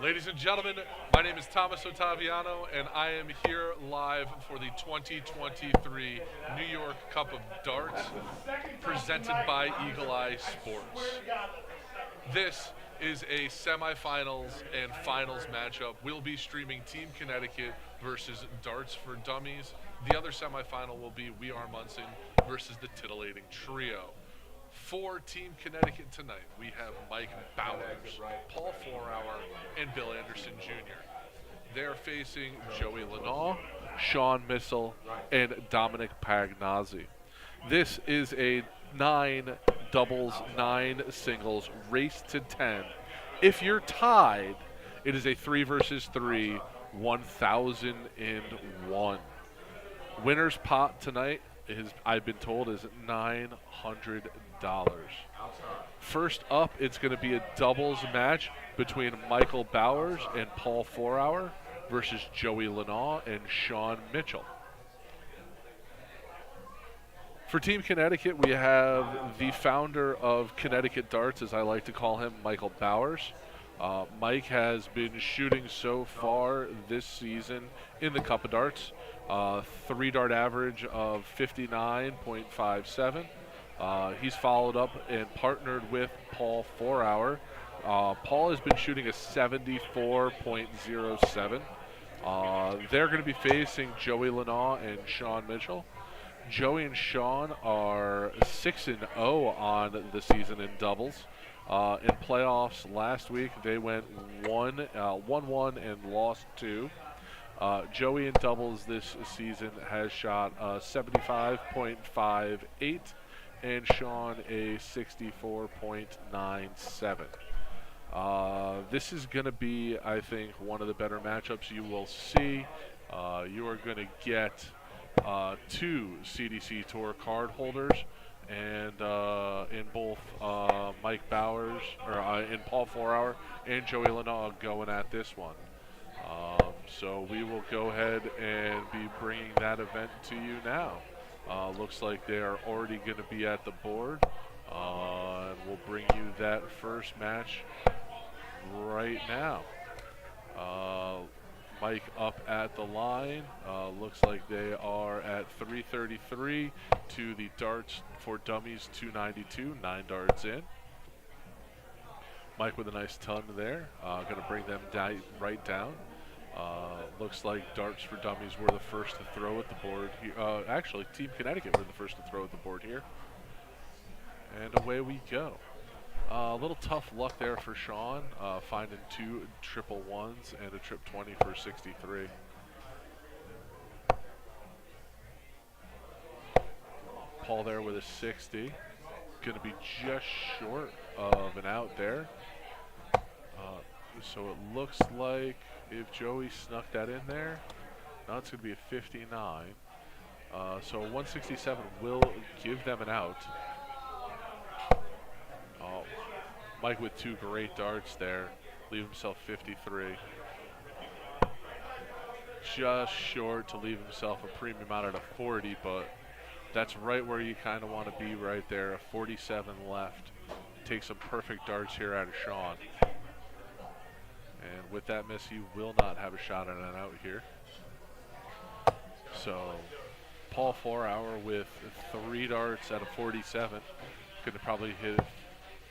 Ladies and gentlemen, my name is Thomas Ottaviano, and I am here live for the 2023 New York Cup of Darts, presented by Eagle Eye Sports. This is a semifinals and finals matchup. We'll be streaming Team Connecticut versus Darts for Dummies. The other semifinal will be We Are Munson versus the Titillating Trio. For Team Connecticut tonight, we have Mike Bowers, Paul Fourhour, and Bill Anderson Jr. They're facing Joey Lenaw, Sean Missel, and Dominic Pagnazzi. This is a 9 doubles, 9 singles, race to 10. If you're tied, it is a 3 versus 3, 1,001. Winner's pot tonight I've been told is $900. First up, it's going to be a doubles match between Michael Bowers and Paul Fourhour versus Joey Lenaw and Sean Mitchell. For Team Connecticut, we have the founder of Connecticut Darts, as I like to call him, Michael Bowers. Mike has been shooting so far this season in the Cup of Darts, 3-dart average of 59.57. He's followed up and partnered with Paul Fourhour. Paul has been shooting a 74.07. They're going to be facing Joey Lenaw and Sean Mitchell. Joey and Sean are 6-0 on the season in doubles. In playoffs last week, they went 1-1 and lost 2. Joey in doubles this season has shot 75.58 and Sean a 64.97. This is going to be, I think, one of the better matchups you will see. You are going to get 2 CDC Tour card holders, and in both Mike Bowers, or in Paul Fourhour and Joey Lenaw going at this one. So we will go ahead and be bringing that event to you now. Looks like they are already going to be at the board. And we'll bring you that first match right now. Mike up at the line. Looks like they are at 333 to the Darts for Dummies 292. 9 darts in. Mike with a nice ton there. Going to bring them right down. Looks like Darts for Dummies were the first to throw at the board here. Actually, Team Connecticut were the first to throw at the board here. And away we go. A little tough luck there for Sean, finding 2 triple ones and a trip 20 for 63. Paul there with a 60. Going to be just short of an out there. So it looks like if Joey snuck that in there, now it's going to be a 59. So 167 will give them an out. Mike with 2 great darts there, leave himself 53. Just short to leave himself a premium out at a 40, but that's right where you kind of want to be right there. A 47 left. Take some perfect darts here out of Sean. And with that miss, he will not have a shot at an out here. So Paul Fourhour with 3 darts at a 47. Going to probably hit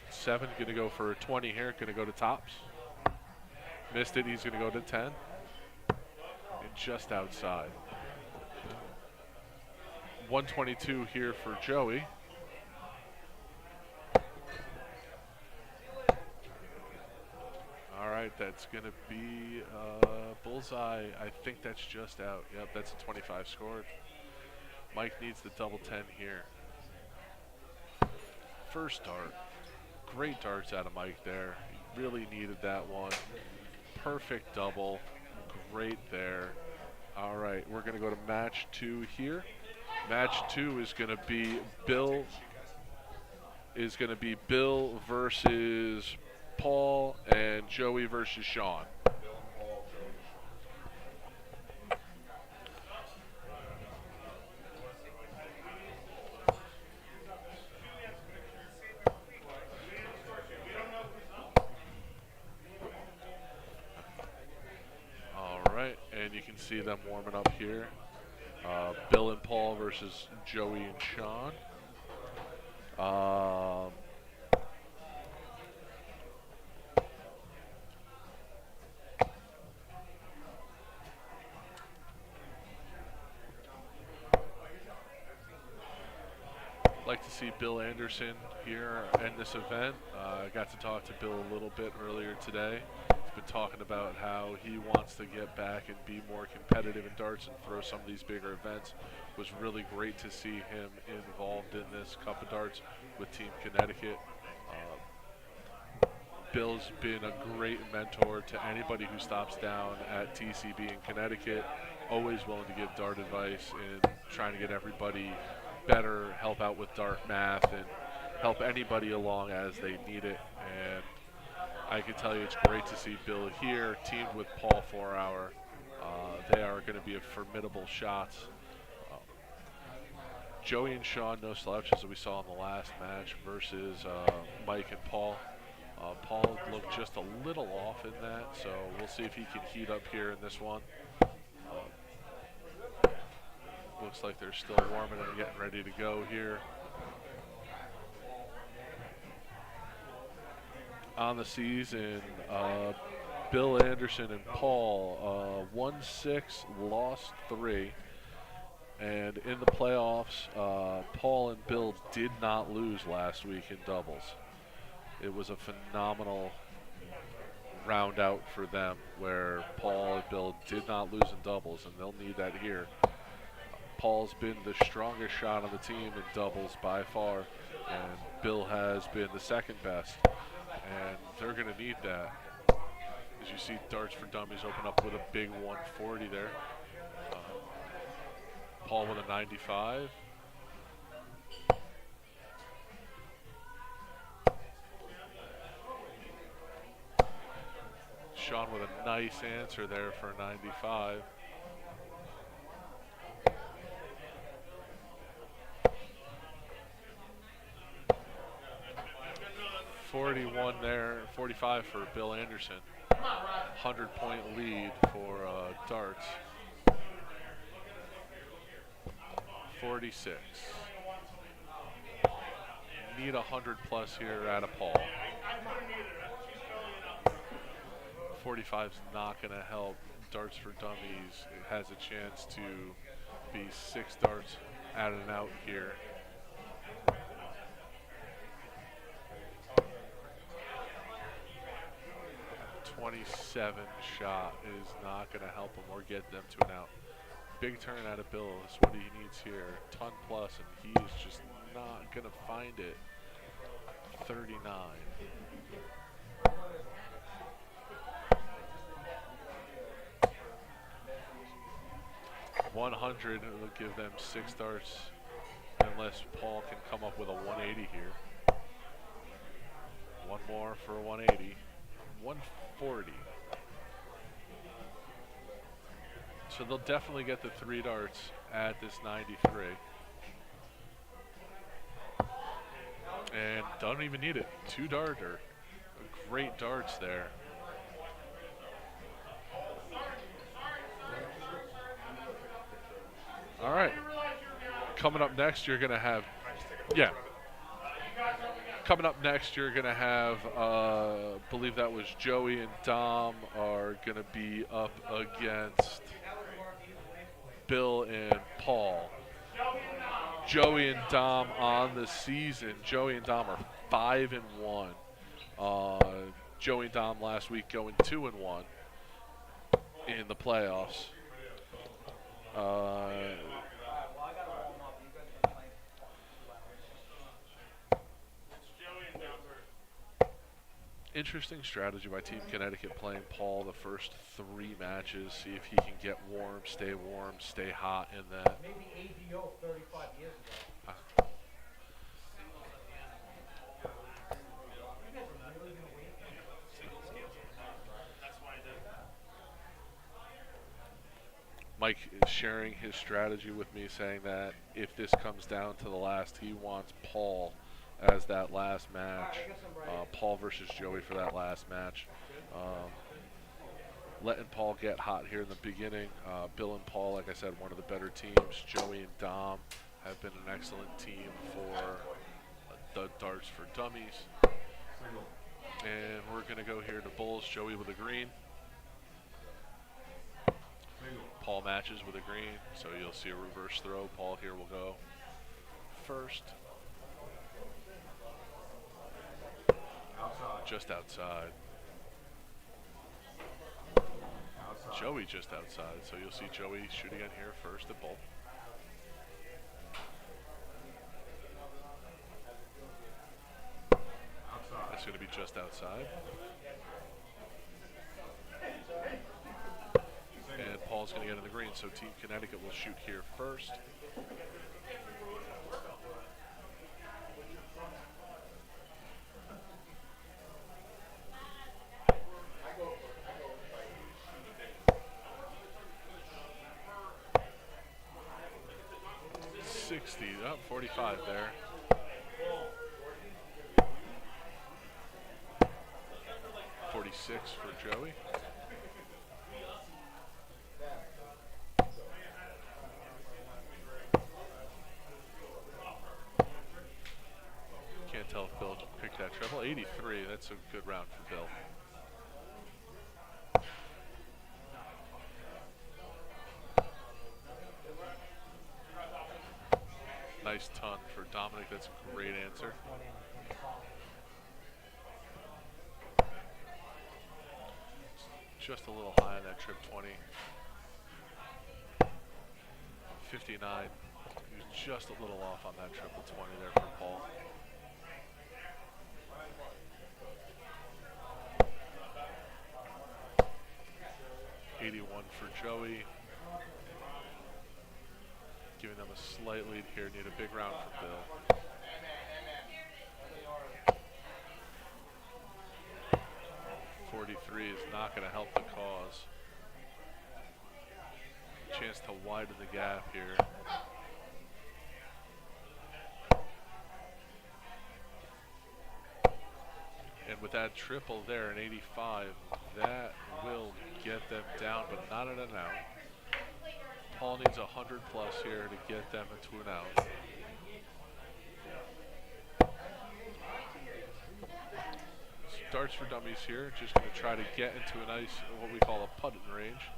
7. Going to go for a 20 here. Going to go to tops. Missed it. He's going to go to 10. And just outside. 122 here for Joey. All right, that's going to be bullseye. I think that's just out. Yep, that's a 25 scored. Mike needs the double 10 here. First dart. Great darts out of Mike there. He really needed that one. Perfect double. Great there. All right, we're going to go to match 2 here. Match 2 is going to be Bill versus Paul and Joey versus Sean. right, and you can see them warming up here. Bill and Paul versus Joey and Sean. Like to see Bill Anderson here in this event. I got to talk to Bill a little bit earlier today. He's been talking about how he wants to get back and be more competitive in darts and throw some of these bigger events. It was really great to see him involved in this Cup of Darts with Team Connecticut. Bill's been a great mentor to anybody who stops down at TCB in Connecticut, always willing to give dart advice and trying to get everybody better, help out with dart math, and help anybody along as they need it. And I can tell you it's great to see Bill here, teamed with Paul 4-Hour. They are going to be a formidable shots. Joey and Sean, no slouches that we saw in the last match versus Mike and Paul. Paul looked just a little off in that, so we'll see if he can heat up here in this one. Looks like they're still warming and getting ready to go here. On the season, Bill Anderson and Paul won 6, lost 3. And in the playoffs, Paul and Bill did not lose last week in doubles. It was a phenomenal round out for them where Paul and Bill did not lose in doubles, and they'll need that here. Paul's been the strongest shot on the team in doubles by far, and Bill has been the second best, and they're going to need that. As you see, Darts for Dummies open up with a big 140 there. Paul with a 95. Sean with a nice answer there for a 95. .41 there, 45 for Bill Anderson. 100-point lead for darts. 46. Need 100 plus here out of Paul. 45 is not going to help. Darts for Dummies, it has a chance to be 6 darts out and out here. .27 shot is not going to help him or get them to an out. Big turn out of Bill is what he needs here. Ton plus, and he is just not going to find it. 39. 100 will give them 6 darts unless Paul can come up with a 180 here. One more for a 180. 140. So they'll definitely get the 3 darts at this 93. And don't even need it. 2 darter. Great darts there. All right. Coming up next, you're going to have, Coming up next, you're going to have, believe that was Joey and Dom are going to be up against Bill and Paul. Joey and Dom on the season. Joey and Dom are 5-1. Joey and Dom last week going 2-1 in the playoffs. Interesting strategy by Team Connecticut playing Paul the first 3 matches. See if he can get warm, stay hot in that. Maybe ADO 35 years ago. Mike is sharing his strategy with me, saying that if this comes down to the last, he wants Paul as that last match. Paul versus Joey for that last match. letting Paul get hot here in the beginning. Bill and Paul, like I said, one of the better teams. Joey and Dom have been an excellent team for the Darts for Dummies. And we're going to go here to Bulls. Joey with a green. Paul matches with a green, so you'll see a reverse throw. Paul here will go first. Just outside. Joey just outside, so you'll see Joey shooting in here first at both. That's going to be just outside. And Paul's going to get in the green, so Team Connecticut will shoot here first. Oh, 45 there. .46 for Joey. Can't tell if Bill picked that treble. 83, that's a good round for Bill. Nice ton for Dominic. That's a great answer. Just a little high on that trip 20. 59. He was just a little off on that triple 20 there for Paul. .81 for Joey. Giving them a slight lead here. Need a big round for Bill. .43 is not going to help the cause. Chance to widen the gap here. And with that triple there, an 85, that will get them down, but not at an out. Paul needs 100 plus here to get them into an out. Darts for Dummies here, just going to try to get into a nice, what we call a putting range.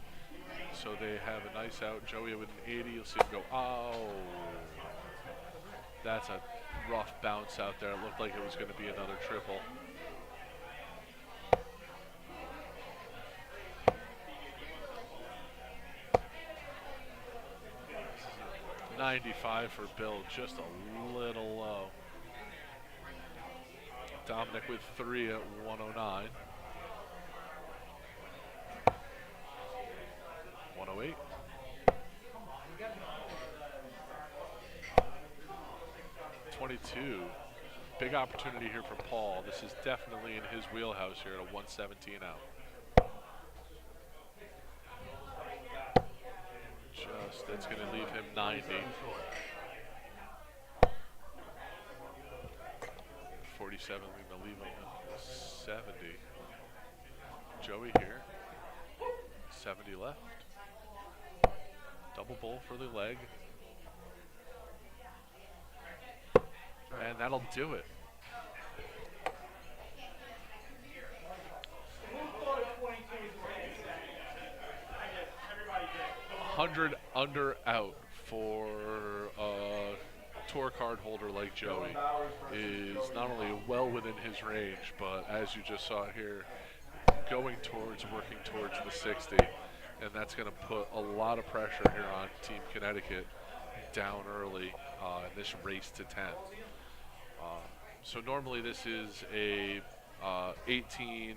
So they have a nice out. Joey with an 80, you'll see him go, oh. That's a rough bounce out there. It looked like it was going to be another triple. .95 for Bill, just a little low. Dominic with 3 at 109. 108. .22. Big opportunity here for Paul. This is definitely in his wheelhouse here at a 117 out. That's going to leave him 90. 47, going to leave him 70. Joey here, 70 left. Double bowl for the leg. And that'll do it. 100 under out for a tour card holder like Joey is not only well within his range, but as you just saw here, working towards the 60. And that's going to put a lot of pressure here on Team Connecticut down early in this race to 10. So normally this is a 18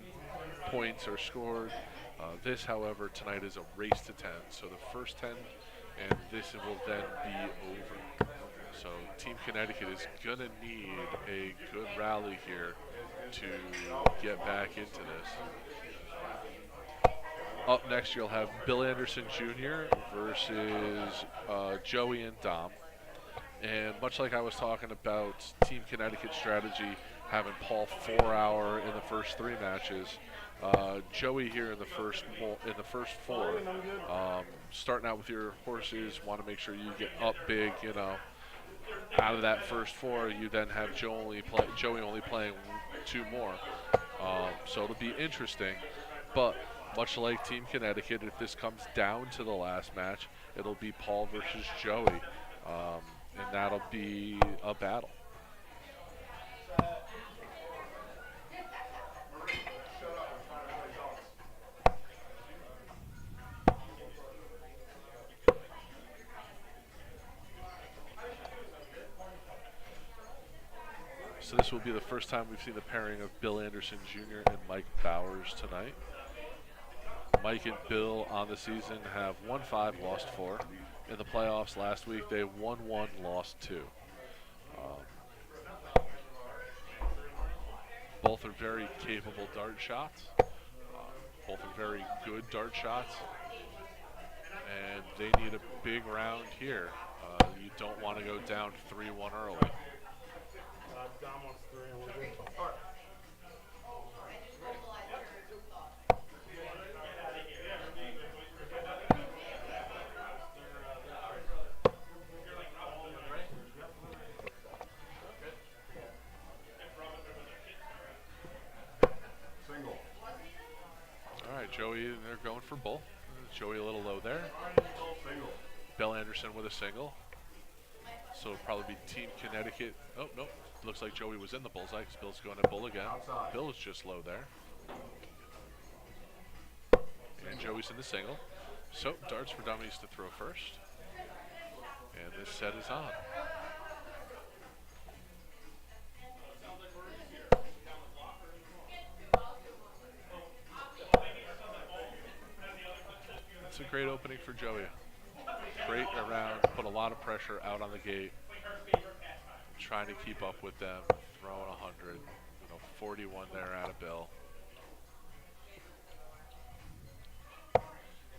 points are scored. This, however, tonight is a race to 10. So the first 10, and this will then be over. So Team Connecticut is going to need a good rally here to get back into this. Up next, you'll have Bill Anderson Jr. versus Joey and Dom. And much like I was talking about Team Connecticut strategy, having Paul 4-hour in the first 3 matches, Joey here in the first four. Starting out with your horses, want to make sure you get up big. Out of that first four, you then have Joey only playing two more. So it'll be interesting. But much like Team Connecticut, if this comes down to the last match, it'll be Paul versus Joey, and that'll be a battle. So this will be the first time we've seen the pairing of Bill Anderson Jr. and Mike Bowers tonight. Mike and Bill on the season have won 5, lost 4. In the playoffs last week, they won 1, lost 2. Both are very capable dart shots. Both are very good dart shots. And they need a big round here. You don't want to go down 3-1 early. Dom wants 3 and 1 good. All right. Single. All right, Joey, they're going for bull. Joey a little low there. Single. Bill Anderson with a single. So it'll probably be Team Connecticut. Oh, no. Looks like Joey was in the bullseye because Bill's going at bull again. Outside. Bill is just low there. And Joey's in the single. So darts for dummies to throw first. And this set is on. It's a great opening for Joey. Great around, put a lot of pressure out on the gate. Trying to keep up with them, throwing 100, 41 there out of Bill.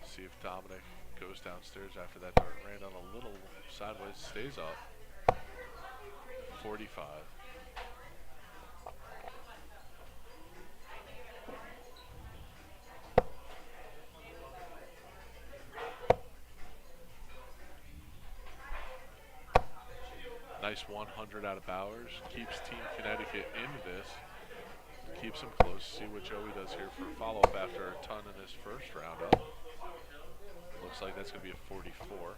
See if Dominic goes downstairs after that dart ran on a little sideways, stays up. 45. Nice 100 out of Bowers. Keeps Team Connecticut into this. Keeps them close. See what Joey does here for a follow-up after a ton in this first round up. Looks like that's going to be a 44.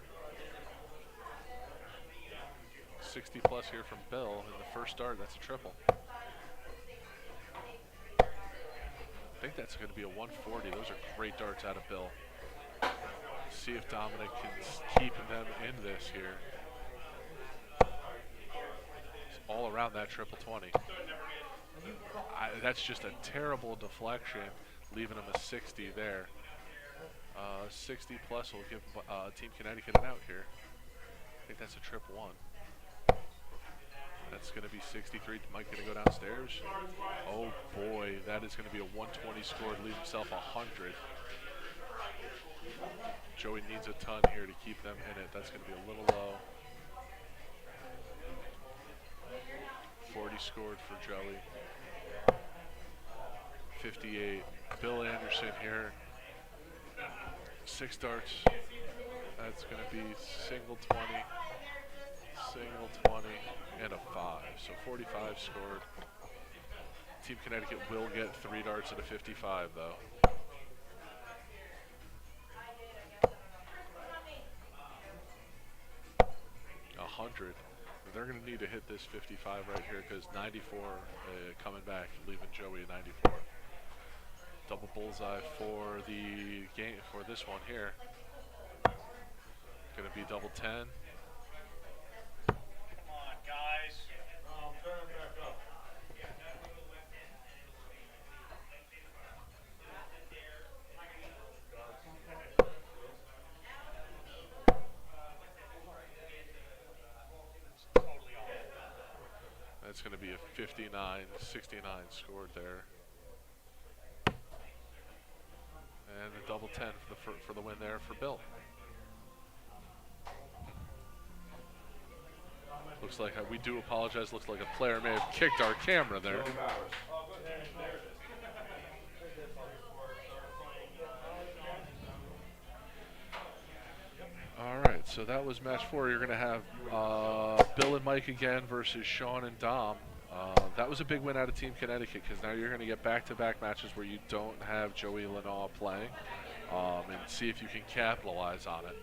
60 plus here from Bill in the first start. That's a triple. I think that's going to be a 140. Those are great darts out of Bill. See if Dominic can keep them in this here. All around that triple 20. That's just a terrible deflection, leaving him a 60 there. 60 plus will give Team Connecticut an out here. I think that's a trip 1. That's going to be 63. Mike going to go downstairs. Oh boy, that is going to be a 120 score to leave himself 100. Joey needs a ton here to keep them in it. That's going to be a little low. 40 scored for Joey. 58. Bill Anderson here. 6 darts. That's going to be single 20, single 20, and a 5. So 45 scored. Team Connecticut will get 3 darts at a 55, though. They're going to need to hit this 55 right here because 94 coming back, leaving Joey at 94. Double bullseye for the game for this one here. Going to be double 10. Come on, guys. Turn it back up. That's going to be a 59, 69 scored there. And a double 10 for the win there for Bill. Looks like we do apologize. Looks like a player may have kicked our camera there. So that was match 4. You're going to have Bill and Mike again versus Sean and Dom. That was a big win out of Team Connecticut because now you're going to get back-to-back matches where you don't have Joey Lanaugh playing, and see if you can capitalize on it.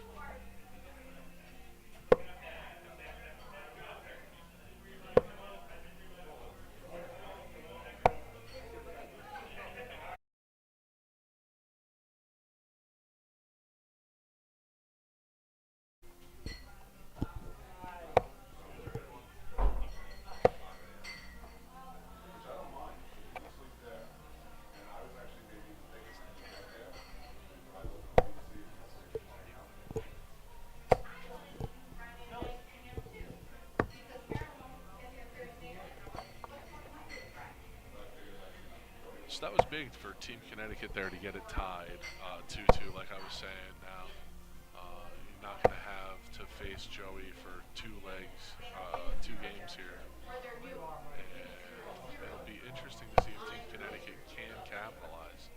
So that was big for Team Connecticut there to get it tied 2-2, like I was saying. Now you're not going to have to face Joey for 2 legs, 2 games here. And it'll be interesting to see if Team Connecticut can capitalize.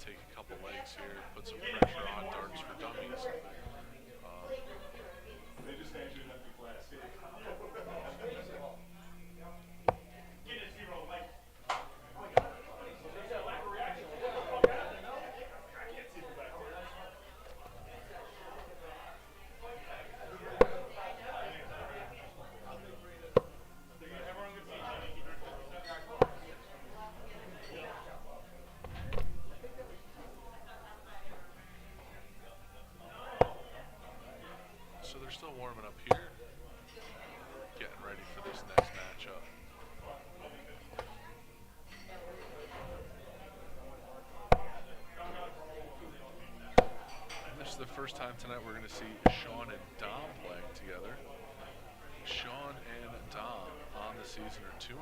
Take a couple legs here, put some pressure on Darts for Dummies. They just hand you an empty glass. So they're still warming up here, getting ready for this next matchup. And this is the first time tonight we're going to see Sean and Dom playing together. Sean and Dom on the season are 2-1.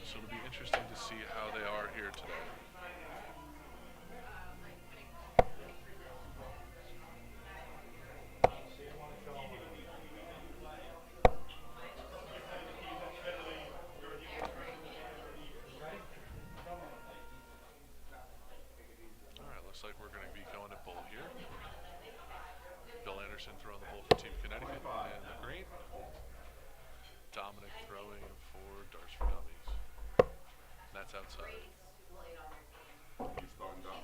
So it'll be interesting to see how they are here today. Looks like we're going to be going to bull here. Bill Anderson throwing the bull for Team Connecticut and the green. Dominic throwing for Darts for Dummies. And that's outside. He's throwing down.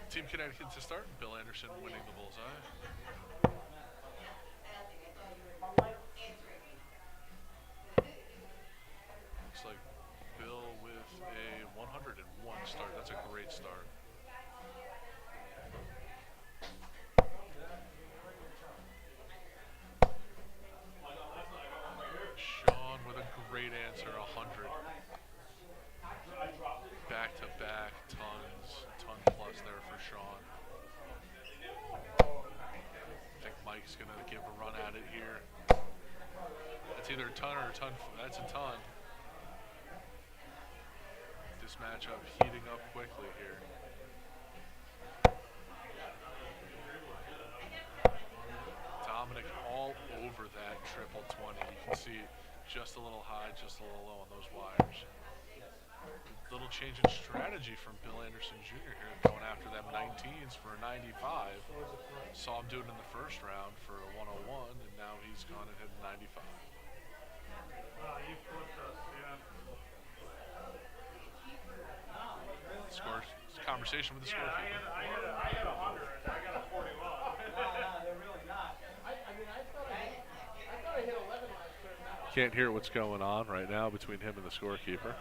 Team Connecticut to start. Bill Anderson winning the bullseye. Looks like Bill with a 101 start. That's a great start. Sean with a great answer, 100. Back to back, ton plus there for Sean. I think Mike's gonna give a run at it here. It's either a ton or a ton. That's a ton. This matchup heating up quickly here. Dominic all over that triple 20. You can see just a little high, just a little low on those wires. Little change in strategy from Bill Anderson Jr. here, going after them 19s for a 95. Saw him do it in the first round for a 101, and now he's gone and hit a 95. You flipped us, yeah. Score conversation with the scorekeeper. I had 100. I got a 41. They're really not. I thought I hit 11 last turn. Can't hear what's going on right now between him and the scorekeeper.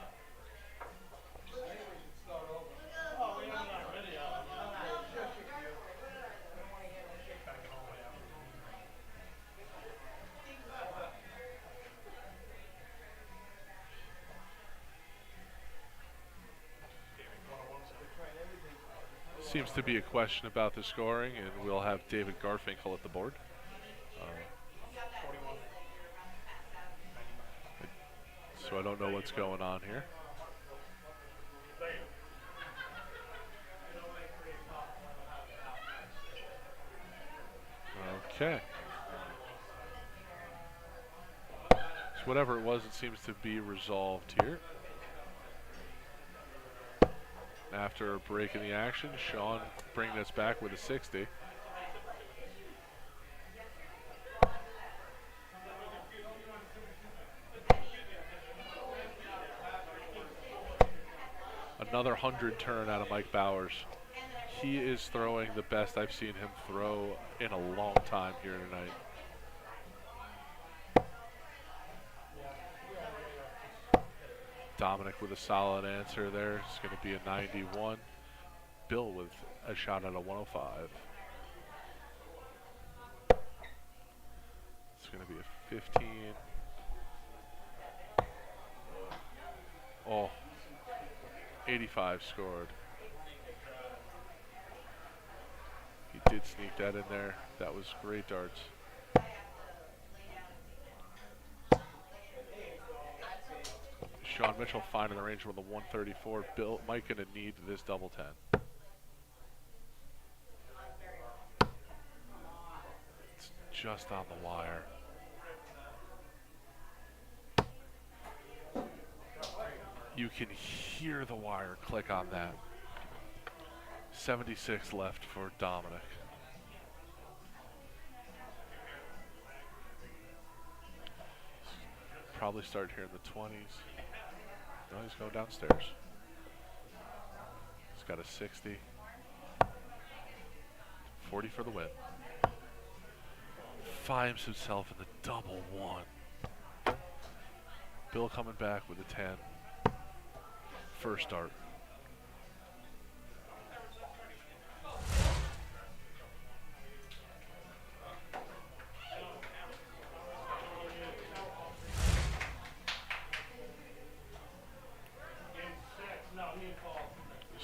Seems to be a question about the scoring, and we'll have David Garfinkel at the board. So I don't know what's going on here. Okay. So Whatever it was, it seems to be resolved here. After a break in the action, Sean bringing us back with a 60. Another 100 turn out of Mike Bowers. He is throwing the best I've seen him throw in a long time here tonight. Dominic with a solid answer there. It's going to be a 91. Bill with a shot at a 105. It's going to be a 15. Oh, 85 scored. He did sneak that in there. That was great darts. Sean Mitchell finding the range with a 134. Mike gonna need this double 10. It's just on the wire. You can hear the wire click on that. 76 left for Dominic. Probably start here in the 20s. No, he's going downstairs. He's got a 60. 40 for the win. Finds himself in the double 1. Bill coming back with a 10. First dart.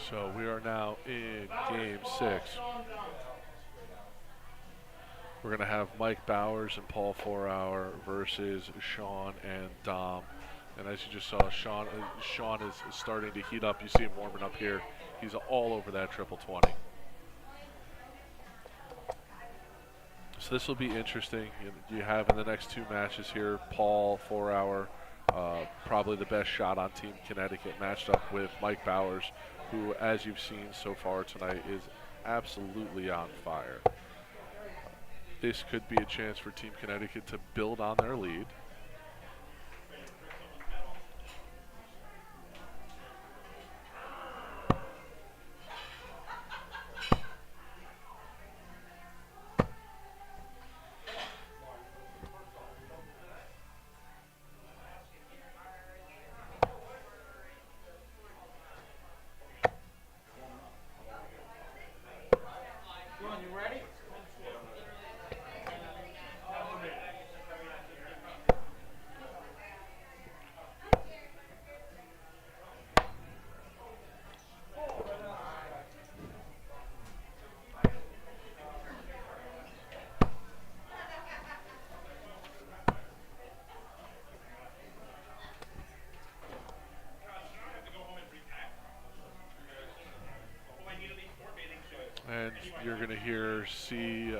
So we are now in game 6. We're going to have Mike Bowers and Paul 4-hour versus Sean and Dom. And as you just saw, Sean is starting to heat up. You see him warming up here. He's all over that triple 20. So this will be interesting. You have in the next 2 matches here, Paul 4-hour, probably the best shot on Team Connecticut, matched up with Mike Bowers, who, as you've seen so far tonight, is absolutely on fire. This could be a chance for Team Connecticut to build on their lead. And you're going to see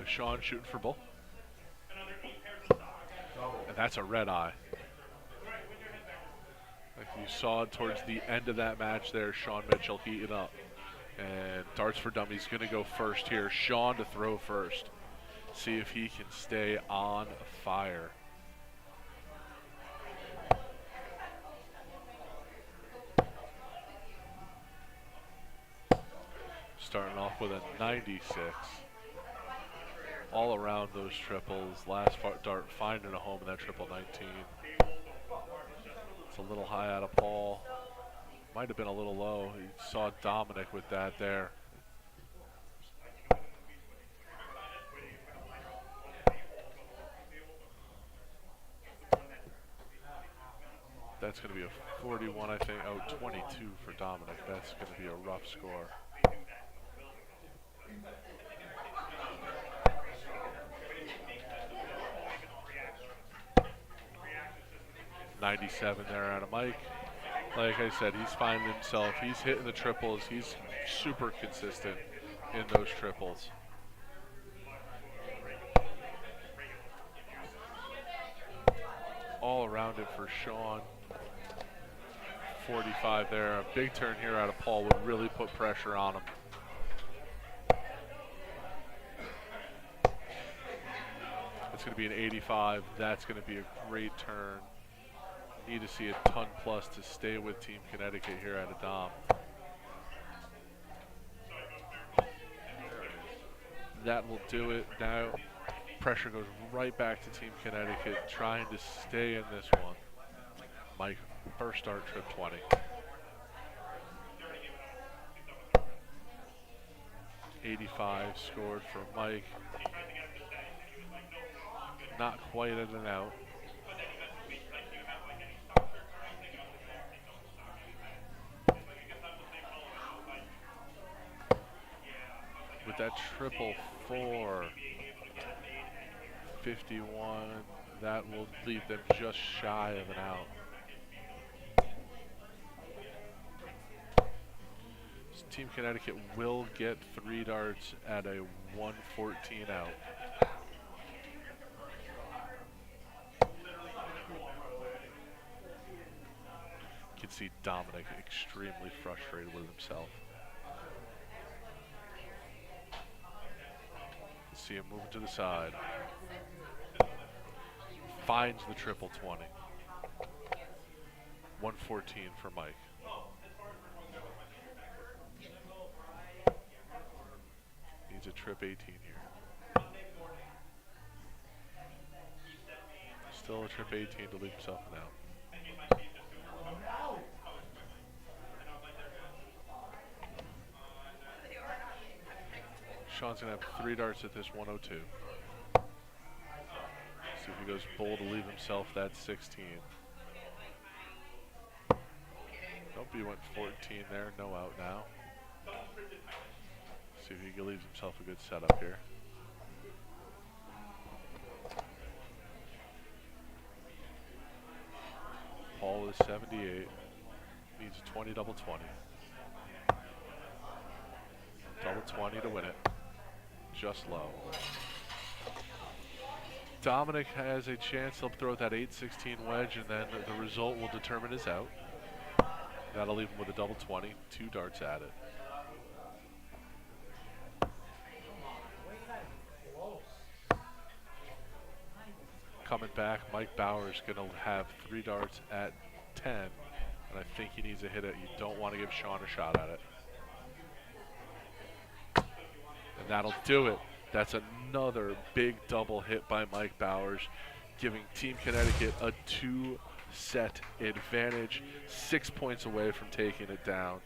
Sean shooting for bull. And that's a red eye. Like you saw towards the end of that match there, Sean Mitchell heating up. And Darts for Dummies going to go first here. Sean to throw first. See if he can stay on fire. Starting off with a 96. All around those triples. Last dart finding a home in that triple 19. It's a little high out of Paul. Might have been a little low. You saw Dominic with that there. That's going to be a 41, I think. Oh, 22 for Dominic. That's going to be a rough score. 97 there out of Mike. Like I said, he's finding himself. He's hitting the triples. He's super consistent in those triples. All around it for Sean. 45 there. A big turn here out of Paul would really put pressure on him. It's going to be an 85. That's going to be a great turn. Need to see a ton plus to stay with Team Connecticut here at a Dom. That will do it. Now pressure goes right back to Team Connecticut, trying to stay in this one. Mike, first start, trip 20. $85 scored for Mike. Not quite at an out. With that triple four, 51, that will leave them just shy of an out. Team Connecticut will get 3 darts at a 114 out. You can see Dominic extremely frustrated with himself. See him moving to the side. Finds the triple 20. 114 for Mike. Needs a trip 18 here. Still a trip 18 to leave himself an out. Sean's going to have 3 darts at this 102. See if he goes bull to leave himself that 16. Nope, he went 14 there, no out now. See if he leaves himself a good setup here. Paul is 78. Needs a 20 double 20. Double 20 to win it. Just low. Dominic has a chance. He'll throw that 8-16 wedge, and then the result will determine his out. That'll leave him with a double 20. 2 darts at it. Coming back, Mike Bowers going to have 3 darts at 10, and I think he needs a hit it. You don't want to give Sean a shot at it. And that'll do it. That's another big double hit by Mike Bowers, giving Team Connecticut a 2-set advantage, 6 points away from taking it down.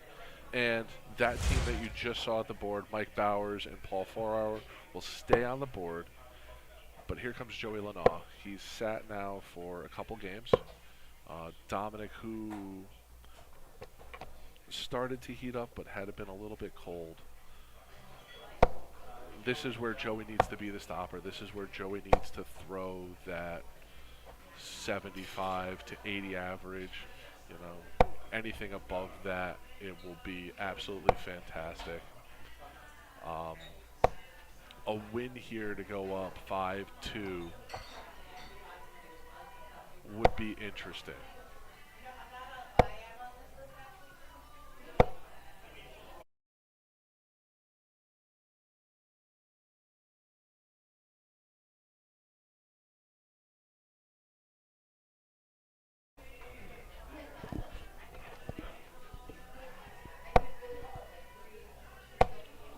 And that team that you just saw at the board, Mike Bowers and Paul Fourhour, will stay on the board. But here comes Joey Lanaugh. He's sat now for a couple games. Dominic, who started to heat up but had been a little bit cold. This is where Joey needs to be the stopper. This is where Joey needs to throw that 75 to 80 average. You know, anything above that, it will be absolutely fantastic. A win here to go up 5-2 would be interesting.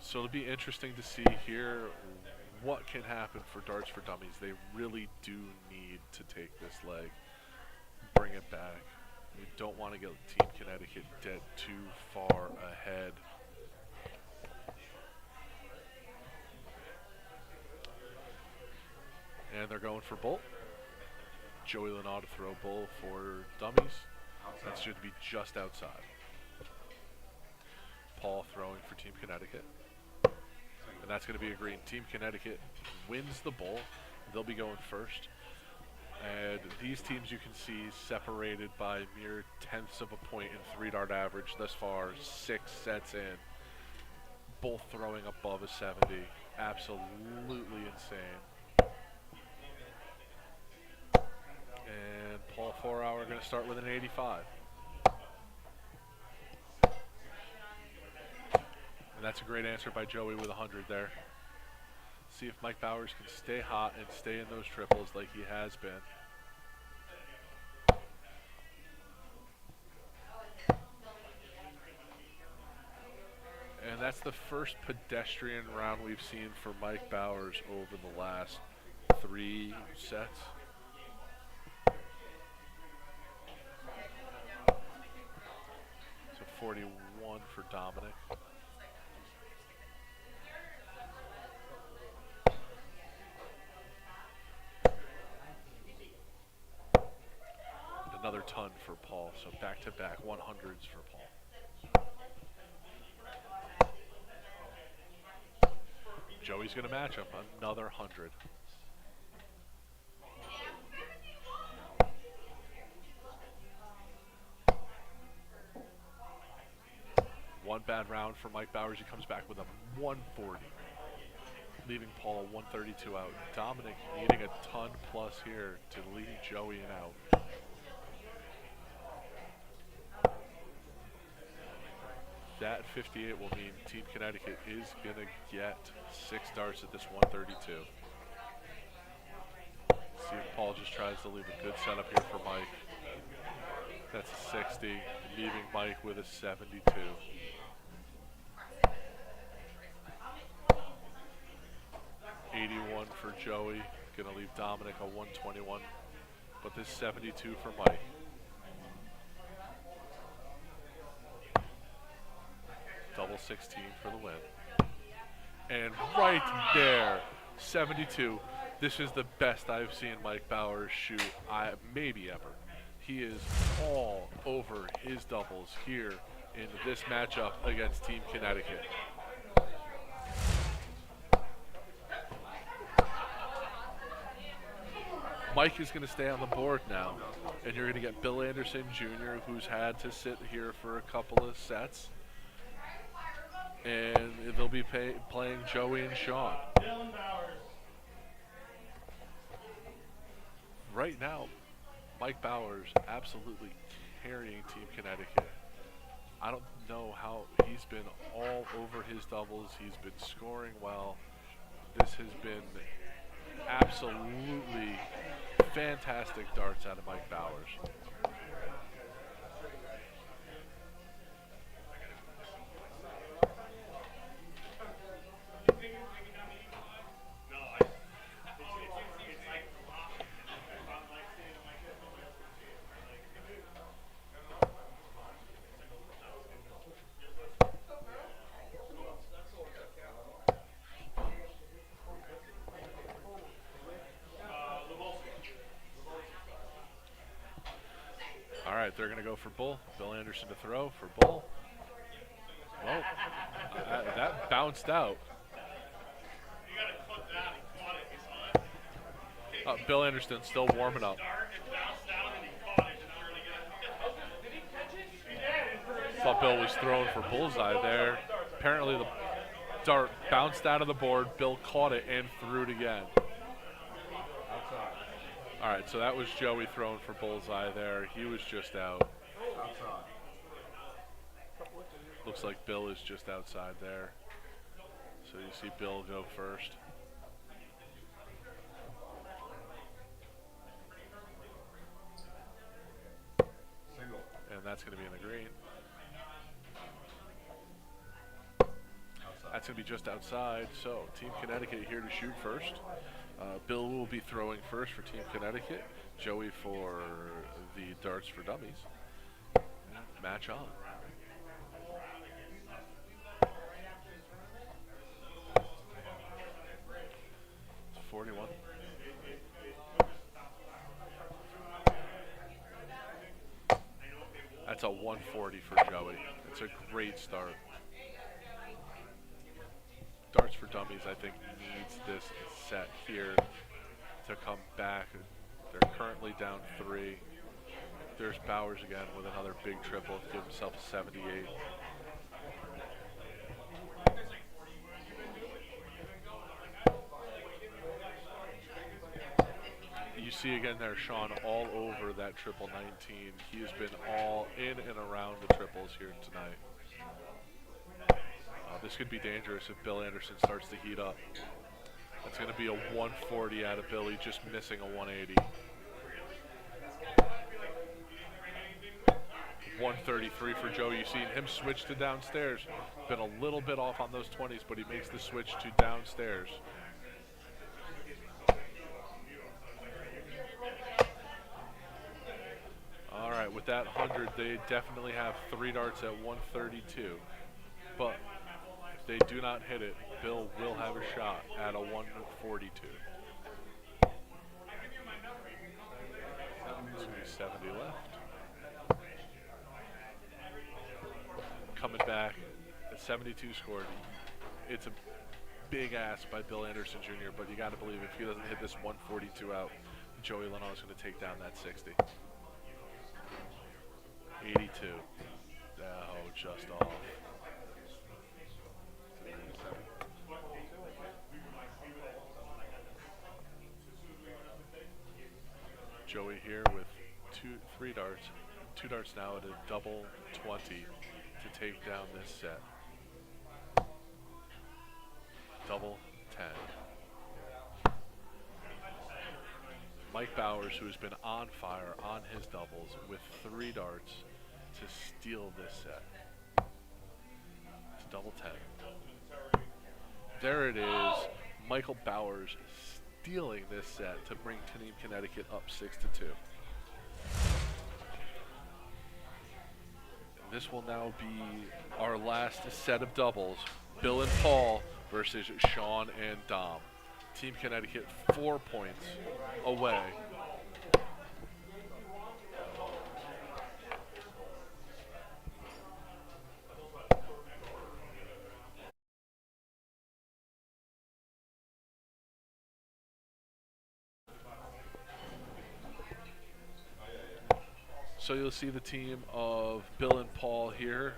So it'll be interesting to see here what can happen for Darts for Dummies. They really do need to take this leg, bring it back. We don't want to get Team Connecticut dead too far ahead. And they're going for bull. Joey Lanaugh to throw bull for Dummies. That should be just outside. Paul throwing for Team Connecticut. And that's going to be a green. Team Connecticut wins the bowl. They'll be going first. And these teams you can see separated by mere tenths of a point in 3-dart average thus far, 6 sets in. Both throwing above a 70. Absolutely insane. And Paul 4-hour going to start with an 85. And that's a great answer by Joey with 100 there. See if Mike Bowers can stay hot and stay in those triples like he has been. And that's the first pedestrian round we've seen for Mike Bowers over the last 3 sets. So 41 for Dominic. Another ton for Paul, so back-to-back 100s for Paul. Joey's going to match him, another 100. One bad round for Mike Bowers. He comes back with a 140, leaving Paul a 132 out. Dominic needing a ton plus here to lead Joey out. That 58 will mean Team Connecticut is going to get 6 darts at this 132. See if Paul just tries to leave a good setup here for Mike. That's a 60, leaving Mike with a 72. $81 for Joey, going to leave Dominic a 121, but this 72 for Mike. Double 16 for the win. And right there, 72. This is the best I've seen Mike Bowers shoot, maybe ever. He is all over his doubles here in this matchup against Team Connecticut. Mike is going to stay on the board now, and you're going to get Bill Anderson Jr., who's had to sit here for a couple of sets. And they'll be playing Joey and Sean. Right now, Mike Bowers absolutely carrying Team Connecticut. I don't know how he's been all over his doubles. He's been scoring well. This has been absolutely fantastic darts out of Mike Bowers. All right, they're going to go for Bull. Bill Anderson to throw for Bull. Well, that bounced out. Bill Anderson still warming up. Thought Bill was throwing for bullseye there. Apparently the dart bounced out of the board. Bill caught it and threw it again. All right, so that was Joey throwing for bullseye there. He was just out. Looks like Bill is just outside there. So you see Bill go first. Single. And that's going to be in the green. That's going to be just outside. So Team Connecticut here to shoot first. Bill will be throwing first for Team Connecticut. Joey for the darts for dummies. Match on. It's 41. That's a 140 for Joey. It's a great start. Darts for Dummies, I think, needs this set here to come back. They're currently down 3. There's Bowers again with another big triple to give himself a 78. You see again there Sean all over that triple 19. He has been all in and around the triples here tonight. This could be dangerous if Bill Anderson starts to heat up. That's going to be a 140 out of Billy, just missing a 180. 133 for Joey. You've seen him switch to downstairs. Been a little bit off on those 20s, but he makes the switch to downstairs. All right, with that 100, they definitely have 3 darts at 132. But if they do not hit it, Bill will have a shot at a 142. 70 left. Coming back at 72 scored. It's a big ask by Bill Anderson Jr., but you got to believe if he doesn't hit this 142 out, Joey Leno is going to take down that 60. 82. Oh, just off. Joey here with 3 darts. 2 darts now at a double 20 to take down this set. Double 10. Mike Bowers, who has been on fire on his doubles with 3 darts to steal this set. It's double 10. There it is. Michael Bowers stealing this set to bring Team Connecticut up 6-2. This will now be our last set of doubles. Bill and Paul versus Sean and Dom. Team Connecticut 4 points away. So you'll see the team of Bill and Paul here.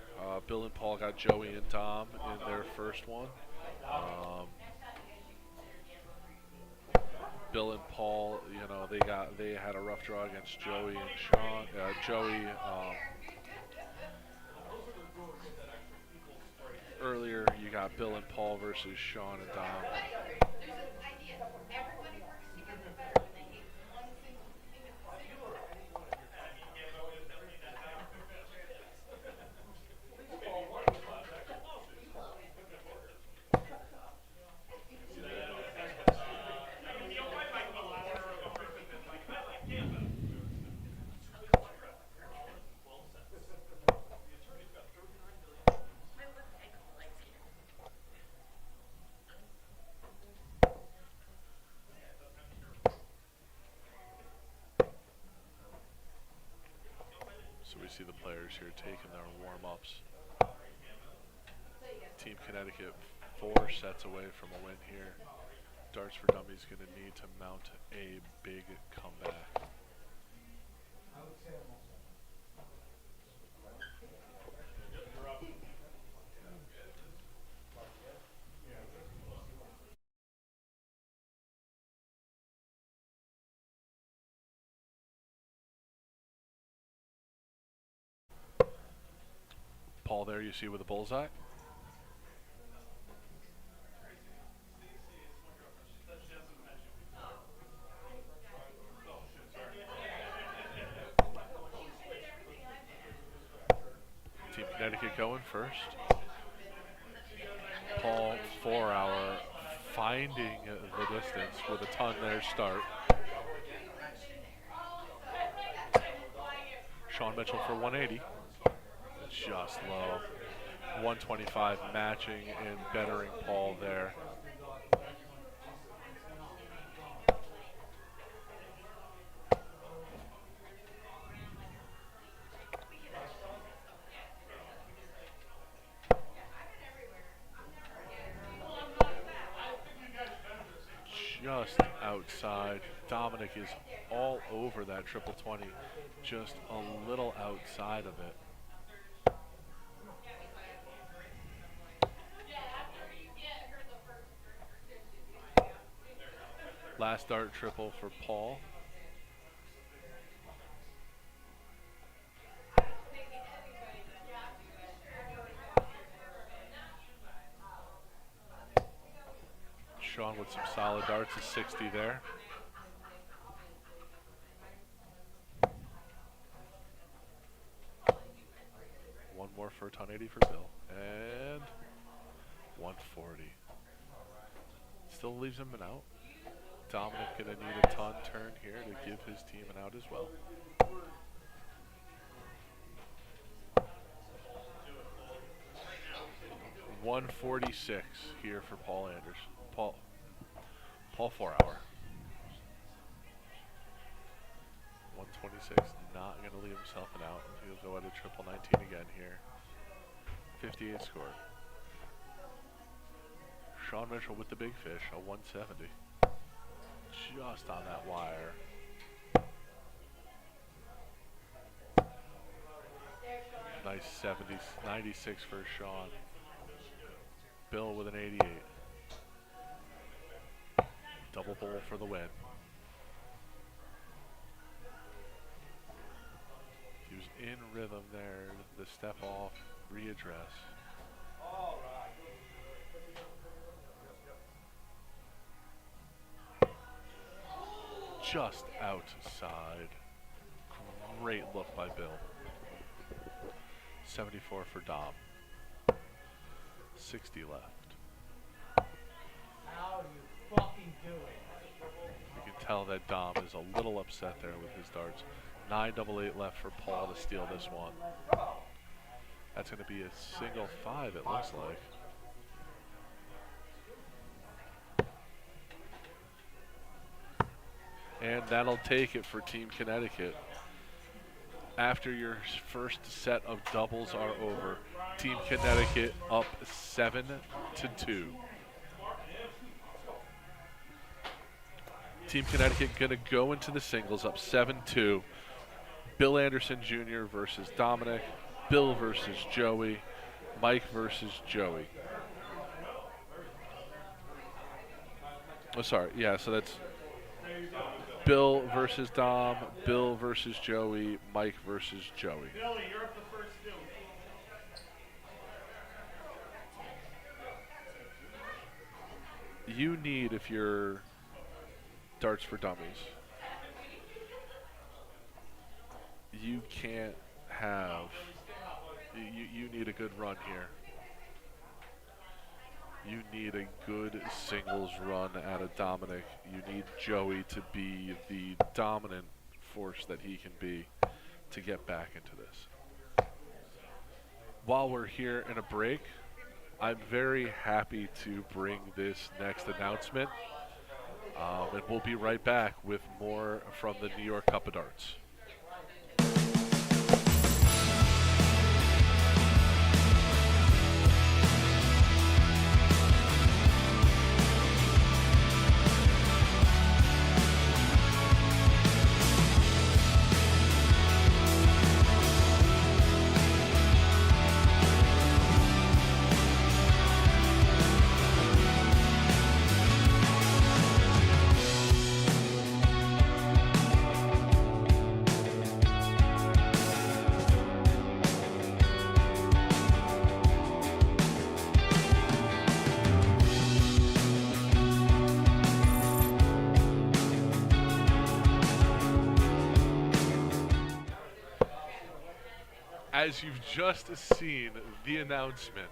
Bill and Paul got Joey and Dom in their first one. Bill and Paul, you know, they had a rough draw against Joey and Sean. Earlier, you got Bill and Paul versus Sean and Dom. So we see the players here taking their warm-ups. Team Connecticut 4 sets away from a win here. Darts for Dummies going to need to mount a big comeback. Paul there you see with a bullseye. Team Connecticut going first. Paul 4-hour finding the distance with a ton there start. Sean Mitchell for 180. Just low. 125 matching and bettering Paul there. Just outside. Dominic is all over that triple 20. Just a little outside of it. Last dart triple for Paul. with some solid darts, a 60 there. One more for a ton 80 for Bill. And 140. Still leaves him an out. Dominic gonna need a ton turn here to give his team an out as well. $146 here for Paul Anders. Paul 4-hour. 126, not gonna leave himself an out. He'll go at a triple 19 again here. 58 score. Sean Mitchell with the big fish, a 170. Just on that wire. Nice 70s, 96 for Sean. Bill with an 88. Double bowl for the win. He was in rhythm there. The step off, readdress. Just outside. Great look by Bill. 74 for Dom. 60 left. How do you fucking do it? You can tell that Dom is a little upset there with his darts. 9-8 left for Paul to steal this one. That's going to be a single 5, it looks like. And that'll take it for Team Connecticut. After your first set of doubles are over, Team Connecticut up 7-2. Team Connecticut gonna go into the singles up 7-2. Bill Anderson Jr. versus Dominic, Bill versus Joey, Mike versus Joey. Oh, sorry, yeah, so that's Bill versus Dom, Bill versus Joey, Mike versus Joey. Billy, you're up the first two. You need, if you're Darts for Dummies, you can't have, you need a good run here. You need a good singles run out of Dominic. You need Joey to be the dominant force that he can be to get back into this. While we're here in a break, I'm very happy to bring this next announcement. And we'll be right back with more from the New York Cup of Darts. As you've just seen the announcement,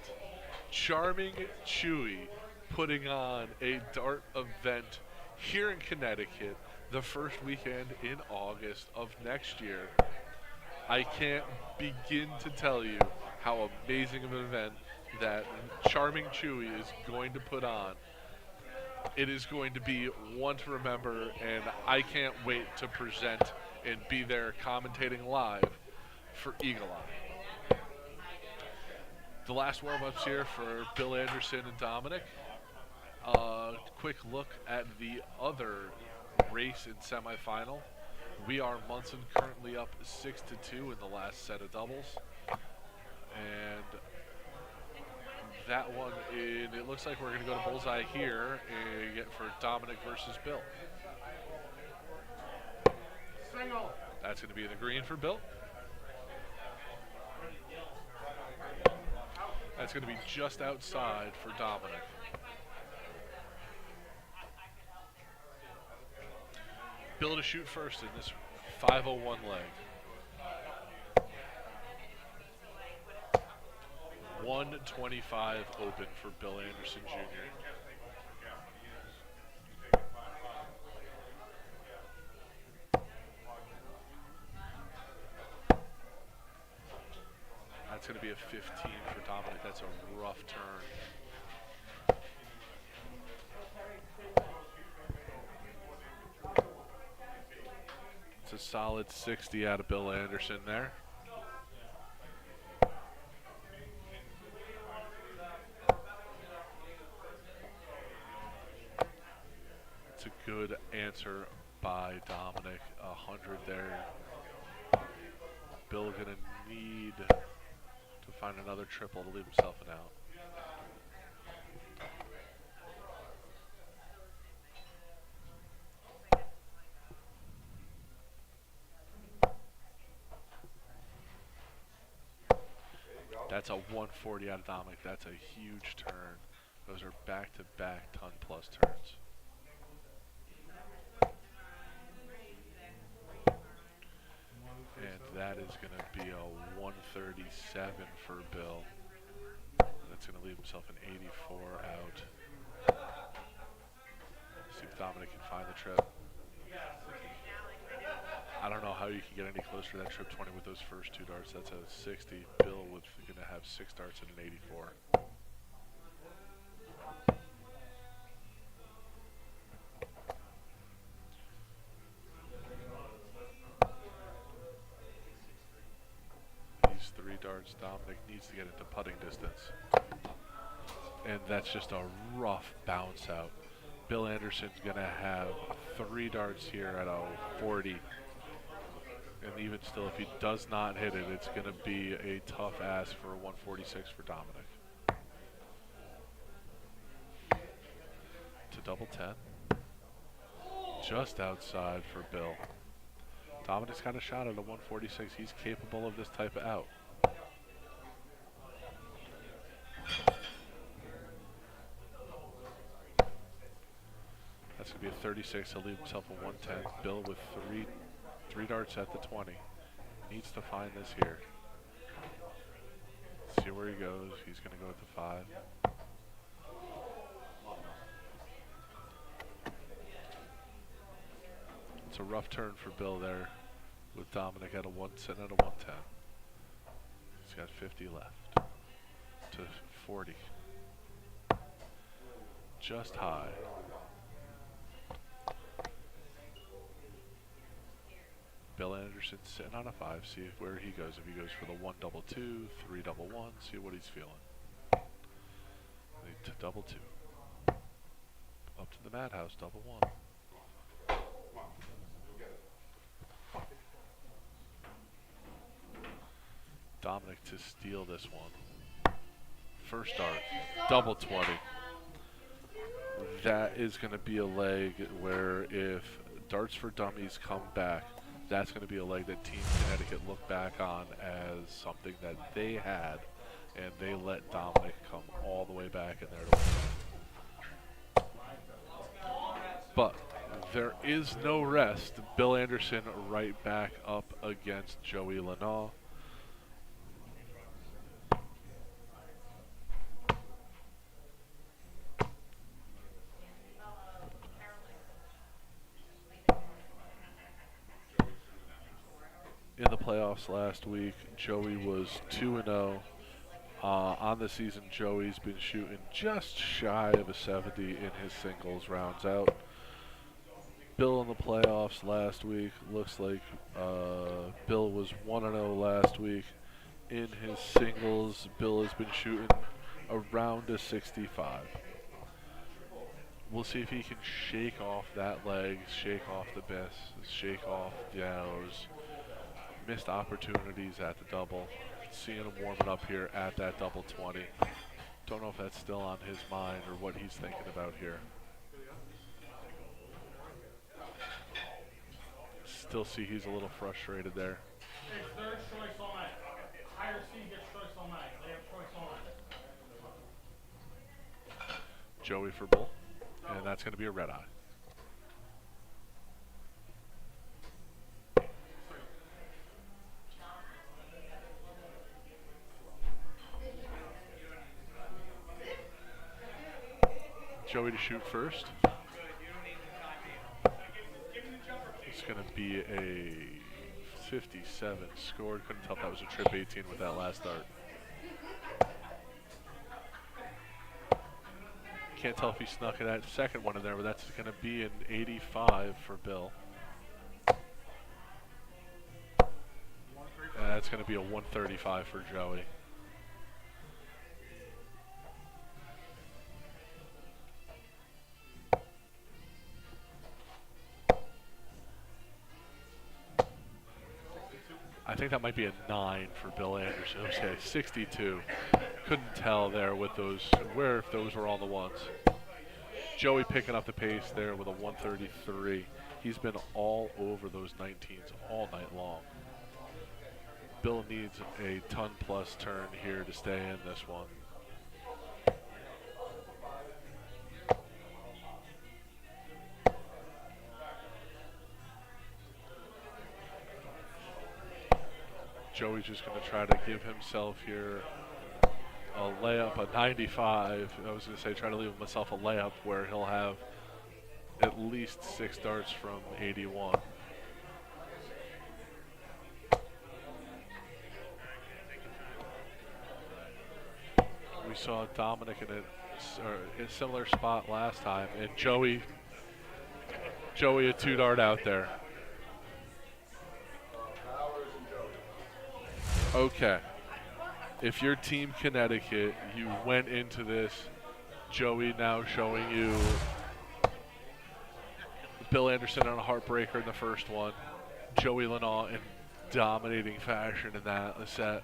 Charming Chewy putting on a dart event here in Connecticut the first weekend in August of next year. I can't begin to tell you how amazing of an event that Charming Chewy is going to put on. It is going to be one to remember, and I can't wait to present and be there commentating live for Eagle Eye. The last warm-ups here for Bill Anderson and Dominic. Quick look at the other race in semifinal. We are Munson currently up 6-2 in the last set of doubles. And that one, it looks like we're going to go to bullseye here and get for Dominic versus Bill. Single. That's going to be the green for Bill. That's going to be just outside for Dominic. Bill to shoot first in this 501 leg. 125 open for Bill Anderson Jr. That's going to be a 15 for Dominic. That's a rough turn. It's a solid 60 out of Bill Anderson there. It's a good answer by Dominic. 100 there. Bill going to need to find another triple to leave himself an out. That's a 140 out of Dominic. That's a huge turn. Those are back-to-back ton-plus turns. And that is going to be a 137 for Bill. That's going to leave himself an 84 out. See if Dominic can find the trip. I don't know how you can get any closer to that trip 20 with those first two darts. That's a 60. Bill with going to have 6 darts and an 84. These 3 darts, Dominic needs to get into putting distance. And that's just a rough bounce out. Bill Anderson's going to have 3 darts here at a 40. And even still, if he does not hit it, it's going to be a tough ask for a 146 for Dominic. To double 10. Just outside for Bill. Dominic's got a shot at a 146. He's capable of this type of out. That's going to be a 36. He'll leave himself a 110. Bill with 3 darts at the 20. Needs to find this here. See where he goes. He's going to go with the 5. It's a rough turn for Bill there with Dominic at a 1 sitting at a 110. He's got 50 left to 40. Just high. Bill Anderson sitting on a 5. See where he goes. If he goes for the 1 double 2, 3 double 1, see what he's feeling. To double 2. Up to the madhouse, double 1. Dominic to steal this one. First dart, double 20. That is going to be a leg where if Darts for Dummies come back, that's going to be a leg that Team Connecticut look back on as something that they had, and they let Dominic come all the way back in there to win. But there is no rest. Bill Anderson right back up against Joey Lanaugh. In the playoffs last week, Joey was 2-0. On the season, Joey's been shooting just shy of a 70 in his singles rounds out. Bill in the playoffs last week, looks like Bill was 1-0 last week. In his singles, Bill has been shooting around a 65. We'll see if he can shake off that leg, shake off the miss, shake off those missed opportunities at the double. Seeing him warming up here at that double 20. Don't know if that's still on his mind or what he's thinking about here. Still see he's a little frustrated there. It's third choice all night. Higher seed gets choice all night. They have choice all night. Joey for Bull, and that's going to be a red eye. Joey to shoot first. It's going to be a 57 scored. Couldn't tell if that was a trip 18 with that last dart. Can't tell if he snuck that second one in there, but that's going to be an 85 for Bill. And that's going to be a 135 for Joey. I think that might be a 9 for Bill Anderson. Okay, 62. Couldn't tell there with those, where if those were all the ones. Joey picking up the pace there with a 133. He's been all over those 19s all night long. Bill needs a ton-plus turn here to stay in this one. Joey's just going to try to give himself here a layup, a 95. I was going to say try to leave himself a layup where he'll have at least 6 darts from 81. We saw Dominic in a similar spot last time, and Joey a 2 dart out there. Okay, if you're Team Connecticut, you went into this, Joey now showing you Bill Anderson on a heartbreaker in the first one, Joey Lenault in dominating fashion in that set.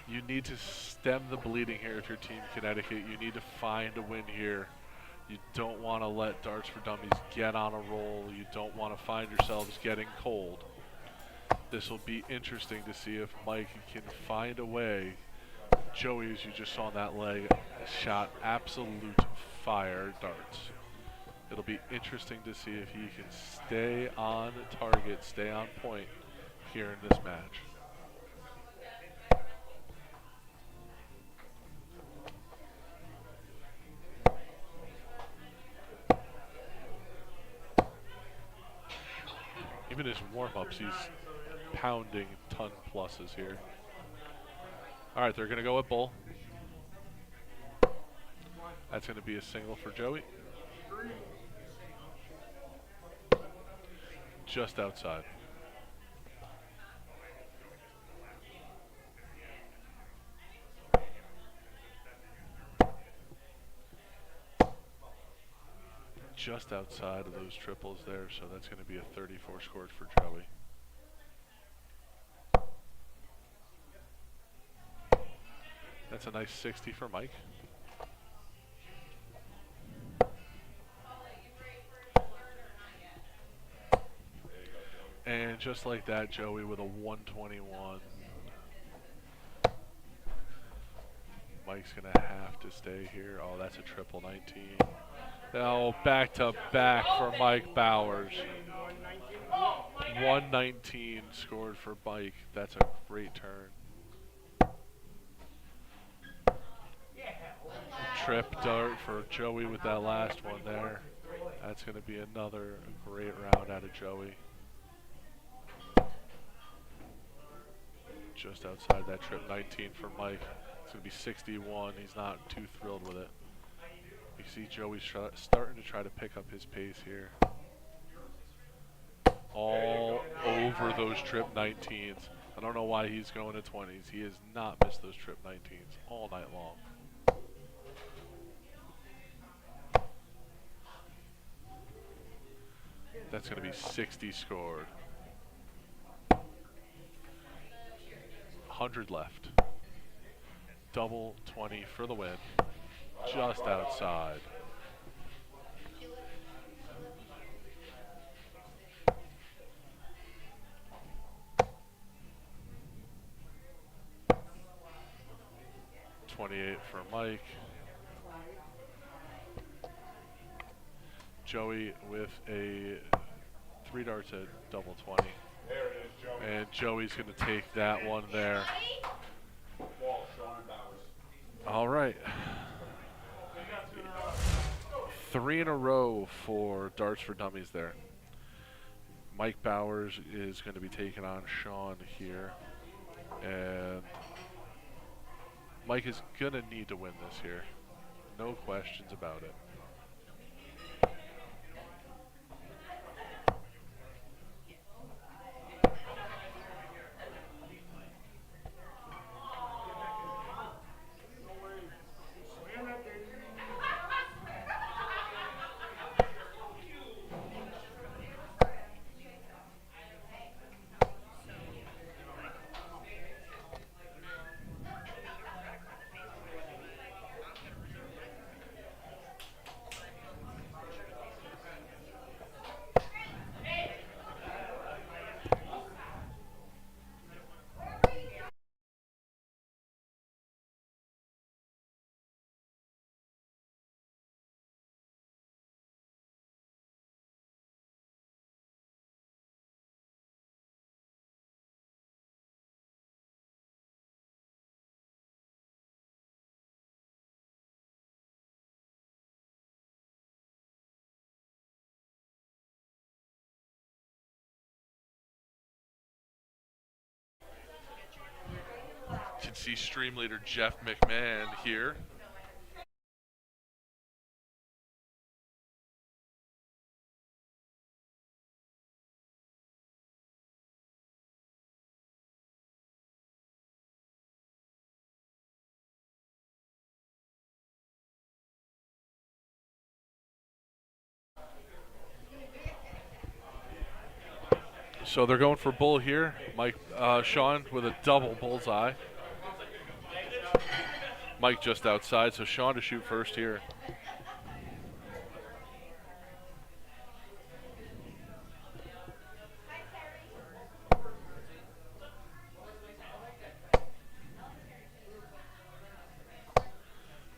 You need to stem the bleeding here if you're Team Connecticut. You need to find a win here. You don't want to let Darts for Dummies get on a roll. You don't want to find yourselves getting cold. This will be interesting to see if Mike can find a way. Joey, as you just saw in that leg, shot absolute fire darts. It'll be interesting to see if he can stay on target, stay on point here in this match. Even his warm-ups, he's pounding ton pluses here. All right, they're going to go with Bull. That's going to be a single for Joey. Just outside. Just outside of those triples there, so that's going to be a 34 scored for Joey. That's a nice 60 for Mike. And just like that, Joey with a 121. Mike's going to have to stay here. Oh, that's a triple 19. Oh, back to back for Mike Bowers. 119 scored for Mike. That's a great turn. Trip dart for Joey with that last one there. That's going to be another great round out of Joey. Just outside that trip 19 for Mike. It's going to be 61. He's not too thrilled with it. You see Joey's starting to try to pick up his pace here. All over those trip 19s. I don't know why he's going to 20s. He has not missed those trip 19s all night long. That's going to be 60 scored. 100 left. Double 20 for the win. Just outside. $28 for Mike. Joey with a 3 darts at double 20. There it is, Joey. And Joey's going to take that one there. All right. 3 in a row for Darts for Dummies there. Mike Bowers is going to be taking on Sean here. And Mike is going to need to win this here. No questions about it. You can see stream leader Jeff McMahan here. So they're going for bull here. Sean with a double bullseye. Mike just outside, so Sean to shoot first here.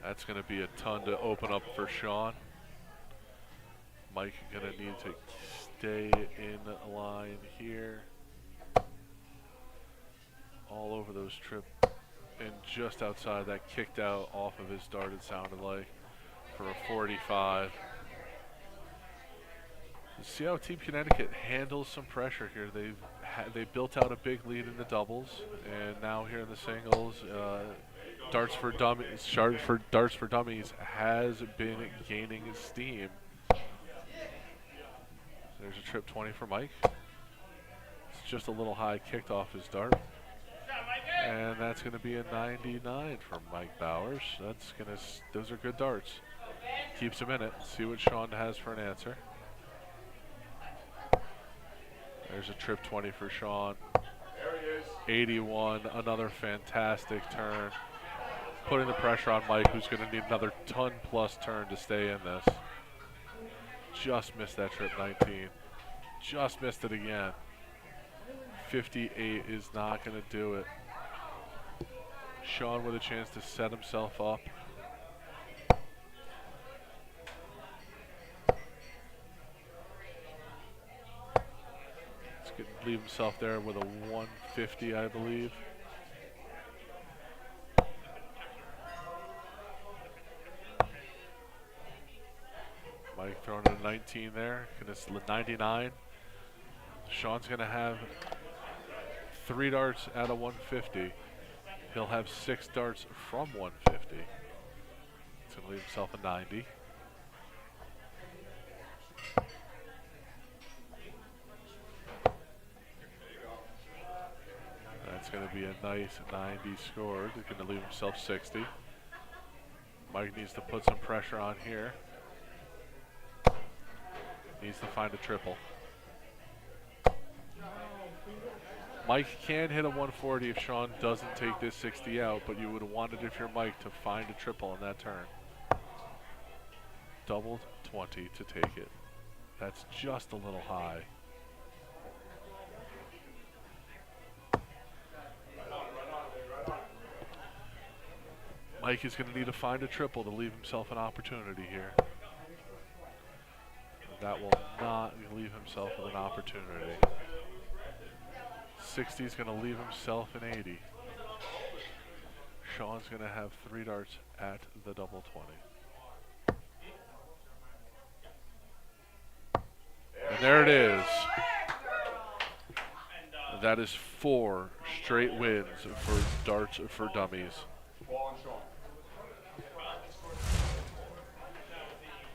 That's going to be a ton to open up for Sean. Mike going to need to stay in line here. All over those trip. And just outside that, kicked out off of his dart, it sounded like, for a 45. See how Team Connecticut handles some pressure here. They built out a big lead in the doubles, and now here in the singles, Darts for Dummies has been gaining steam. There's a trip 20 for Mike. It's just a little high, kicked off his dart. And that's going to be a 99 for Mike Bowers. Those are good darts. Keeps him in it. See what Sean has for an answer. There's a trip 20 for Sean. 81, another fantastic turn. Putting the pressure on Mike, who's going to need another ton-plus turn to stay in this. Just missed that trip 19. Just missed it again. 58 is not going to do it. Sean with a chance to set himself up. He's going to leave himself there with a 150, I believe. Mike throwing in a 19 there. 99. Sean's going to have 3 darts out of 150. He'll have 6 darts from 150. He's going to leave himself a 90. That's going to be a nice 90 scored. He's going to leave himself 60. Mike needs to put some pressure on here. Needs to find a triple. Mike can hit a 140 if Sean doesn't take this 60 out, but you would have wanted, if you're Mike, to find a triple in that turn. Doubled 20 to take it. That's just a little high. Mike is going to need to find a triple to leave himself an opportunity here. That will not leave himself with an opportunity. 60 is going to leave himself an 80. Sean's going to have 3 darts at the double 20. there it is. That is 4 straight wins for Darts for Dummies. Paul and Sean.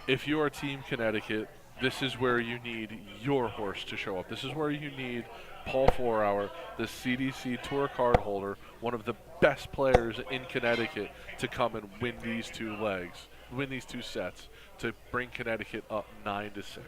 If you are Team Connecticut, this is where you need your horse to show up. This is where you need Paul 4-Hour, the CDC Tour card holder, one of the best players in Connecticut, to come and win these 2 legs, win these 2 sets, to bring Connecticut up 9-6.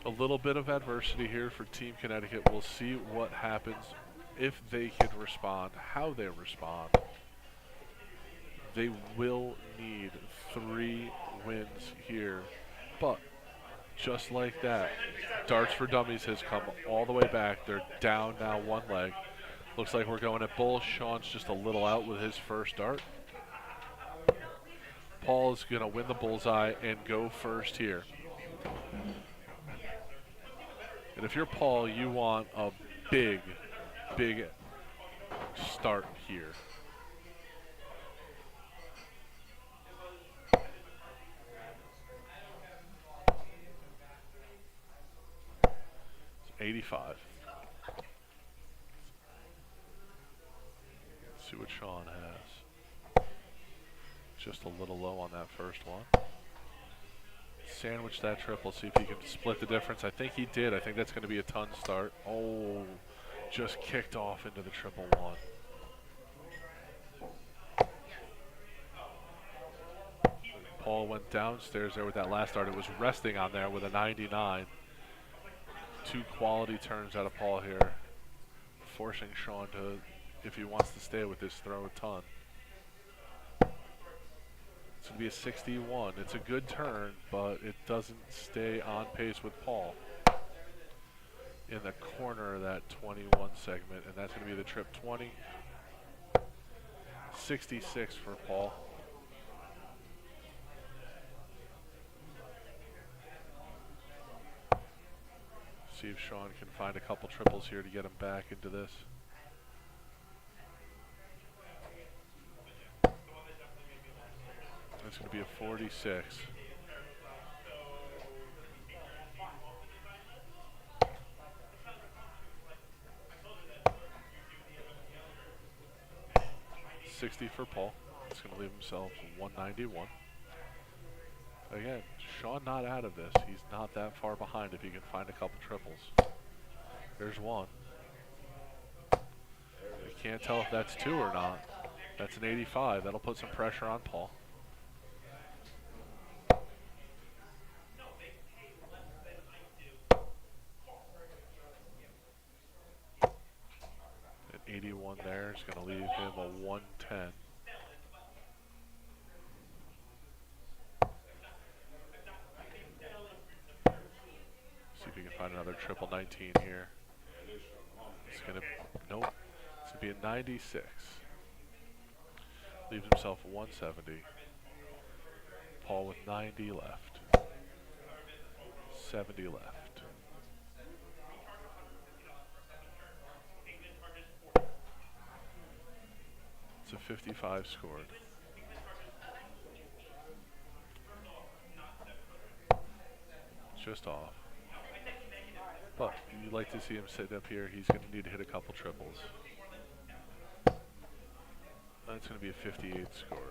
A little bit of adversity here for Team Connecticut. We'll see what happens, if they can respond, how they respond. They will need 3 wins here. But just like that, Darts for Dummies has come all the way back. They're down now 1 leg. Looks like we're going at bull. Sean's just a little out with his first dart. Paul is going to win the bullseye and go first here. And if you're Paul, you want a big, big start here. It's 85. Let's see what Sean has. Just a little low on that first one. Sandwich that triple, see if he can split the difference. I think he did. I think that's going to be a ton start. Oh, just kicked off into the triple one. Paul went downstairs there with that last start. It was resting on there with a 99. 2 quality turns out of Paul here, forcing Sean to, if he wants to stay with this, throw a ton. It's going to be a 61. It's a good turn, but it doesn't stay on pace with Paul in the corner of that 21 segment, and that's going to be the trip 20. 66 for Paul. See if Sean can find a couple triples here to get him back into this. It's going to be a 46. $60 for Paul. It's going to leave himself 191. Again, Sean not out of this. He's not that far behind if he can find a couple triples. There's one. You can't tell if that's 2 or not. That's an 85. That'll put some pressure on Paul. An 81 there is going to leave him a 110. See if he can find another triple 19 here. It's going to, nope. It's going to be a 96. Leaves himself 170. Paul with 90 left. 70 left. It's a 55 scored. Just off. But you'd like to see him sit up here. He's going to need to hit a couple triples. That's going to be a 58 scored.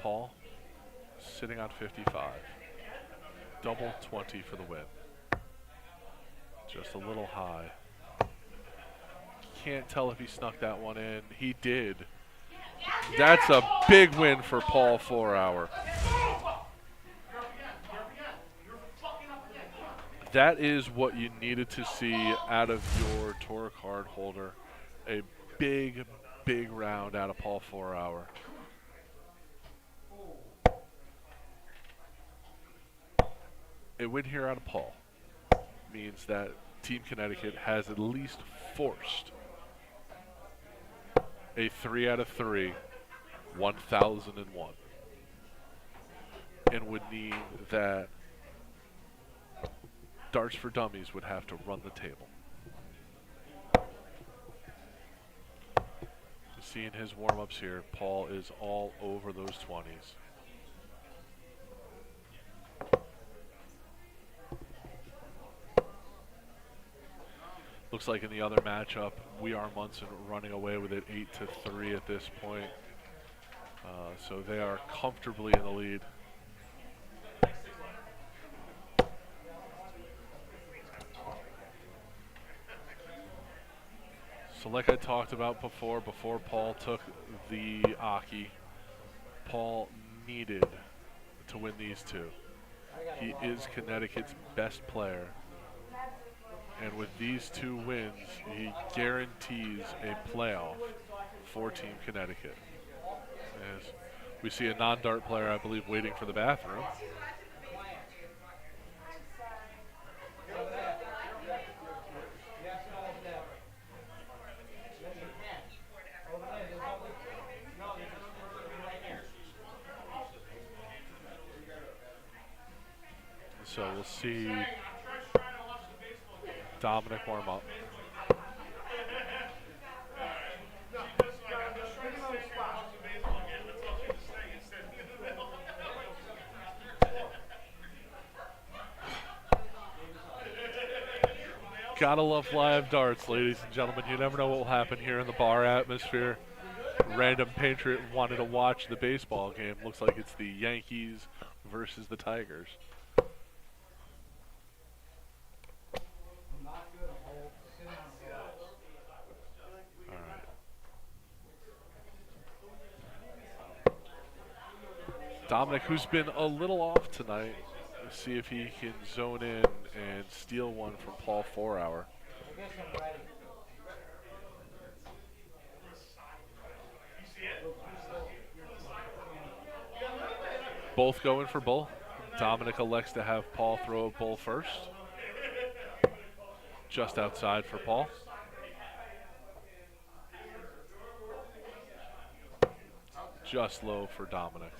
Paul sitting on 55. Double 20 for the win. Just a little high. Can't tell if he snuck that one in. He did. That's a big win for Paul 4-Hour. That is what you needed to see out of your tour card holder. A big, big round out of Paul 4-Hour. A win here out of Paul means that Team Connecticut has at least forced a 3 out of 3, 1001, and would need that Darts for Dummies would have to run the table. Seeing his warm-ups here, Paul is all over those 20s. Looks like in the other matchup, We Are Munson running away with it 8-3 at this point. So they are comfortably in the lead. So like I talked about before Paul took the Aki, Paul needed to win these two. He is Connecticut's best player. And with these two wins, he guarantees a playoff for Team Connecticut. As we see a non-dart player, I believe, waiting for the bathroom. So we'll see Dominic warm up. Gotta love live darts, ladies and gentlemen. You never know what will happen here in the bar atmosphere. Random patriot wanted to watch the baseball game. Looks like it's the Yankees versus the Tigers. Dominic, who's been a little off tonight, let's see if he can zone in and steal one from Paul 4-hour. Both going for bull. Dominic elects to have Paul throw a bull first. Just outside for Paul. Just low for Dominic.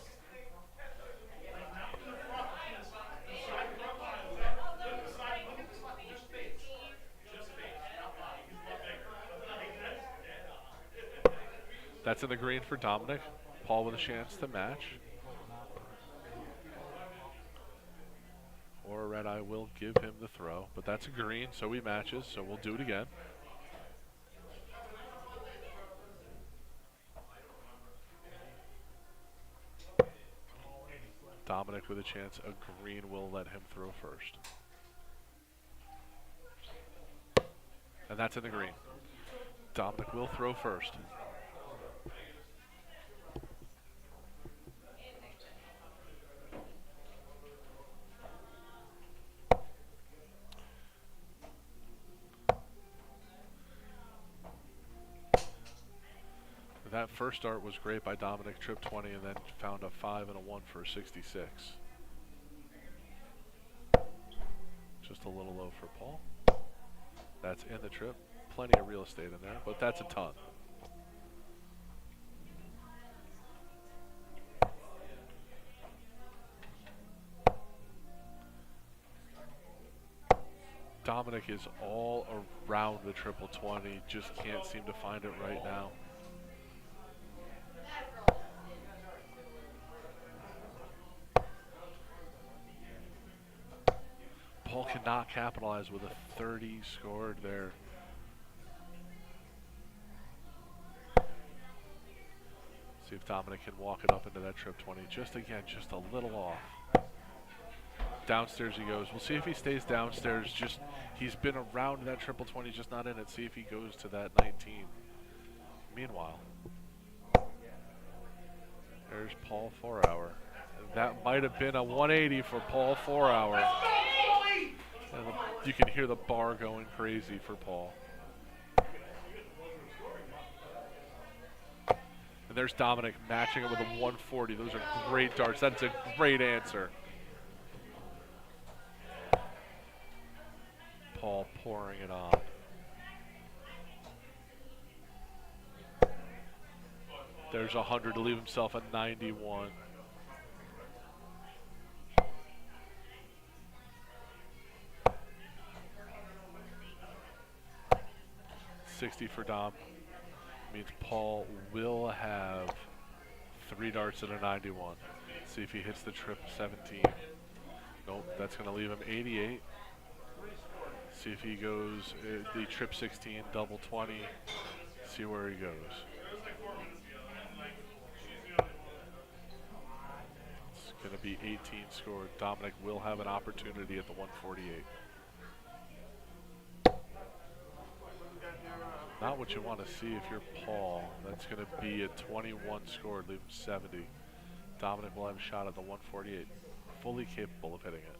That's in the green for Dominic. Paul with a chance to match. Or a red eye will give him the throw, but that's a green, so he matches, so we'll do it again. Dominic with a chance, a green will let him throw first. And that's in the green. Dominic will throw first. That first start was great by Dominic, trip 20, and then found a 5 and a 1 for a 66. Just a little low for Paul. That's in the trip. Plenty of real estate in there, but that's a ton. Dominic is all around the triple 20, just can't seem to find it right now. Paul cannot capitalize with a 30 scored there. See if Dominic can walk it up into that trip 20. Just again, just a little off. Downstairs he goes. We'll see if he stays downstairs. Just he's been around that triple 20, just not in it. See if he goes to that 19. Meanwhile, there's Paul 4-hour. That might have been a 180 for Paul 4-hour. And you can hear the bar going crazy for Paul. And there's Dominic matching it with a 140. Those are great darts. That's a great answer. Paul pouring it on. There's 100 to leave himself a 91. 60 for Dom. Means Paul will have 3 darts at a 91. See if he hits the trip 17. Nope, that's going to leave him 88. See if he goes the trip 16, double 20. See where he goes. It's going to be 18 scored. Dominic will have an opportunity at the 148. Not what you want to see if you're Paul. That's going to be a 21 scored, leave him 70. Dominic will have a shot at the 148. Fully capable of hitting it.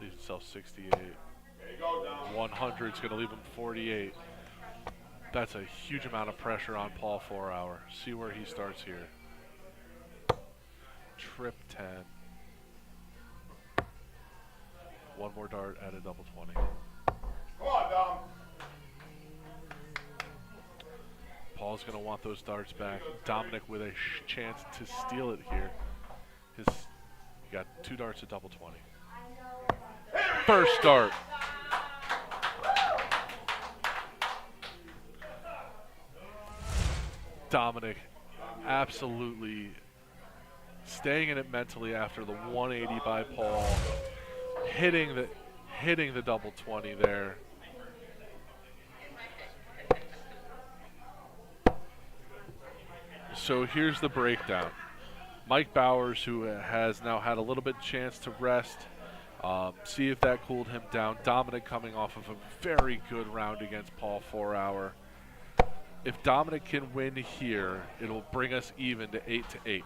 Leaves himself 68. 100 is going to leave him 48. That's a huge amount of pressure on Paul 4-hour. See where he starts here. Trip 10. One more dart at a double 20. Come on, Dom. Paul's going to want those darts back. Dominic with a chance to steal it here. He got 2 darts at double 20. First dart. Dominic absolutely staying in it mentally after the 180 by Paul. Hitting the double 20 there. So here's the breakdown. Mike Bowers, who has now had a little bit chance to rest, see if that cooled him down. Dominic coming off of a very good round against Paul 4-hour. If Dominic can win here, it'll bring us even to 8-8.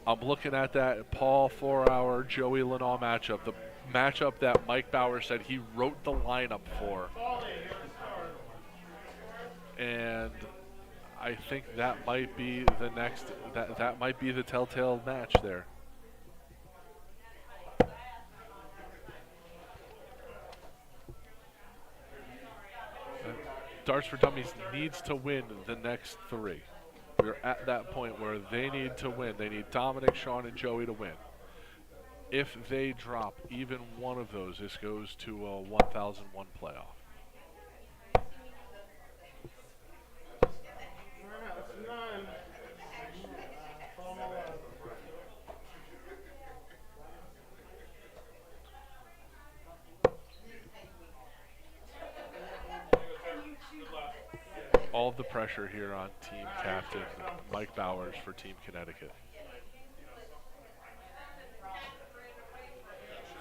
I'm looking at that Paul 4-hour, Joey Lenall matchup. The matchup that Mike Bowers said he wrote the lineup for. And I think that might be the next, that might be the telltale match there. Darts for Dummies needs to win the next 3. We're at that point where they need to win. They need Dominic, Sean, and Joey to win. If they drop even one of those, this goes to a 1001 playoff. All of the pressure here on team captain Mike Bowers for Team Connecticut.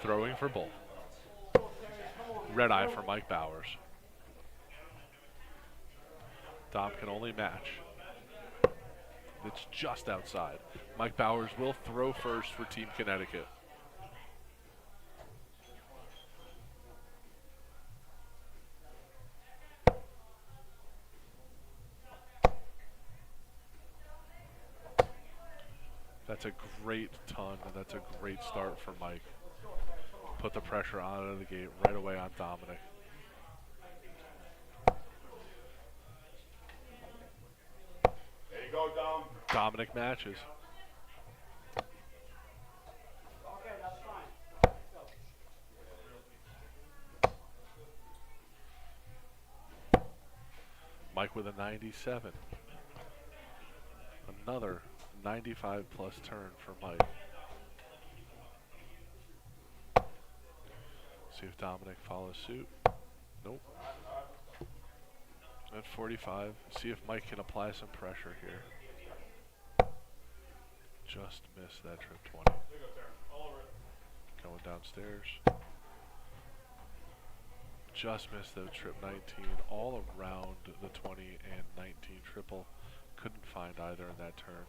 Throwing for bull. Red eye for Mike Bowers. Dom can only match. It's just outside. Mike Bowers will throw first for Team Connecticut. That's a great ton, and that's a great start for Mike. Put the pressure on out of the gate right away on Dominic. There you go, Dom. Dominic matches. Okay, that's fine. Go. Mike with a 97. Another 95 plus turn for Mike. See if Dominic follows suit. Nope. At 45, see if Mike can apply some pressure here. Just missed that trip 20. Going downstairs. Just missed the trip 19. All around the 20 and 19 triple. Couldn't find either in that turn.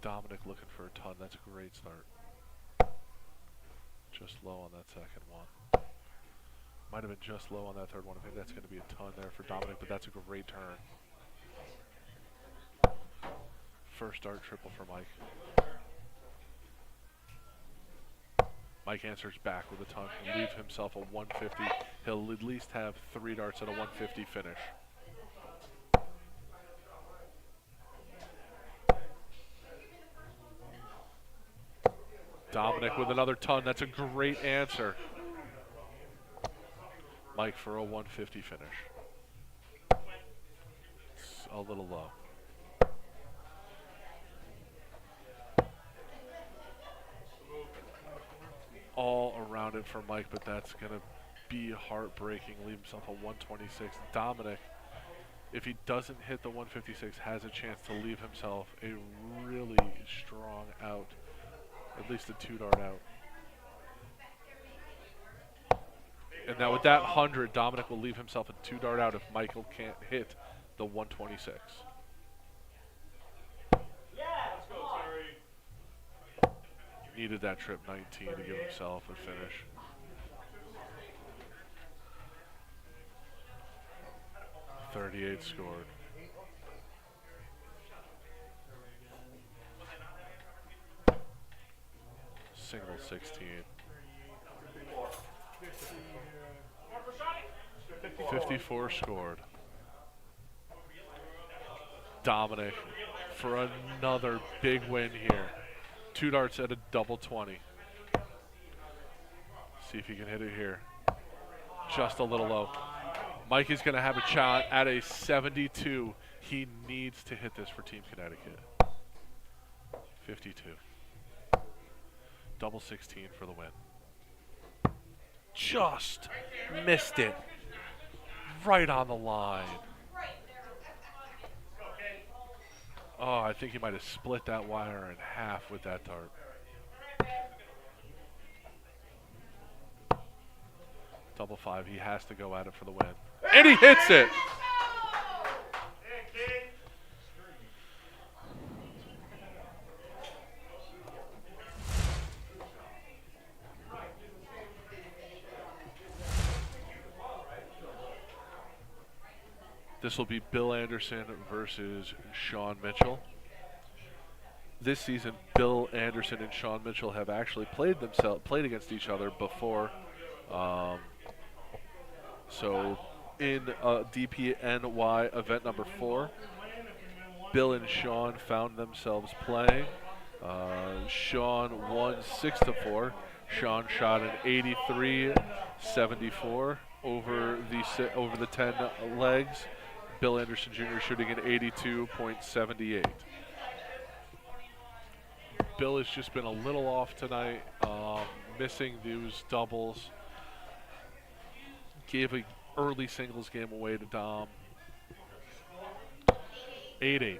Dominic looking for a ton. That's a great start. Just low on that second one. Might have been just low on that third one. I think that's going to be a ton there for Dominic, but that's a great turn. First start triple for Mike. Mike answers back with a ton. He'll leave himself a 150. He'll at least have 3 darts at a 150 finish. Dominic with another ton. That's a great answer. Mike for a 150 finish. It's a little low. All around it for Mike, but that's going to be heartbreaking. Leave himself a 126. Dominic, if he doesn't hit the 156, has a chance to leave himself a really strong out, at least a 2-dart out. And now with that 100, Dominic will leave himself a 2-dart out if Michael can't hit the 126. Needed that trip 19 to give himself a finish. .38 scored. Single 16. 54 scored. Dominic for another big win here. 2 darts at a double 20. See if he can hit it here. Just a little low. Mike is going to have a shot at a 72. He needs to hit this for Team Connecticut. 52. Double 16 for the win. Just missed it. Right on the line. Oh, I think he might have split that wire in half with that dart. Double 5. He has to go at it for the win. And he hits it! This will be Bill Anderson versus Sean Mitchell. This season, Bill Anderson and Sean Mitchell have actually played against each other before. So in DPNY event number 4, Bill and Sean found themselves playing. Sean won 6-4. Sean shot an 83-74 over the 10 legs. Bill Anderson Jr. shooting an 82.78. Bill has just been a little off tonight, missing those doubles. Gave an early singles game away to Dom. 8-8.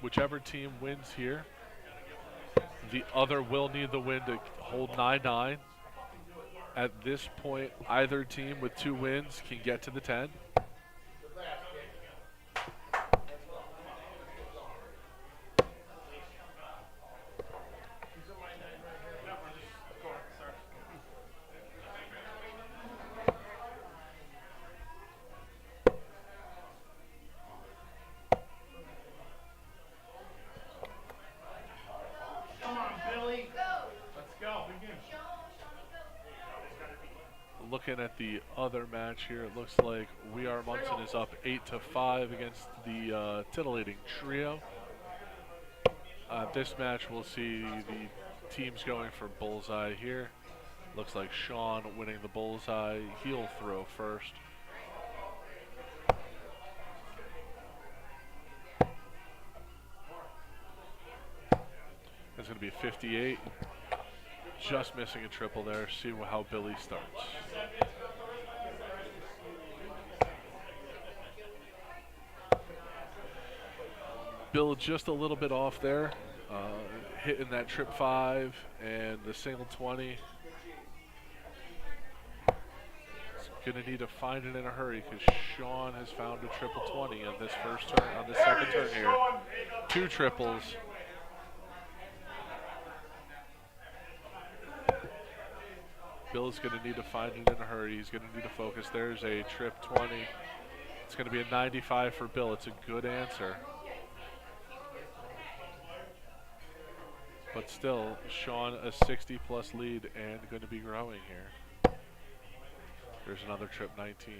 Whichever team wins here, the other will need the win to hold 9-9. At this point, either team with 2 wins can get to the 10. Looking at the other match here, it looks like We Are Munson is up 8-5 against the Titillating Trio. This match, we'll see the teams going for bullseye here. Looks like Sean winning the bullseye. He'll throw first. It's going to be a 58. Just missing a triple there. See how Billy starts. Bill just a little bit off there. Hitting that trip 5 and the single 20. He's going to need to find it in a hurry because Sean has found a triple 20 on this first turn, on the second turn here. 2 triples. Bill's going to need to find it in a hurry. He's going to need to focus. There's a trip 20. It's going to be a 95 for Bill. It's a good answer. But still, Sean a 60-plus lead and going to be growing here. There's another trip 19.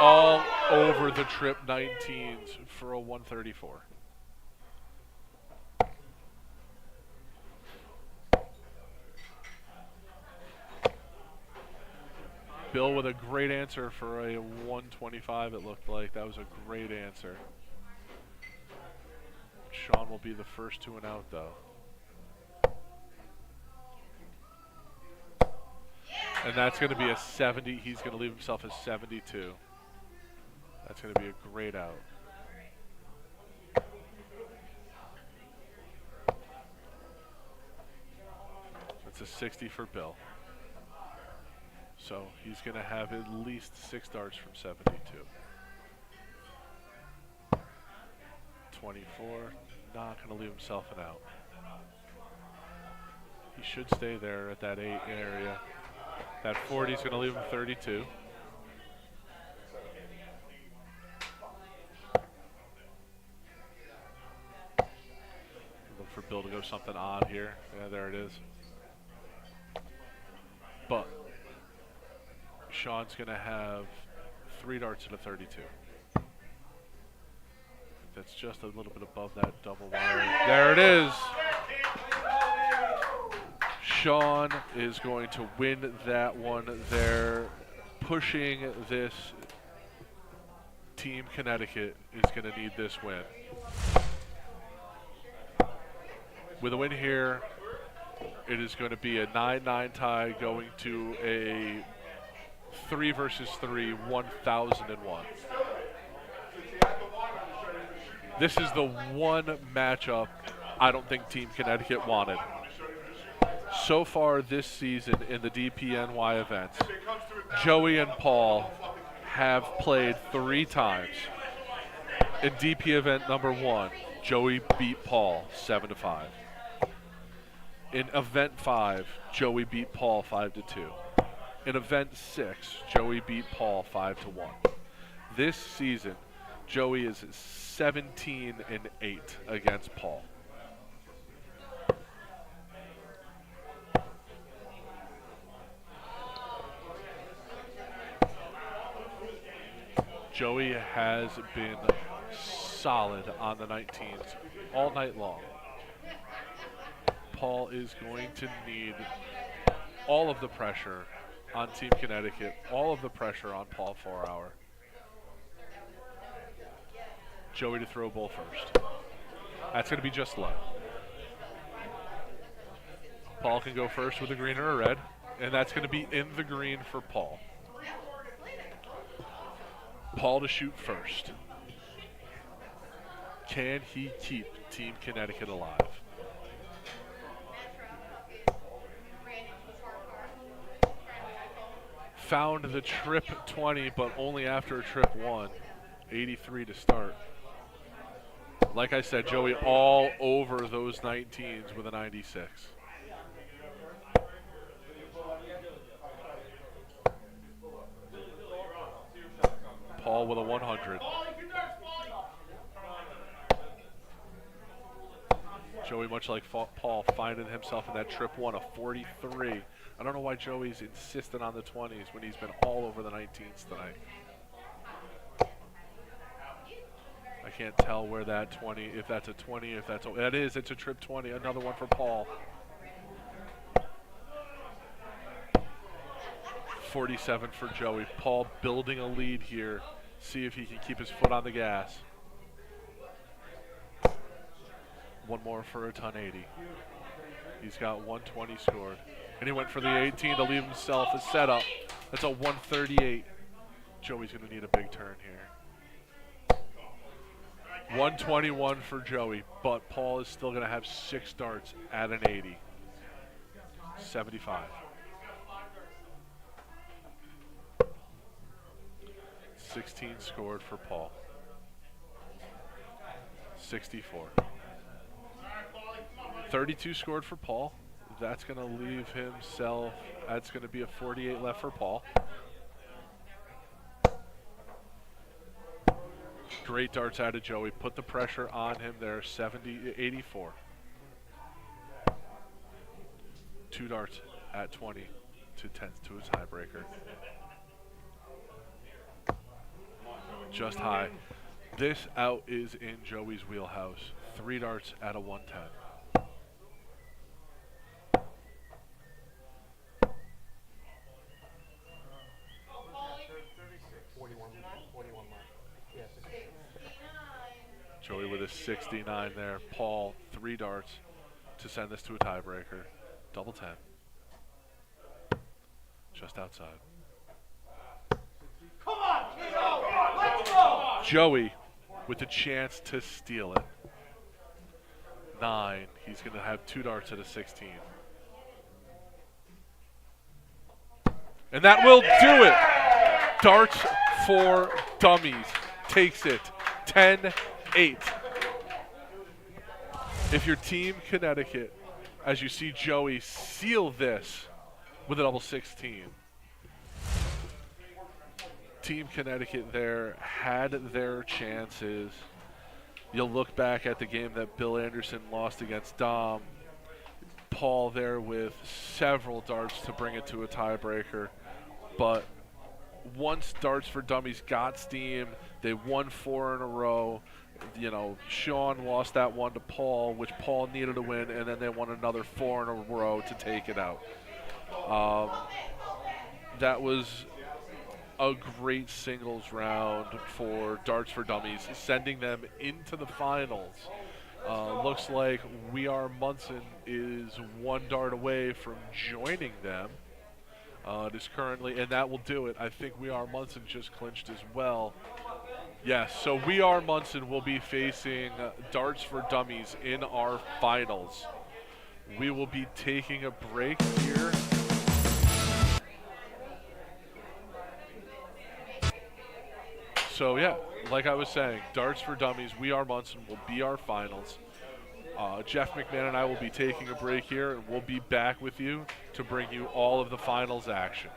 All over the trip 19s for a 134. Bill with a great answer for a 125, it looked like. That was a great answer. Sean will be the first to and out, though. And that's going to be a 70. He's going to leave himself as 72. That's going to be a great out. That's a 60 for Bill. So he's going to have at least 6 darts from 72. 24, not going to leave himself an out. He should stay there at that 8 area. That 40 is going to leave him 32. Look for Bill to go something odd here. Yeah, there it is. But Sean's going to have 3 darts at a 32. That's just a little bit above that double wire. There it is. Sean is going to win that one there. Pushing this Team Connecticut is going to need this win. With a win here, it is going to be a 9-9 tie going to a 3 versus 3, 1001. This is the one matchup I don't think Team Connecticut wanted. So far this season in the DPNY events, Joey and Paul have played 3 times. In DP event number 1, Joey beat Paul 7-5. In event 5, Joey beat Paul 5-2. In event 6, Joey beat Paul 5-1. This season, Joey is 17-8 against Paul. Joey has been solid on the 19s all night long. Paul is going to need all of the pressure on Team Connecticut, all of the pressure on Paul 4-hour. Joey to throw bull first. That's going to be just low. Paul can go first with a green or a red, and that's going to be in the green for Paul. Paul to shoot first. Can he keep Team Connecticut alive? Found the trip 20, but only after a trip 1. 83 to start. Like I said, Joey all over those 19s with a 96. Paul with a 100. Joey, much like Paul, finding himself in that trip 1, a 43. I don't know why Joey's insistent on the 20s when he's been all over the 19s tonight. I can't tell where that 20, if that's a 20, if that's a, that is, it's a trip 20. Another one for Paul. 47 for Joey. Paul building a lead here. See if he can keep his foot on the gas. One more for a 1080. He's got 120 scored. And he went for the 18 to leave himself a setup. That's a 138. Joey's going to need a big turn here. 121 for Joey, but Paul is still going to have 6 darts at an 80. 75. 16 scored for Paul. 64. 32 scored for Paul. That's going to leave himself, that's going to be a 48 left for Paul. Great darts out of Joey. Put the pressure on him there. 84. 2 darts at 20 to 10 to a tiebreaker. just high. This out is in Joey's wheelhouse. 3 darts at a 110. Joey with a 69 there. Paul, 3 darts to send this to a tiebreaker. Double 10. Just outside. Come on, kiddo! Let's go! Joey with the chance to steal it. 9. He's going to have 2 darts at a 16. And that will do it. Darts for Dummies takes it 10-8. If your team Connecticut, as you see Joey seal this with a double 16, Team Connecticut there had their chances. You'll look back at the game that Bill Anderson lost against Dom. Paul there with several darts to bring it to a tiebreaker. But once Darts for Dummies got steam, they won 4 in a row. You know, Sean lost that one to Paul, which Paul needed to win, and then they won another 4 in a row to take it out. That was a great singles round for Darts for Dummies, sending them into the finals. Looks like We Are Munson is 1 dart away from joining them. It is currently, and that will do it. I think We Are Munson just clinched as well. Yes, so We Are Munson will be facing Darts for Dummies in our finals. We will be taking a break here. So yeah, like I was saying, Darts for Dummies, We Are Munson will be our finals. Jeff McMahan and I will be taking a break here, and we'll be back with you to bring you all of the finals action.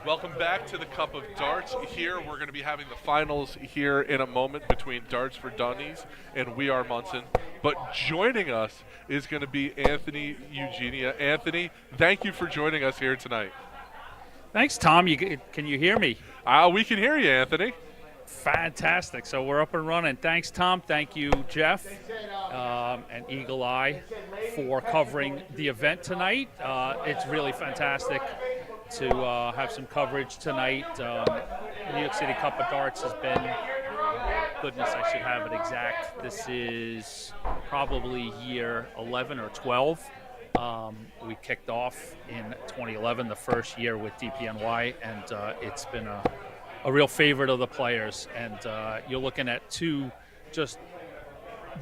Welcome back to the Cup of Darts. Here we're going to be having the finals here in a moment between Darts for Dummies and We Are Munson. But joining us is going to be Anthony Eugenia. Anthony, thank you for joining us here tonight. Thanks, Tom. Can you hear me? We can hear you, Anthony. Fantastic. So we're up and running. Thanks, Tom. Thank you, Jeff and Eagle Eye for covering the event tonight. It's really fantastic to have some coverage tonight. New York City Cup of Darts has been, goodness, I should have it exact. This is probably year 11 or 12. We kicked off in 2011, the first year with DPNY, and it's been a real favorite of the players. And you're looking at two just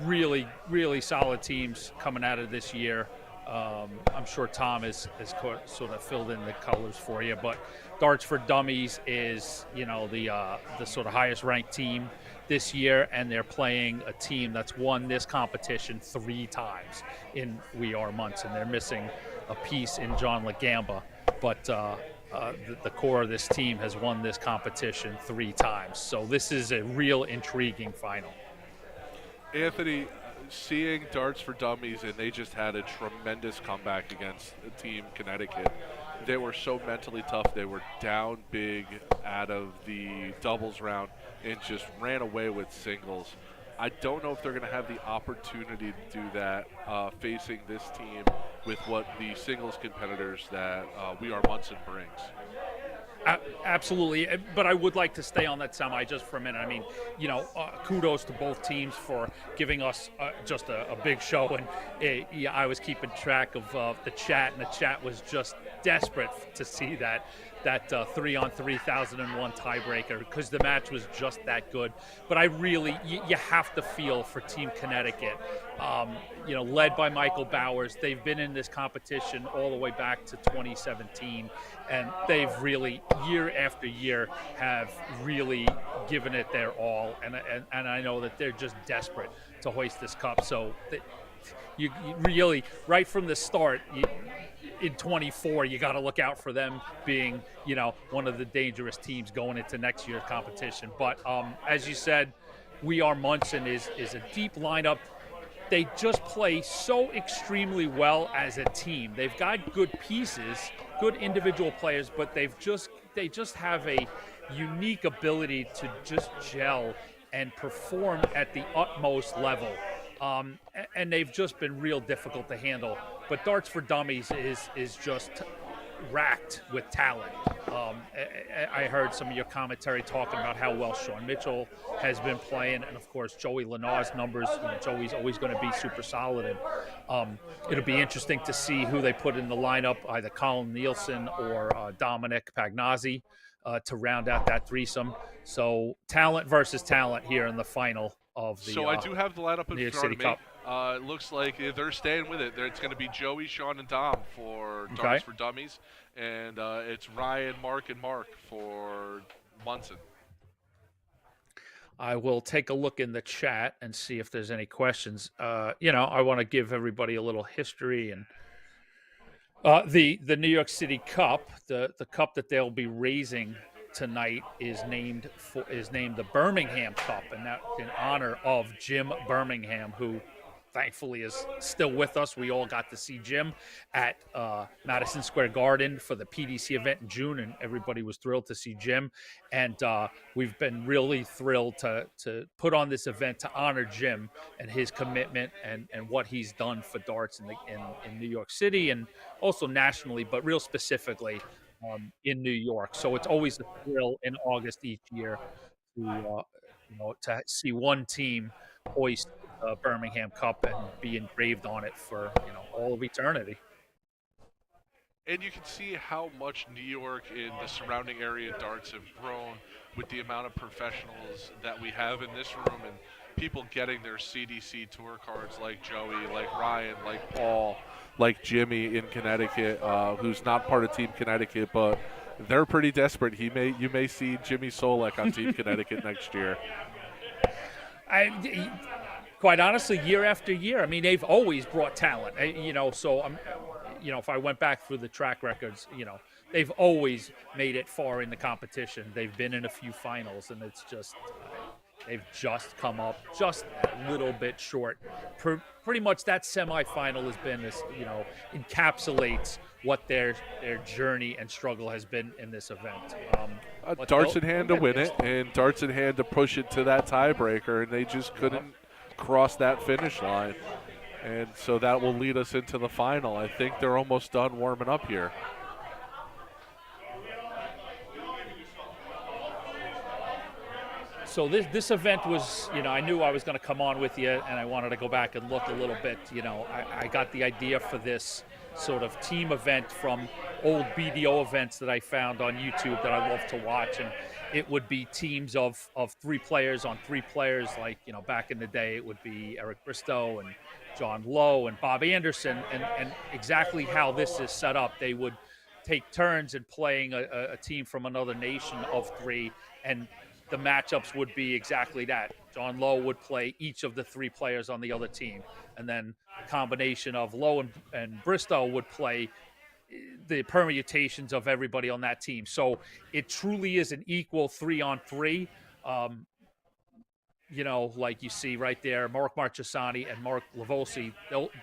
really, really solid teams coming out of this year. I'm sure Tom has sort of filled in the colors for you, but Darts for Dummies is, the sort of highest ranked team this year, and they're playing a team that's won this competition 3 times in We Are Munson. They're missing a piece in John Legamba, but the core of this team has won this competition 3 times. So this is a real intriguing final. Anthony, seeing Darts for Dummies, and they just had a tremendous comeback against Team Connecticut. They were so mentally tough. They were down big out of the doubles round and just ran away with singles. I don't know if they're going to have the opportunity to do that facing this team with what the singles competitors that We Are Munson brings. Absolutely, but I would like to stay on that semi just for a minute. I mean, kudos to both teams for giving us just a big show, and I was keeping track of the chat, and the chat was just desperate to see that 3-on-3 1001 tiebreaker, because the match was just that good. But I really, you have to feel for Team Connecticut, led by Michael Bowers. They've been in this competition all the way back to 2017, and they've really, year after year, have really given it their all. And I know that they're just desperate to hoist this cup. So you really, right from the start, in 24, you got to look out for them being, one of the dangerous teams going into next year's competition. But as you said, We Are Munson is a deep lineup. They just play so extremely well as a team. They've got good pieces, good individual players, but they just have a unique ability to just gel and perform at the utmost level. And they've just been real difficult to handle. But Darts for Dummies is just racked with talent. I heard some of your commentary talking about how well Sean Mitchell has been playing, and of course Joey Lenar's numbers. Joey's always going to be super solid, and it'll be interesting to see who they put in the lineup, either Colin Nielsen or Dominic Pagnazzi, to round out that threesome. So talent versus talent here in the final of the. So I do have the lineup in front of me. Cup. It looks like they're staying with it. It's going to be Joey, Sean, and Dom for Darts for Dummies, and it's Ryan, Mark, and Mark for Munson. I will take a look in the chat and see if there's any questions. I want to give everybody a little history, and the New York City Cup, the cup that they'll be raising tonight is named the Birmingham Cup, and that in honor of Jim Birmingham, who thankfully is still with us. We all got to see Jim at Madison Square Garden for the PDC event in June, and everybody was thrilled to see Jim. And we've been really thrilled to put on this event to honor Jim and his commitment and what he's done for darts in New York City and also nationally, but real specifically in New York. So it's always a thrill in August each year to see one team hoist Birmingham Cup and be engraved on it for all of eternity. And you can see how much New York and the surrounding area darts have grown with the amount of professionals that we have in this room and people getting their CDC tour cards, like Joey, like Ryan, like Paul, like Jimmy in Connecticut, who's not part of Team Connecticut, but they're pretty desperate. You may see Jimmy Solek on Team Connecticut next year. Quite honestly, year after year, I mean, they've always brought talent. So I'm, if I went back through the track records, they've always made it far in the competition. They've been in a few finals, and it's just they've just come up just a little bit short. Pretty much that semifinal has been this, encapsulates what their journey and struggle has been in this event. Darts in hand to win it, and darts in hand to push it to that tiebreaker, and they just couldn't cross that finish line. And so that will lead us into the final. I think they're almost done warming up here. So this event was, I knew I was going to come on with you, and I wanted to go back and look a little bit. I got the idea for this sort of team event from old BDO events that I found on YouTube that I love to watch, and it would be teams of 3 players on 3 players. Like, back in the day, it would be Eric Bristow and John Lowe and Bob Anderson, and exactly how this is set up. They would take turns in playing a team from another nation of 3, and the matchups would be exactly that. John Lowe would play each of the 3 players on the other team, and then a combination of Lowe and Bristow would play the permutations of everybody on that team. So it truly is an equal 3-on-3. Like you see right there, Mark Marchesani and Mark Lavosi,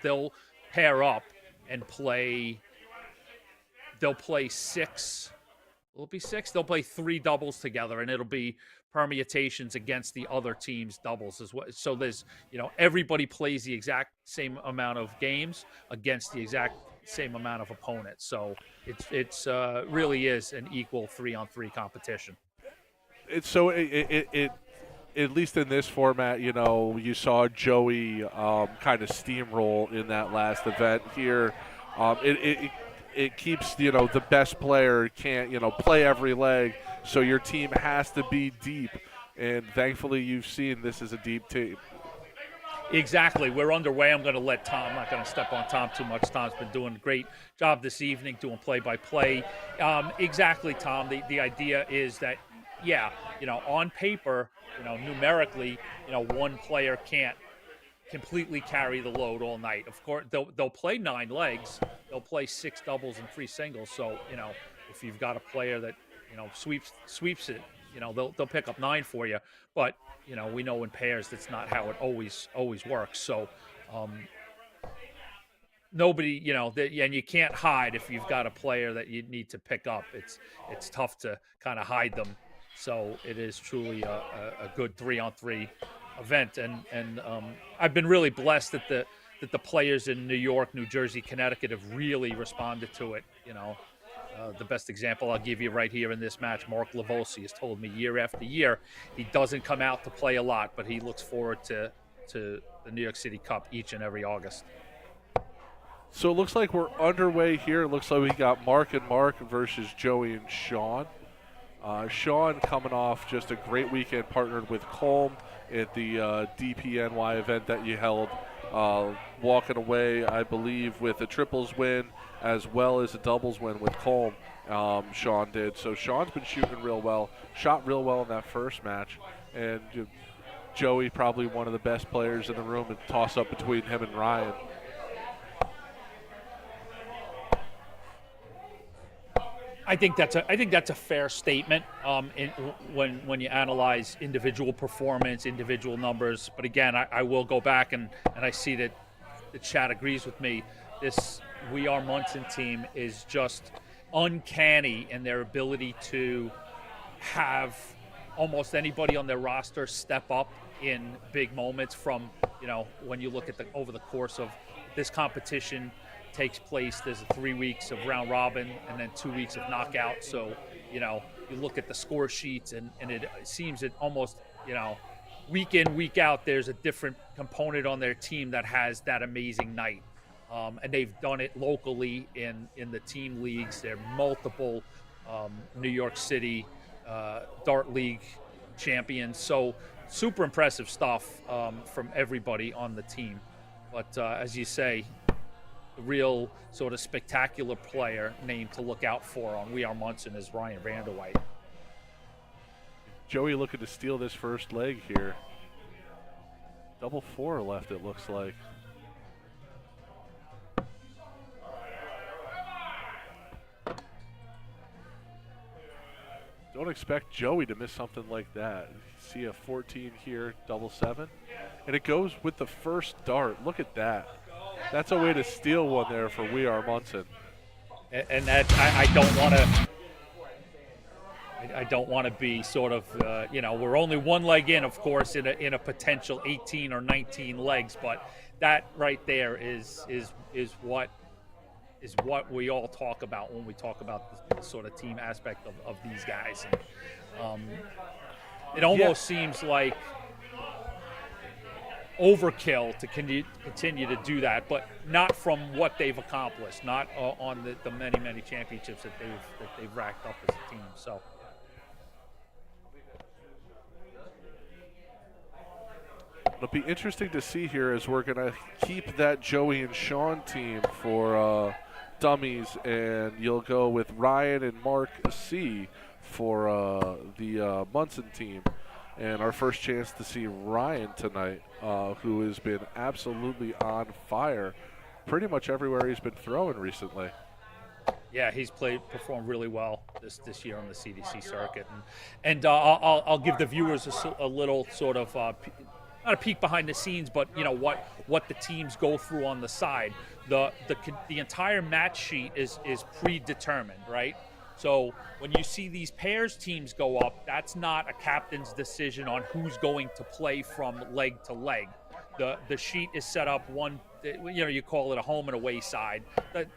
they'll pair up and play. They'll play 6. Will it be 6? They'll play 3 doubles together, and it'll be permutations against the other team's doubles as well. So there's, everybody plays the exact same amount of games against the exact same amount of opponents. So it's really is an equal 3-on-3 competition. It's so it at least in this format, you saw Joey kind of steamroll in that last event here. It keeps, the best player can't, play every leg, so your team has to be deep. And thankfully, you've seen this is a deep team. Exactly. We're underway. I'm going to let Tom, I'm not going to step on Tom too much. Tom's been doing a great job this evening doing play-by-play. Exactly, Tom. The idea is that, on paper, numerically, one player can't completely carry the load all night. Of course, they'll play 9 legs. They'll play 6 doubles and 3 singles. So, if you've got a player that, sweeps it, they'll pick up 9 for you. But, we know in pairs that's not how it always works. So, nobody, and you can't hide if you've got a player that you need to pick up. It's tough to kind of hide them. So it is truly a good 3-on-3 event, and I've been really blessed that the players in New York, New Jersey, Connecticut have really responded to it. The best example I'll give you right here in this match, Mark Lavosi has told me year after year he doesn't come out to play a lot, but he looks forward to the New York City Cup each and every August. So it looks like we're underway here. It looks like we got Mark and Mark versus Joey and Sean. Sean coming off just a great weekend, partnered with Colm at the DPNY event that you held, walking away, I believe, with a triples win as well as a doubles win with Colm. Sean did. So Sean's been shooting real well, shot real well in that first match, and Joey probably one of the best players in the room, and toss up between him and Ryan. I think that's a fair statement when you analyze individual performance, individual numbers. But again, I will go back and I see that the chat agrees with me. This We Are Munson team is just uncanny in their ability to have almost anybody on their roster step up in big moments. From when you look at over the course of this competition. Takes place, there's 3 weeks of round robin and then 2 weeks of knockout. So, you look at the score sheets and it seems that almost, week in, week out, there's a different component on their team that has that amazing night. And they've done it locally in the team leagues. They're multiple New York City Dart League champions. So super impressive stuff from everybody on the team. But as you say, the real sort of spectacular player name to look out for on We Are Munson is Ryan Vanderwhite. Joey looking to steal this first leg here. Double 4 left, it looks like. Don't expect Joey to miss something like that. See a 14 here, double 7. And it goes with the first dart. Look at that. That's a way to steal one there for We Are Munson. And that I don't want to. I don't want to be sort of, we're only one leg in, of course, in a potential 18 or 19 legs, but that right there is what we all talk about when we talk about the sort of team aspect of these guys. And, it almost seems like overkill to continue to do that, but not from what they've accomplished, not on the many championships that they've racked up as a team. So. It'll be interesting to see here as we're going to keep that Joey and Sean team for dummies, and you'll go with Ryan and Mark C for the Munson team. And our first chance to see Ryan tonight, who has been absolutely on fire pretty much everywhere he's been throwing recently. Yeah, he's performed really well this year on the CDC circuit, and I'll give the viewers a little sort of not a peek behind the scenes, but what the teams go through on the side. The entire match sheet is predetermined, right? So when you see these pairs teams go up, that's not a captain's decision on who's going to play from leg to leg. The sheet is set up you call it a home and away side. That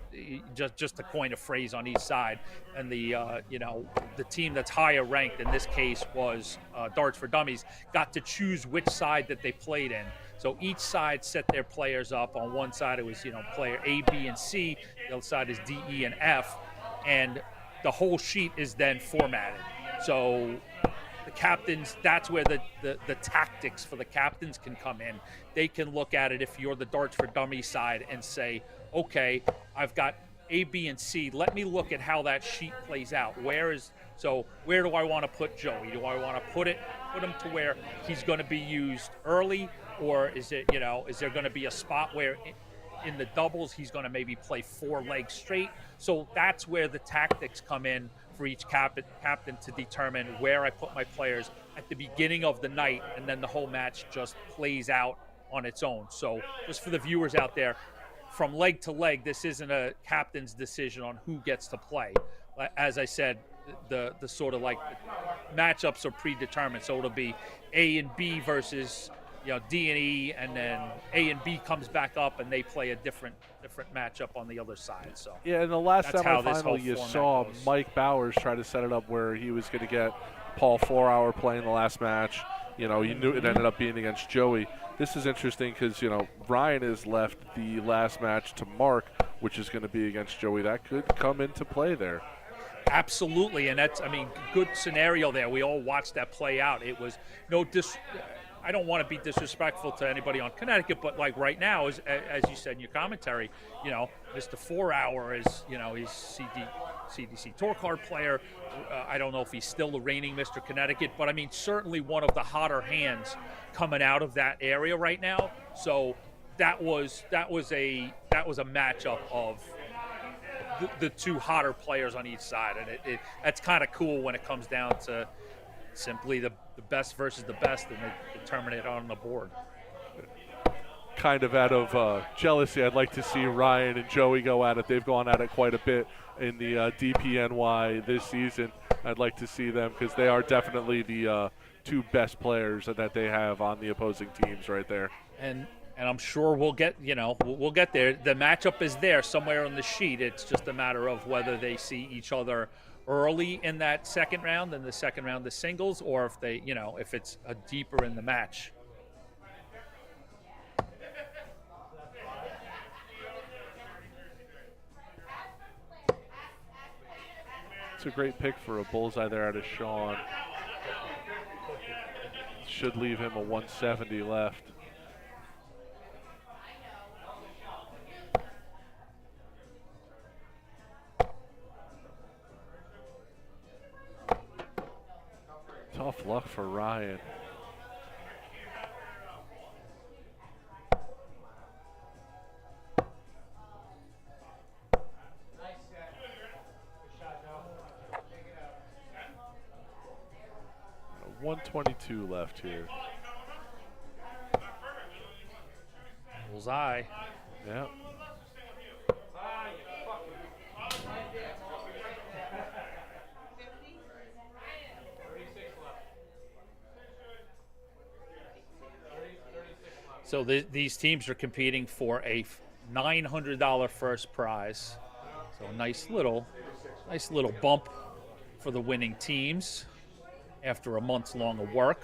just to coin a phrase on each side, and the team that's higher ranked in this case was Darts for Dummies, got to choose which side that they played in. So each side set their players up. On one side it was player A, B, and C. The other side is D, E, and F, and the whole sheet is then formatted. So the captains, that's where the tactics for the captains can come in. They can look at it if you're the Darts for Dummies side and say, okay, I've got A, B, and C. Let me look at how that sheet plays out. Where do I want to put Joey? Do I want to put him to where he's going to be used early, or is there going to be a spot where in the doubles he's going to maybe play 4 legs straight? So that's where the tactics come in for each captain to determine where I put my players at the beginning of the night, and then the whole match just plays out on its own. So just for the viewers out there, from leg to leg, this isn't a captain's decision on who gets to play. As I said, the sort of like matchups are predetermined. So it'll be A and B versus D and E, and then A and B comes back up and they play a different matchup on the other side. So yeah, in the last semifinal you saw goes. Mike Bowers try to set it up where he was going to get Paul 4-hour playing the last match. He knew it ended up being against Joey. This is interesting because Ryan has left the last match to Mark, which is going to be against Joey. That could come into play there. Absolutely, and that's good scenario there. We all watched that play out. It was I don't want to be disrespectful to anybody on Connecticut, but like right now, as you said in your commentary, Mr. 4-hour is, he's CDC tour card player. I don't know if he's still the reigning Mr. Connecticut, but certainly one of the hotter hands coming out of that area right now. So that was a matchup of the two hotter players on each side, and that's kind of cool when it comes down to simply the best versus the best, and they determine it on the board. Kind of out of jealousy, I'd like to see Ryan and Joey go at it. They've gone at it quite a bit in the DPNY this season. I'd like to see them because they are definitely the two best players that they have on the opposing teams right there. And I'm sure we'll get there. The matchup is there somewhere on the sheet. It's just a matter of whether they see each other early in that second round, and the second round the singles, or if they if it's a deeper in the match. It's a great pick for a bullseye there out of Sean. Should leave him a 170 left. Tough luck for Ryan. Nice set. Good shot, Joe. Take it out. 122 left here. Bullseye. Yeah. So these teams are competing for a $900 first prize. So a nice little bump for the winning teams after a month's long of work.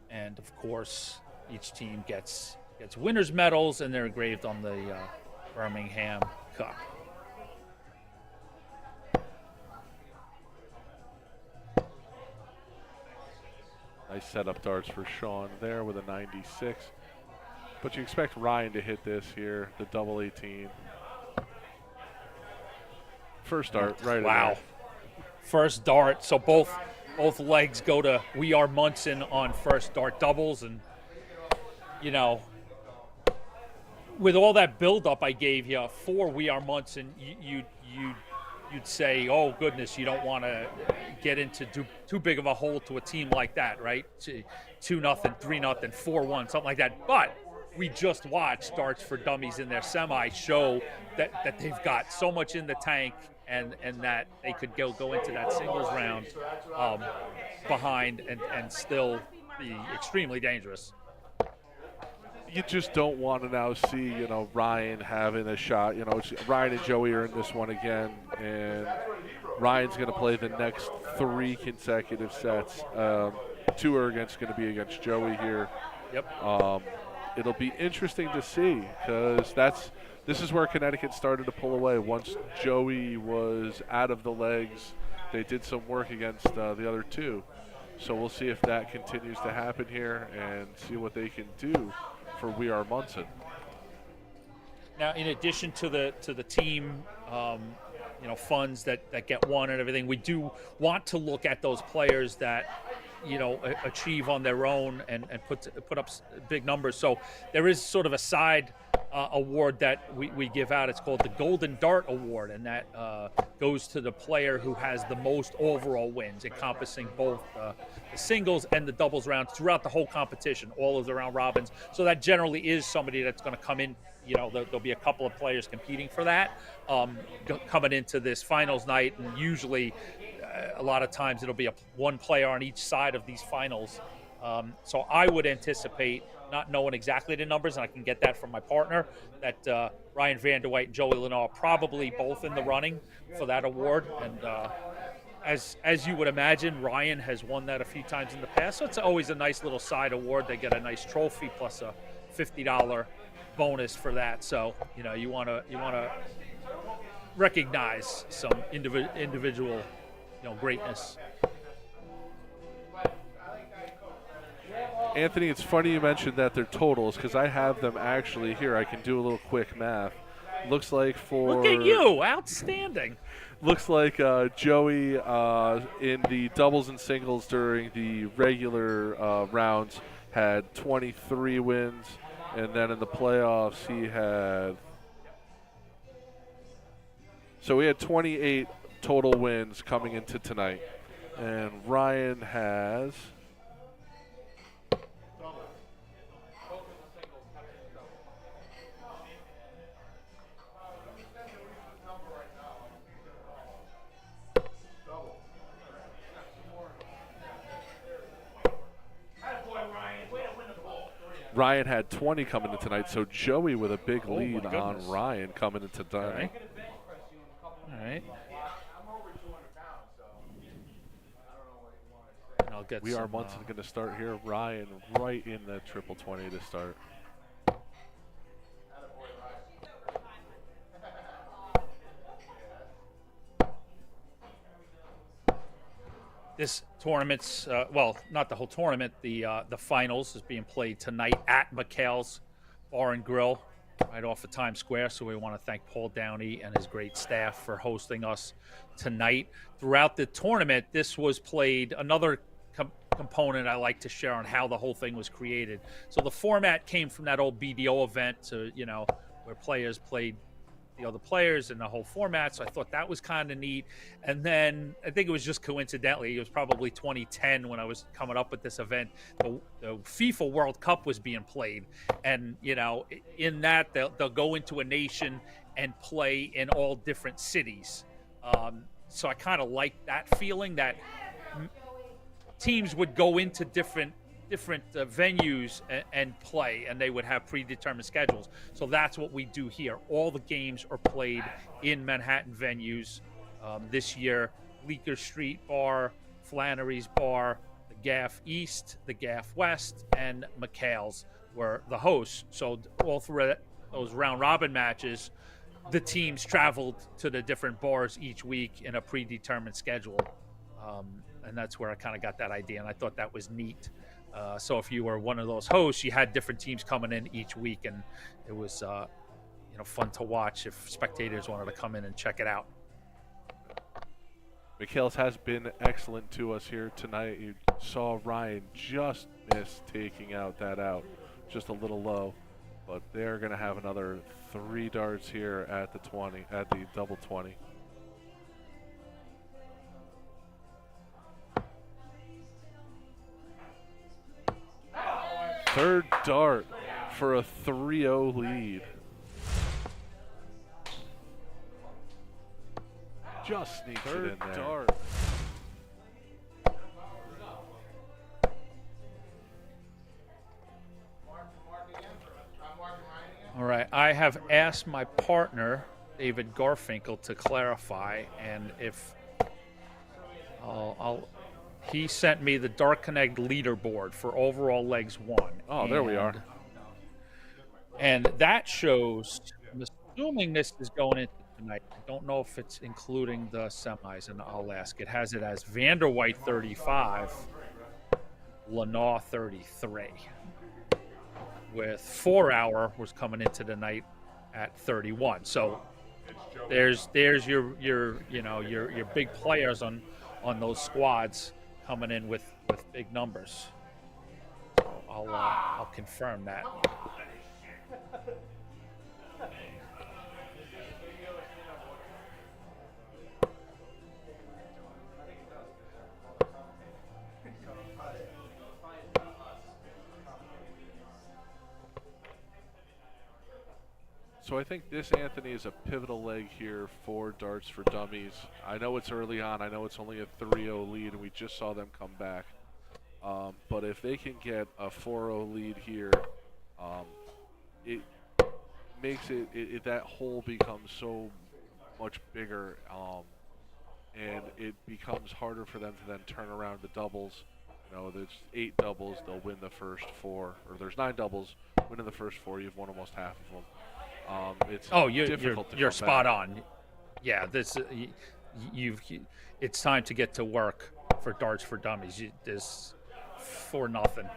And of course, each team gets winners' medals, and they're engraved on the Birmingham Cup. Nice setup darts for Sean there with a 96. But you expect Ryan to hit this here, the double 18. First dart, right in Wow. there. First dart. So both legs go to We Are Munson on first dart doubles. And, you know, with all that buildup I gave you for We Are Munson, you'd say, oh, goodness, you don't want to get into too big of a hole to a team like that, right? 2-0, 3-0, 4-1, something like that. But we just watched Darts for Dummies in their semi show that they've got so much in the tank and that they could go into that singles round behind and still be extremely dangerous. You just don't want to now see, you know, Ryan having a shot. You know, Ryan and Joey are in this one again, and Ryan's going to play the next 3 consecutive sets. 2 are going to be against Joey here. Yep. It'll be interesting to see because this is where Connecticut started to pull away. Once Joey was out of the legs, they did some work against the other 2. So we'll see if that continues to happen here and see what they can do for We Are Munson. Now, in addition to the team, funds that get won and everything, we do want to look at those players that, achieve on their own and put up big numbers. So there is sort of a side award that we give out. It's called the Golden Dart Award, and that goes to the player who has the most overall wins, encompassing both the singles and the doubles rounds throughout the whole competition, all of the round robins. So that generally is somebody that's going to come in. There'll be a couple of players competing for that coming into this finals night, and usually a lot of times it'll be one player on each side of these finals. So I would anticipate, not knowing exactly the numbers, and I can get that from my partner, that Ryan Vanderwhite and Joey Lenore are probably both in the running for that award. And as you would imagine, Ryan has won that a few times in the past, so it's always a nice little side award. They get a nice trophy plus a $50 bonus for that. So you want to recognize some individual greatness. Anthony, it's funny you mentioned that they're totals because I have them actually here. I can do a little quick math. Looks like Look at you, outstanding. Looks like Joey in the doubles and singles during the regular rounds had 23 wins, and then in the playoffs he had. So we had 28 total wins coming into tonight, and Ryan has. Ryan had 20 coming in tonight, so Joey with a big lead on Ryan coming into tonight. All right. I'll get We Are Munson going to start here. Ryan right in the triple 20 to start. This tournament's, not the whole tournament, the finals is being played tonight at McHale's Bar and Grill right off of Times Square. So we want to thank Paul Downey and his great staff for hosting us tonight. Throughout the tournament, this was played, another component I like to share on how the whole thing was created. So the format came from that old BDO event to, where players played the other players and the whole format. So I thought that was kind of neat. And then I think it was just coincidentally, it was probably 2010 when I was coming up with this event. The FIFA World Cup was being played, and in that they'll go into a nation and play in all different cities. So I kind of liked that feeling that teams would go into different venues and play, and they would have predetermined schedules. So that's what we do here. All the games are played in Manhattan venues. This year, Bleecker Street Bar, Flannery's Bar, the Gaff East, the Gaff West, and McHale's were the hosts. So all through those round robin matches, the teams traveled to the different bars each week in a predetermined schedule. And that's where I kind of got that idea, and I thought that was neat. So if you were one of those hosts, you had different teams coming in each week, and it was fun to watch if spectators wanted to come in and check it out. McHale has been excellent to us here tonight. You saw Ryan just miss taking out, just a little low, but they're going to have another 3 darts here at the double 20. Third dart for a 3-0 lead. Just sneaks it in there. Dart. All right, I have asked my partner, David Garfinkel, to clarify, and if he sent me the Dart Connect leaderboard for overall legs 1. Oh, there we are. And that shows, I'm assuming this is going into tonight. I don't know if it's including the semis, and I'll ask. It has it as Vanderwhite 35, Lanaugh 33, with 4 Hour was coming into the night at 31. So there's your big players on those squads coming in with big numbers. So I'll confirm that. So I think this, Anthony, is a pivotal leg here for Darts for Dummies. I know it's early on. I know it's only a 3-0 lead, and we just saw them come back. But if they can get a 4-0 lead here, it makes it that hole becomes so much bigger, and it becomes harder for them to then turn around the doubles. There's 8 doubles, they'll win the first 4, or there's 9 doubles, winning the first 4, you've won almost half of them. You're spot on. Yeah, this it's time to get to work for Darts for Dummies. There's 4-0. You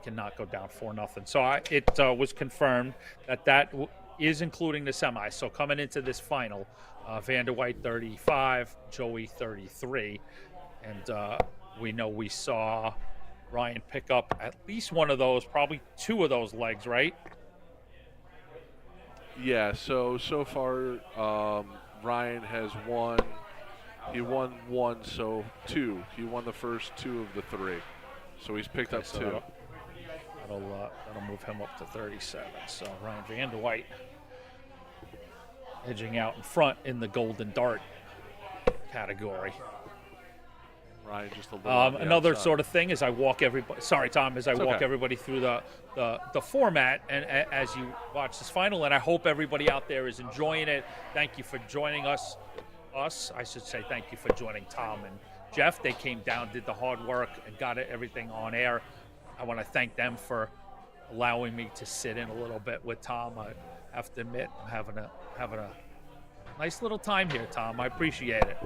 cannot go down 4-0. So it was confirmed that is including the semis. So coming into this final, Vanderwhite 35, Joey 33, and we know we saw Ryan pick up at least one of those, probably 2 of those legs, right? Yeah, so far Ryan has won. He won 1, so 2. He won the first 2 of the 3. So he's picked up 2. That'll move him up to 37. So Ryan Vanderwhite edging out in front in the Golden Dart category. Ryan just a little another sort of thing is I walk everybody. Sorry, Tom. As I walk everybody through the format, and as you watch this final, and I hope everybody out there is enjoying it. Thank you for joining us. I should say thank you for joining Tom and Jeff. They came down, did the hard work, and got everything on air. I want to thank them for allowing me to sit in a little bit with Tom. I have to admit, I'm having a nice little time here, Tom. I appreciate it.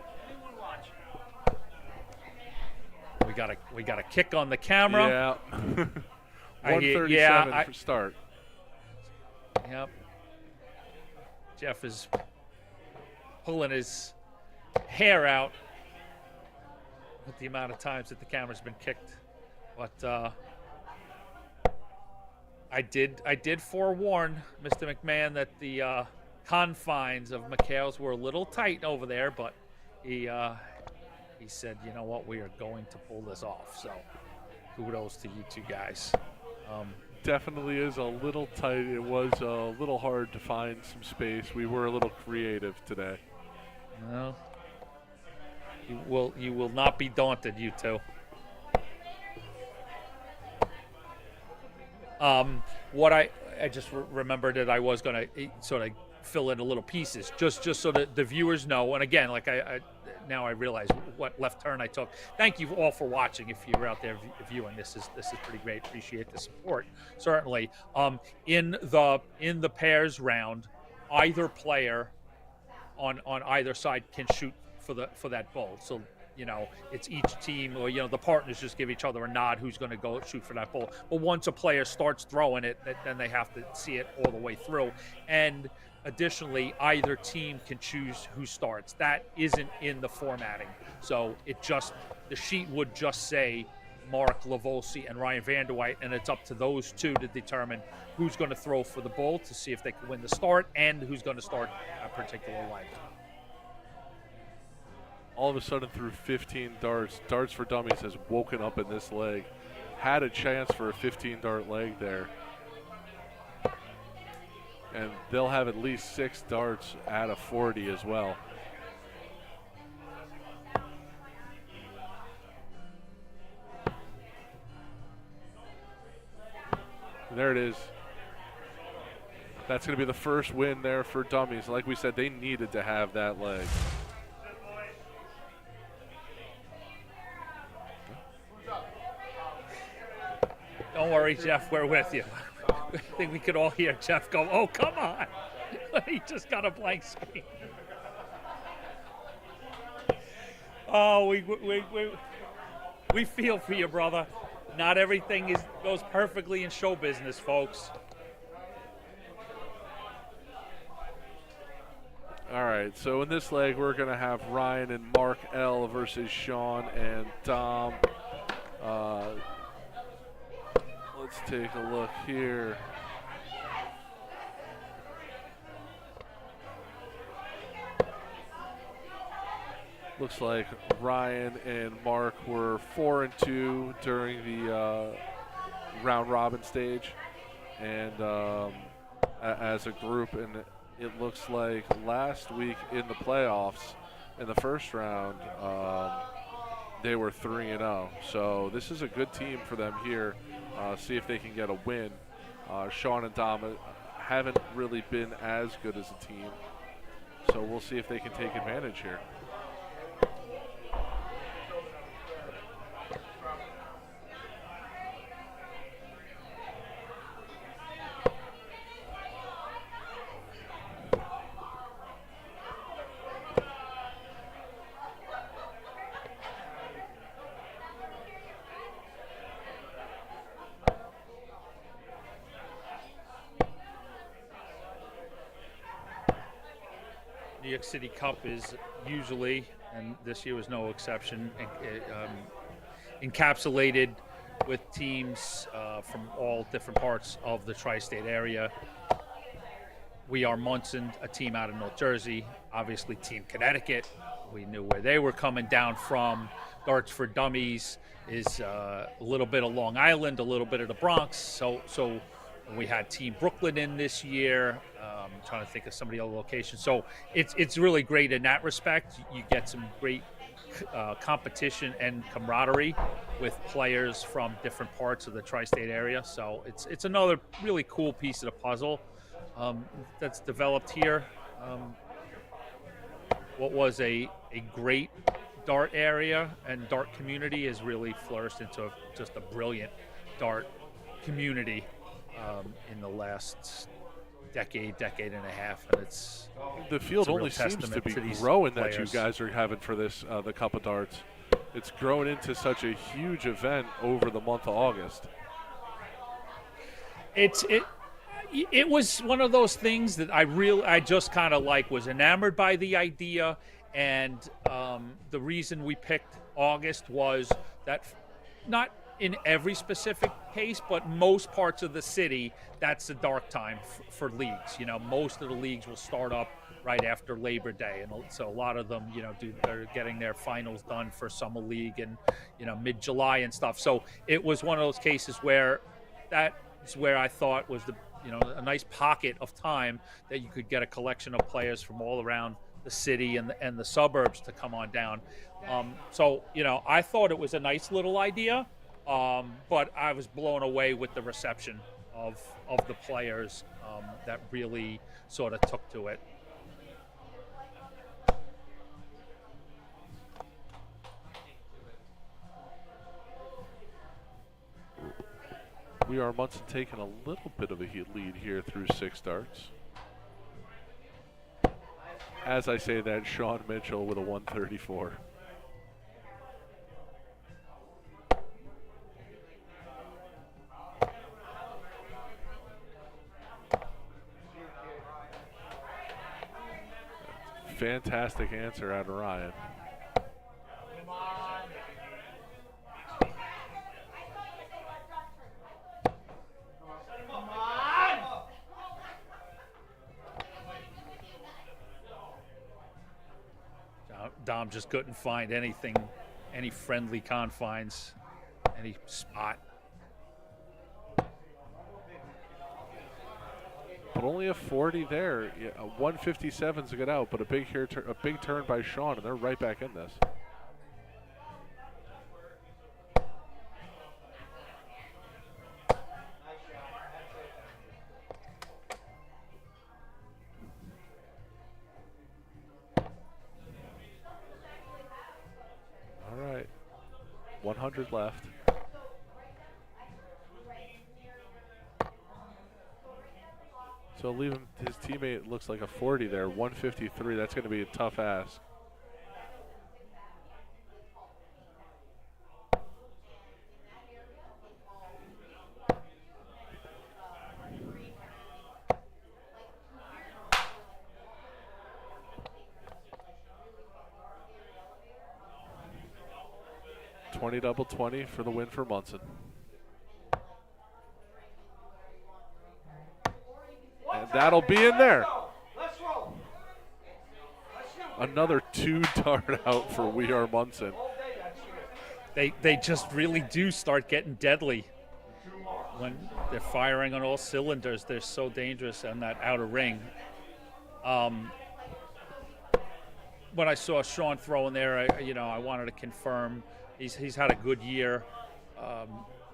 We got a kick on the camera. Yeah. 137 for start. Yep. Jeff is pulling his hair out with the amount of times that the camera's been kicked. But I did forewarn Mr. McMahan that the confines of McHale's were a little tight over there, but he said, you know what, we are going to pull this off. So kudos to you two guys. Definitely is a little tight. It was a little hard to find some space. We were a little creative today. No, you will not be daunted, you two. What I just remembered that I was going to sort of fill in a little pieces, just so that the viewers know. And again, like now I realize what left turn I took. Thank you all for watching. If you're out there viewing, this is pretty great. Appreciate the support, certainly. In the pairs round, either player on either side can shoot for that ball. So you know, it's each team, or the partners just give each other a nod who's going to go shoot for that ball. But once a player starts throwing it, then they have to see it all the way through. And additionally, either team can choose who starts. That isn't in the formatting. So the sheet would just say Mark Lavosi and Ryan Vanderwhite, and it's up to those two to determine who's going to throw for the ball to see if they can win the start and who's going to start a particular leg. All of a sudden, through 15 darts, Darts for Dummies has woken up in this leg. Had a chance for a 15-dart leg there. And they'll have at least 6 darts at a 40 as well. There it is. That's going to be the first win there for Dummies. Like we said, they needed to have that leg. Don't worry, Jeff, we're with you. I think we could all hear Jeff go, oh, come on. He just got a blank screen. Oh, we feel for you, brother. Not everything goes perfectly in show business, folks. All right, so in this leg, we're going to have Ryan and Mark L versus Sean and Dom. Let's take a look here. Looks like Ryan and Mark were 4-2 during the round robin stage, and as a group, and it looks like last week in the playoffs, in the first round, they were 3-0. So this is a good team for them here. See if they can get a win. Sean and Dom haven't really been as good as a team, so we'll see if they can take advantage here. New York City Cup is usually, and this year was no exception, encapsulated with teams from all different parts of the tri-state area. We are Munson, a team out of North Jersey, obviously Team Connecticut. We knew where they were coming down from. Darts for Dummies is a little bit of Long Island, a little bit of the Bronx. So we had Team Brooklyn in this year. Trying to think of some of the other locations. So it's really great in that respect. You get some great competition and camaraderie with players from different parts of the tri-state area. So it's another really cool piece of the puzzle that's developed here. What was a great dart area and dart community has really flourished into just a brilliant dart community in the last decade and a half, and the field only seems to be growing that you guys are having for this the Cup of Darts. It's grown into such a huge event over the month of August. It was one of those things that I just kind of was enamored by the idea, and the reason we picked August was that in every specific case, but most parts of the city, that's the dark time for leagues. You know, most of the leagues will start up right after Labor Day, and so a lot of them, you know, they're getting their finals done for summer league and, you know, mid-July and stuff. So it was one of those cases where that's where I thought was the, you know, a nice pocket of time that you could get a collection of players from all around the city and the suburbs to come on down. So, you know, I thought it was a nice little idea, but I was blown away with the reception of the players that really sort of took to it. We are Munson taking a little bit of a lead here through 6 darts. As I say that, Sean Mitchell with a 134. Fantastic answer out of Ryan. Dom just couldn't find anything, any friendly confines, any spot. But only a 40 there. Yeah, a 157's a good out, but a big turn by Sean, and they're right back in this. All right, 100 left. So leave him, his teammate looks like a 40 there, 153. That's going to be a tough ask. Double 20 for the win for Munson. And that'll be in there. Another 2-dart out for We Are Munson. They just really do start getting deadly when they're firing on all cylinders. They're so dangerous on that outer ring. When I saw Sean throw in there, I wanted to confirm he's had a good year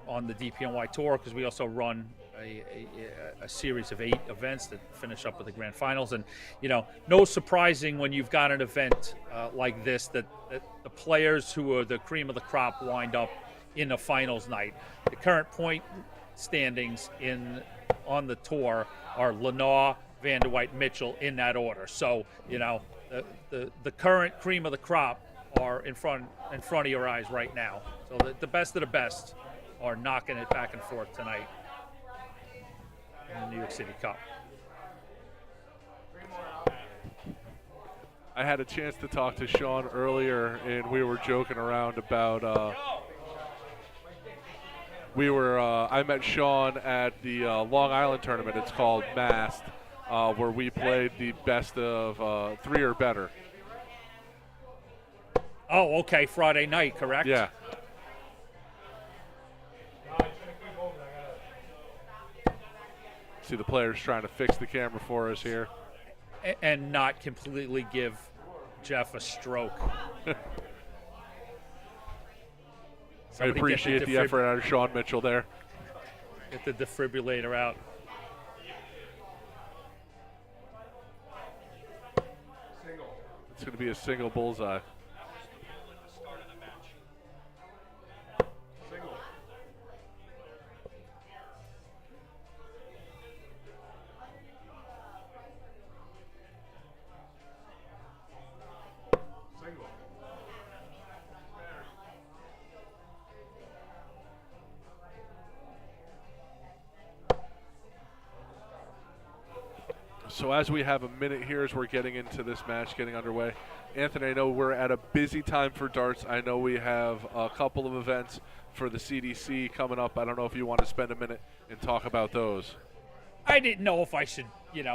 on the DPNY tour, because we also run a series of 8 events that finish up with the grand finals. And, no surprising when you've got an event like this that the players who are the cream of the crop wind up in the finals night. The current point standings on the tour are Lenore, Vanderwhite, Mitchell, in that order. So, the current cream of the crop are in front of your eyes right now. So the best of the best are knocking it back and forth tonight in the New York City Cup. I had a chance to talk to Sean earlier, and we were joking around about I met Sean at the Long Island tournament. It's called Mast, where we played the best of 3 or better. Oh, okay, Friday night, correct? Yeah. See the players trying to fix the camera for us here. And not completely give Jeff a stroke. I appreciate the effort out of Sean Mitchell there. Get the defibrillator out. It's going to be a single bullseye. So as we have a minute here as we're getting into this match, getting underway, Anthony, I know we're at a busy time for darts. I know we have a couple of events for the CDC coming up. I don't know if you want to spend a minute and talk about those. I didn't know if I should,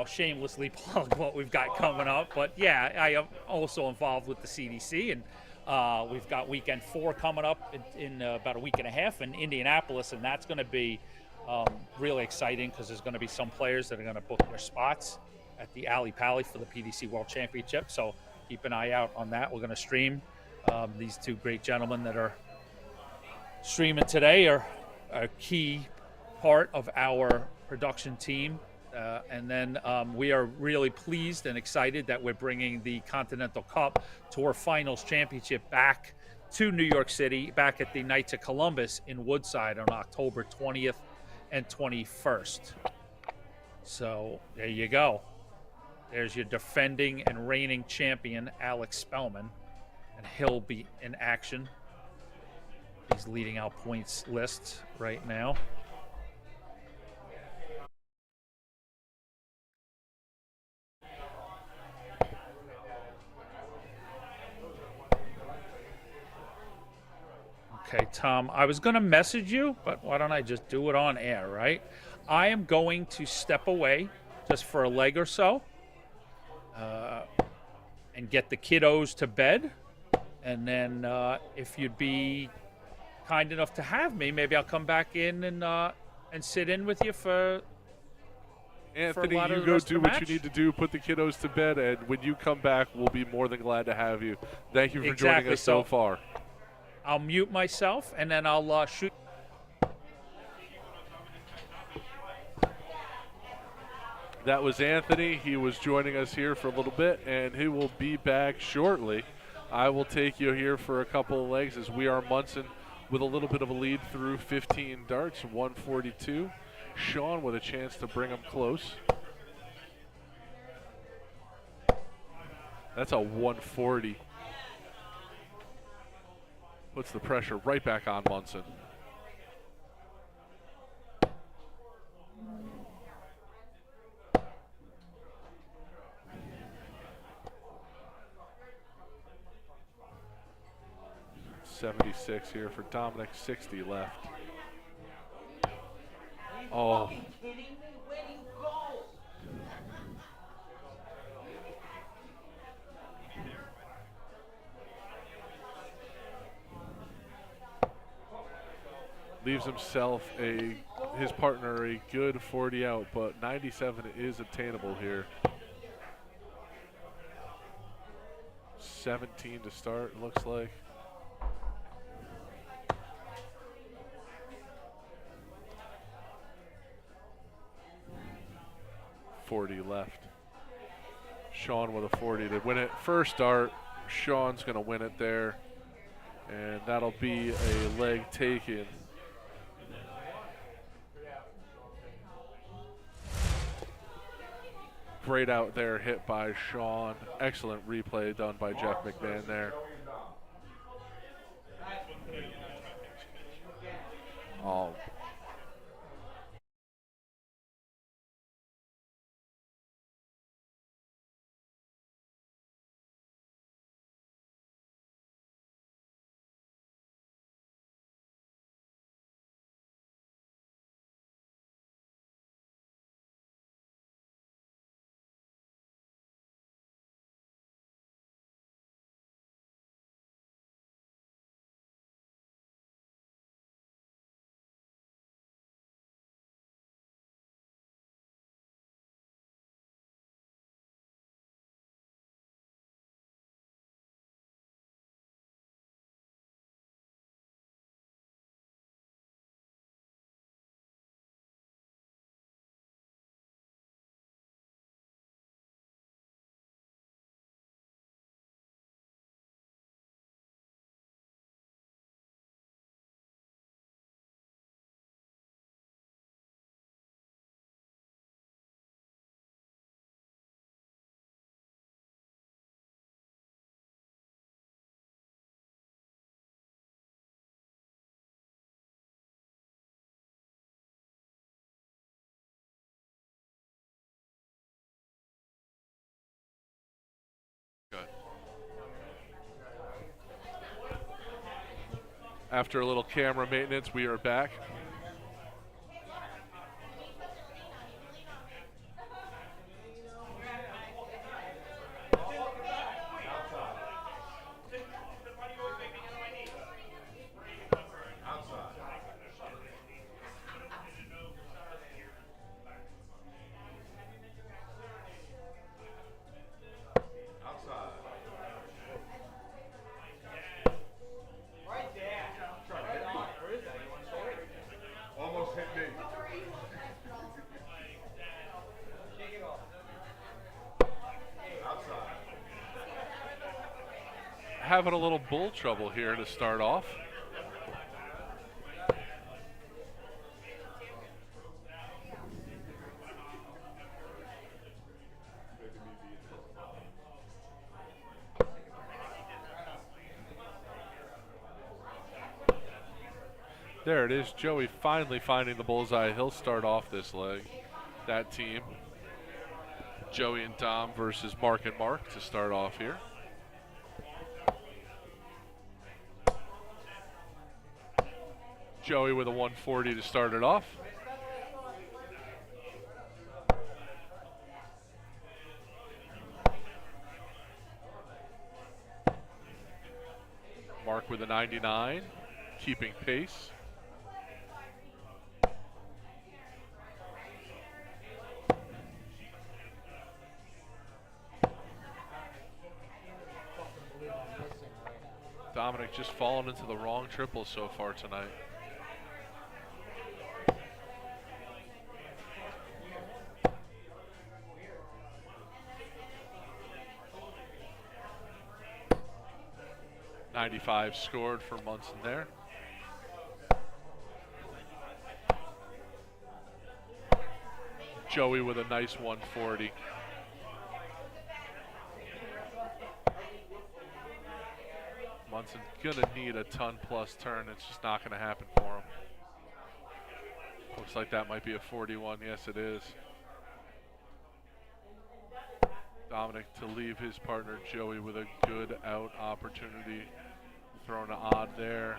shamelessly plug what we've got coming up, but yeah, I am also involved with the CDC, and we've got weekend 4 coming up in about a week and a half in Indianapolis, and that's going to be really exciting because there's going to be some players that are going to book their spots at the Alley Pally for the PDC World Championship. So keep an eye out on that. We're going to stream. These two great gentlemen that are streaming today are a key part of our production team. And then we are really pleased and excited that we're bringing the Continental Cup Tour Finals Championship back to New York City, back at the Knights of Columbus in Woodside on October 20th and 21st. So there you go. There's your defending and reigning champion, Alex Spellman, and he'll be in action. He's leading our points list right now. Okay, Tom, I was going to message you, but why don't I just do it on air, right? I am going to step away just for a leg or so and get the kiddos to bed. And then if you'd be kind enough to have me, maybe I'll come back in and sit in with you for Anthony, a lot you of the go rest of do the what match. you need to do, put the kiddos to bed, and when you come back, we'll be more than glad to have you. Thank you for joining Exactly. us so far. I'll mute myself, and then I'll shoot. That was Anthony. He was joining us here for a little bit, and he will be back shortly. I will take you here for a couple of legs as we are Munson with a little bit of a lead through 15 darts, 142. Sean with a chance to bring him close. That's a 140. Puts the pressure right back on Munson. .76 here for Dominic, 60 left. Oh. Leaves himself his partner a good 40 out, but 97 is obtainable here. 17 to start, looks like. .40 left. Sean with a 40 to win it. First dart, Sean's going to win it there, and that'll be a leg taken. Great out there, hit by Sean. Excellent replay done by Jeff McMahan there. Oh, After a little camera maintenance, we are back. Right there. Right on. Where is that? You want to show it? Almost hit me. Shake it off. Outside. Having a little bull trouble here to start off. There it is. Joey finally finding the bullseye. He'll start off this leg. That team. Joey and Dom versus Mark and Mark to start off here. Joey with a 140 to start it off. Mark with a 99, keeping pace. Dominic just fallen into the wrong triple so far tonight. .95 scored for Munson there. Joey with a nice 140. Munson's gonna need a ton plus turn. It's just not gonna happen for him. Looks like that might be a 41. Yes, it is. Dominic to leave his partner Joey with a good out opportunity. Throwing an odd there.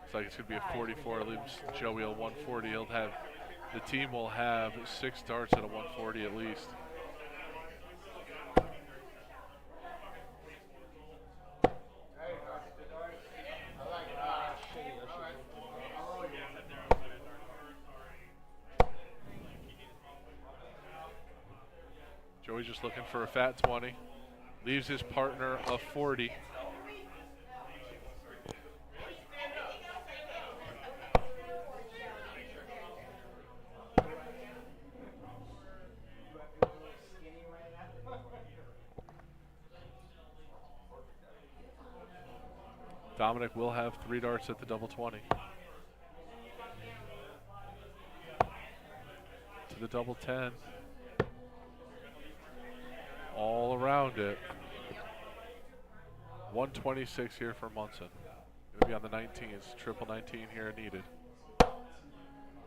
Looks like it's gonna be a 44. Leaves Joey a 140. He'll have, the team will have 6 darts at a 140 at least. Joey's just looking for a fat 20. Leaves his partner a 40. Dominic will have 3 darts at the double 20. To the double 10. All around it. 126 here for Munson. Gonna be on the 19s. Triple 19 here needed.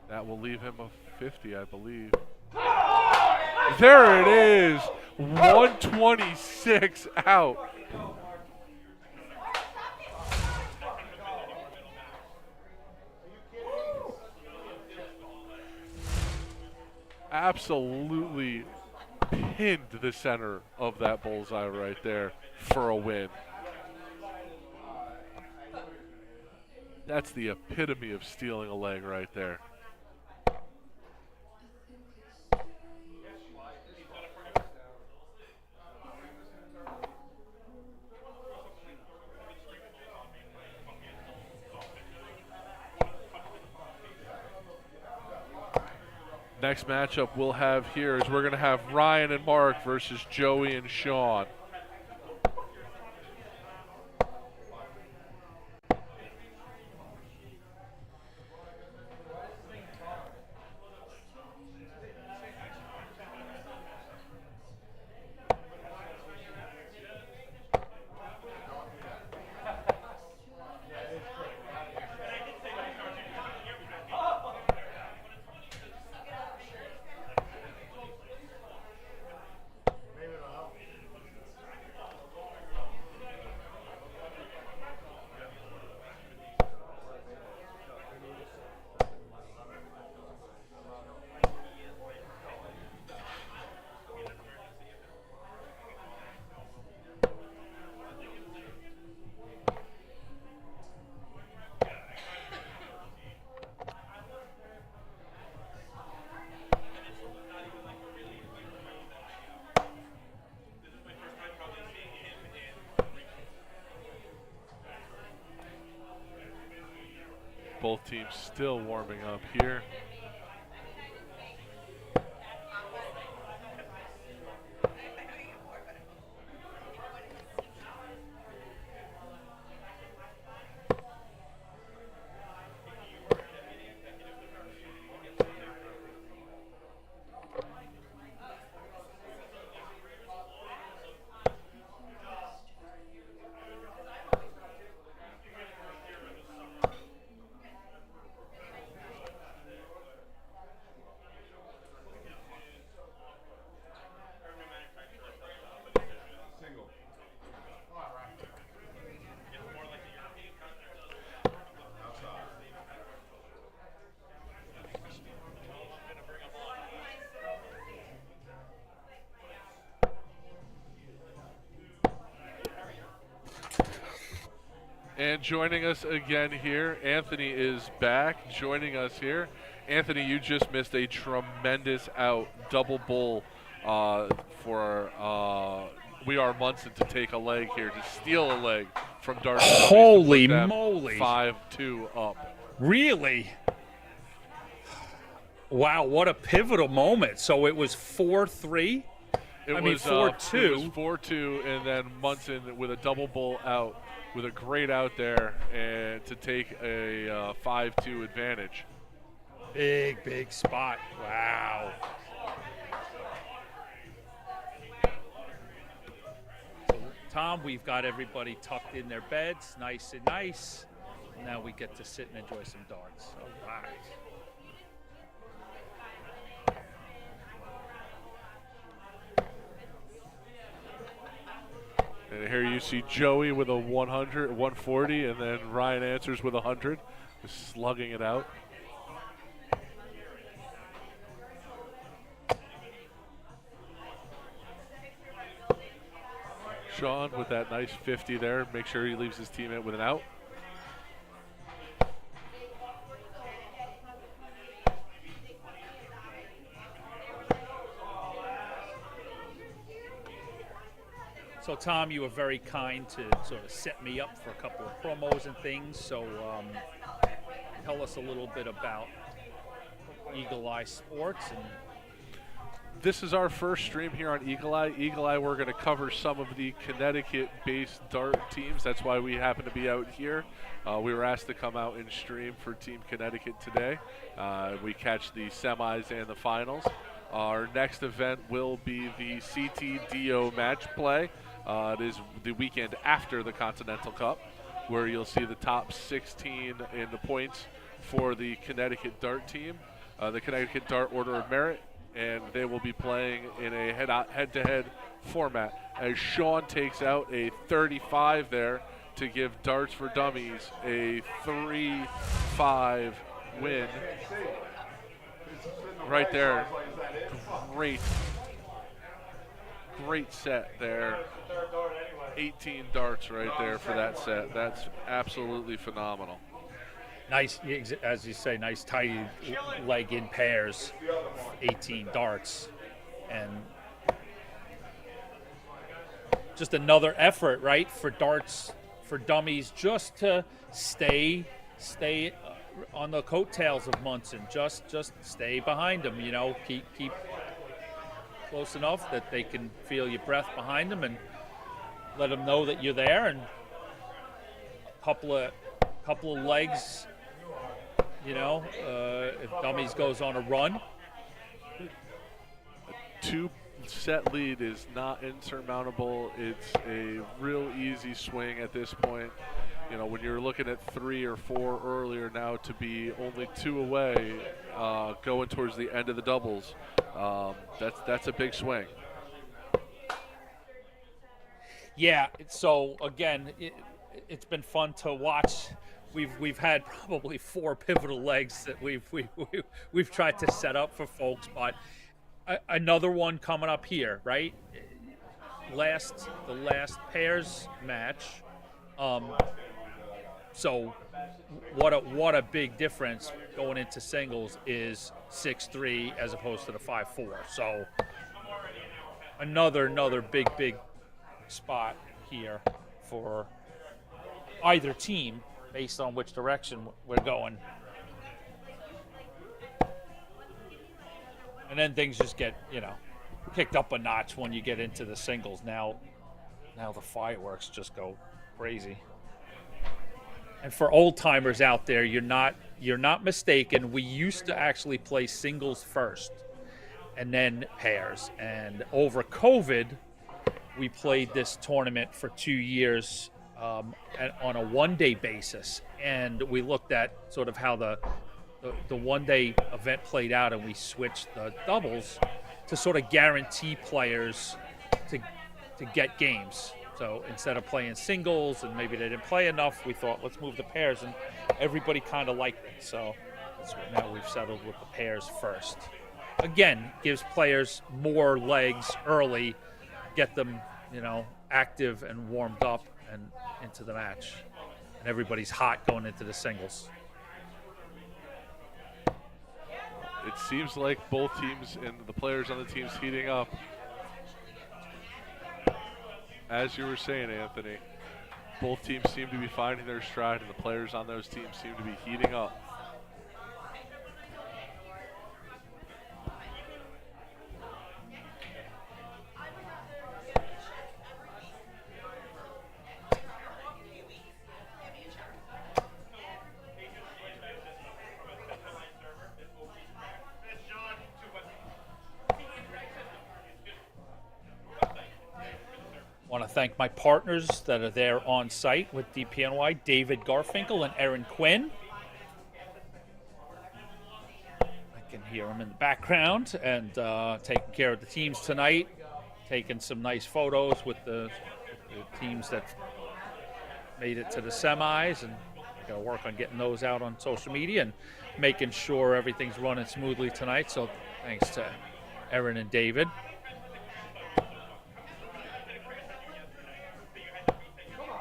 That will leave him a 50, I believe. There it is. 126 out. Absolutely pinned the center of that bullseye right there for a win. That's the epitome of stealing a leg right there. Next matchup we'll have here is we're going to have Ryan and Mark versus Joey and Sean. both teams still warming up here. And joining us again here, Anthony is back joining us here. Anthony, you just missed a tremendous out double bull for We Are Munson to take a leg here, to steal a leg from Darcy. Holy moly. 5-2 up. Really? Wow, what a pivotal moment. So it was 4-3? It was 4-2. It was 4-2, and then Munson with a double bull out, with a great out there, and to take a 5-2 advantage. Big spot. Wow. So, Tom, we've got everybody tucked in their beds, nice and nice. Now we get to sit and enjoy some darts. All right. And here you see Joey with a 100, 140, and then Ryan Answers with 100, just slugging it out. Sean with that nice 50 there. Make sure he leaves his teammate with an out. So, Tom, you were very kind to sort of set me up for a couple of promos and things. So, tell us a little bit about Eagle Eye Sports. And this is our first stream here on Eagle Eye. Eagle Eye, we're going to cover some of the Connecticut-based dart teams. That's why we happen to be out here. We were asked to come out and stream for Team Connecticut today. We catch the semis and the finals. Our next event will be the CTDO match play. It is the weekend after the Continental Cup, where you'll see the top 16 in the points for the Connecticut Dart team, the Connecticut Dart Order of Merit, and they will be playing in a head-to-head format as Sean takes out a 35 there to give Darts for Dummies a 3-5 win. Right there. Great set there. 18 darts right there for that set. That's absolutely phenomenal. nice, as you say, nice tidy leg in pairs, 18 darts. And just another effort, right, for Darts for Dummies, just to stay on the coattails of Munson. Just stay behind them, you know, keep close enough that they can feel your breath behind them and let them know that you're there. And a couple of legs, you know, if Dummies goes on a run. Two set lead is not insurmountable. It's a real easy swing at this point. You know, when you're looking at 3 or 4 earlier, now to be only 2 away, going towards the end of the doubles, that's a big swing. Yeah. So again, it's been fun to watch. We've had probably 4 pivotal legs that we've tried to set up for folks, but another one coming up here, right? The last pairs match. So what a big difference going into singles is 6-3 as opposed to the 5-4. So another big spot here for either team. based on which direction we're going. And then things just get, kicked up a notch when you get into the singles. Now the fireworks just go crazy. And for old timers out there, you're not mistaken. We used to actually play singles first and then pairs. And over COVID, we played this tournament for 2 years on a one-day basis. And we looked at sort of how the one-day event played out, and we switched the doubles to sort of guarantee players to get games. So instead of playing singles and maybe they didn't play enough, we thought, let's move to pairs, and everybody kind of liked it. So that's what now we've settled with the pairs first. Again, gives players more legs early, get them, active and warmed up and into the match. And everybody's hot going into the singles. It seems like both teams and the players on the teams heating up. As you were saying, Anthony, both teams seem to be finding their stride, and the players on those teams seem to be heating up. I want to thank my partners that are there on site with DPNY, David Garfinkel and Erin Quinn. I can hear them in the background, and taking care of the teams tonight, taking some nice photos with the teams that made it to the semis, and I got to work on getting those out on social media and making sure everything's running smoothly tonight. So thanks to Erin and David.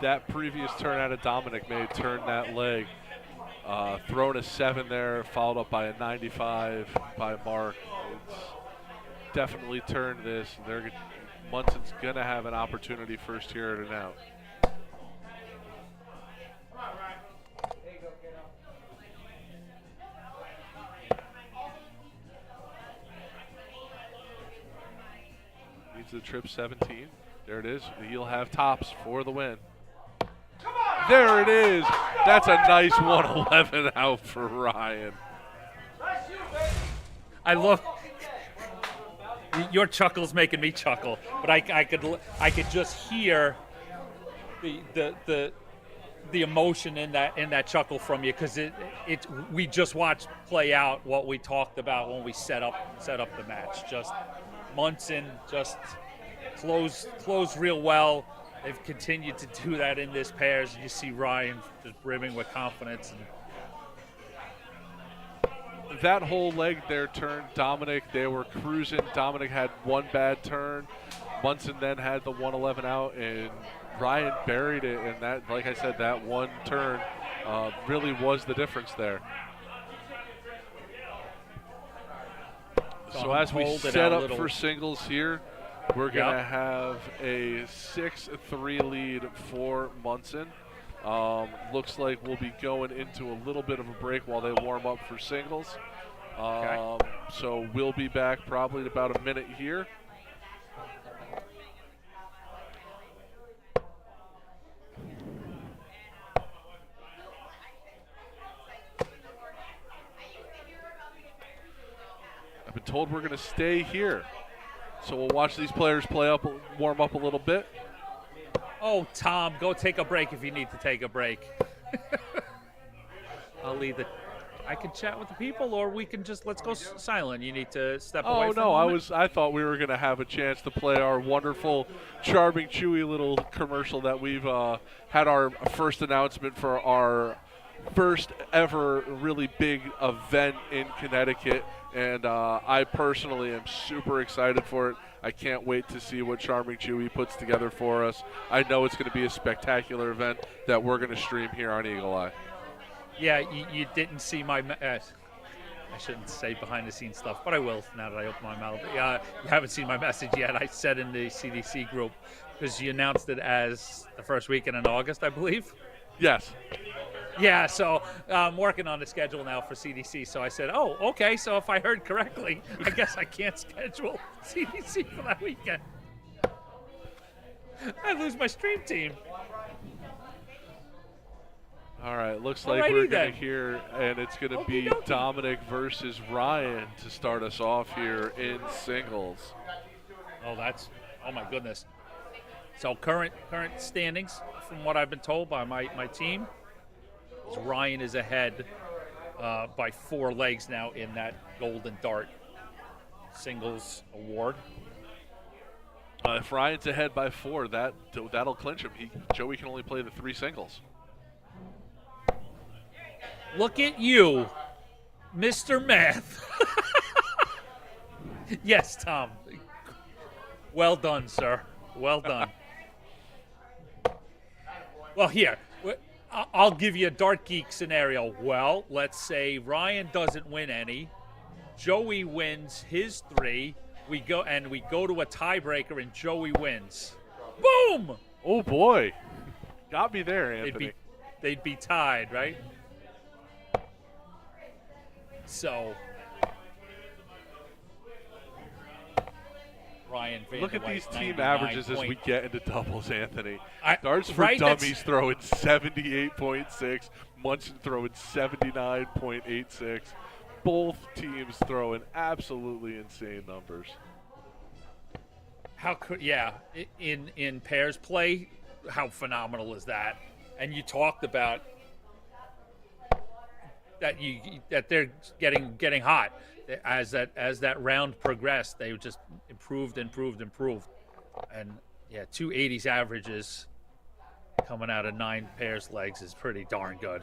That previous turn out of Dominic may have turned that leg. Thrown a 7 there, followed up by a 95 by Mark. It's definitely turned this. Munson's going to have an opportunity first here at an out. Needs the trip 17. There it is. He'll have tops for the win. There it is. That's a nice 111 out for Ryan. I love your chuckle's making me chuckle, but I could just hear the emotion in that chuckle from you, because we just watched play out what we talked about when we set up the match. Just Munson just closed real well. They've continued to do that in this pairs. You see Ryan just brimming with confidence. And that whole leg there turned Dominic. They were cruising. Dominic had one bad turn. Munson then had the 111 out, and Ryan buried it. And that, like I said, that one turn really was the difference there. So as we set up for singles here, we're going to have a 6-3 lead for Munson. Looks like we'll be going into a little bit of a break while they warm up for singles. So we'll be back probably in about a minute here. I've been told we're going to stay here. So we'll watch these players warm up a little bit. Oh, Tom, go take a break if you need to take a break. I'll leave it. I can chat with the people, or we can just let's go silent. You need to step away from I thought we were going to have a chance to play our wonderful, charming, chewy little commercial that we've had our first announcement for our first ever really big event in Connecticut. And I personally am super excited for it. I can't wait to see what Charming Chewy puts together for us. I know it's going to be a spectacular event that we're going to stream here on Eagle Eye. Yeah, you didn't see my I shouldn't say behind-the-scenes stuff, but I will now that I open my mouth. You haven't seen my message yet. I said in the CDC group, because you announced it as the first weekend in August, I believe. Yes. Yeah, so I'm working on the schedule now for CDC. So I said, oh, okay. So if I heard correctly, I guess I can't schedule CDC for that weekend. I lose my stream team. All right, looks like Alrighty we're going then. to hear, and it's going to Okey be dokey. Dominic versus Ryan to start us off here in singles. Oh my goodness. So current standings, from what I've been told by my team, is Ryan is ahead by 4 legs now in that Golden Dart singles award. If Ryan's ahead by 4, that'll clinch him. Joey can only play the 3 singles. Look at you, Mr. Math. Yes, Tom. Well done, sir. Well done. Well, here, I'll give you a Dart Geek scenario. Well, let's say Ryan doesn't win any. Joey wins his 3. We go to a tiebreaker, and Joey wins. Boom! Oh, boy. Got me there, Anthony. They'd be tied, right? So, Ryan Van Look Der at these Weijs, team 99 averages as point. we get into doubles, Anthony. I- Darts for right, that's- Dummies throwing 78.6. Munson throwing 79.86. Both teams throwing absolutely insane numbers. How could in pairs play? How phenomenal is that? And you talked about that they're getting hot as that round progressed. They just improved, and 280s averages coming out of 9 pairs legs is pretty darn good.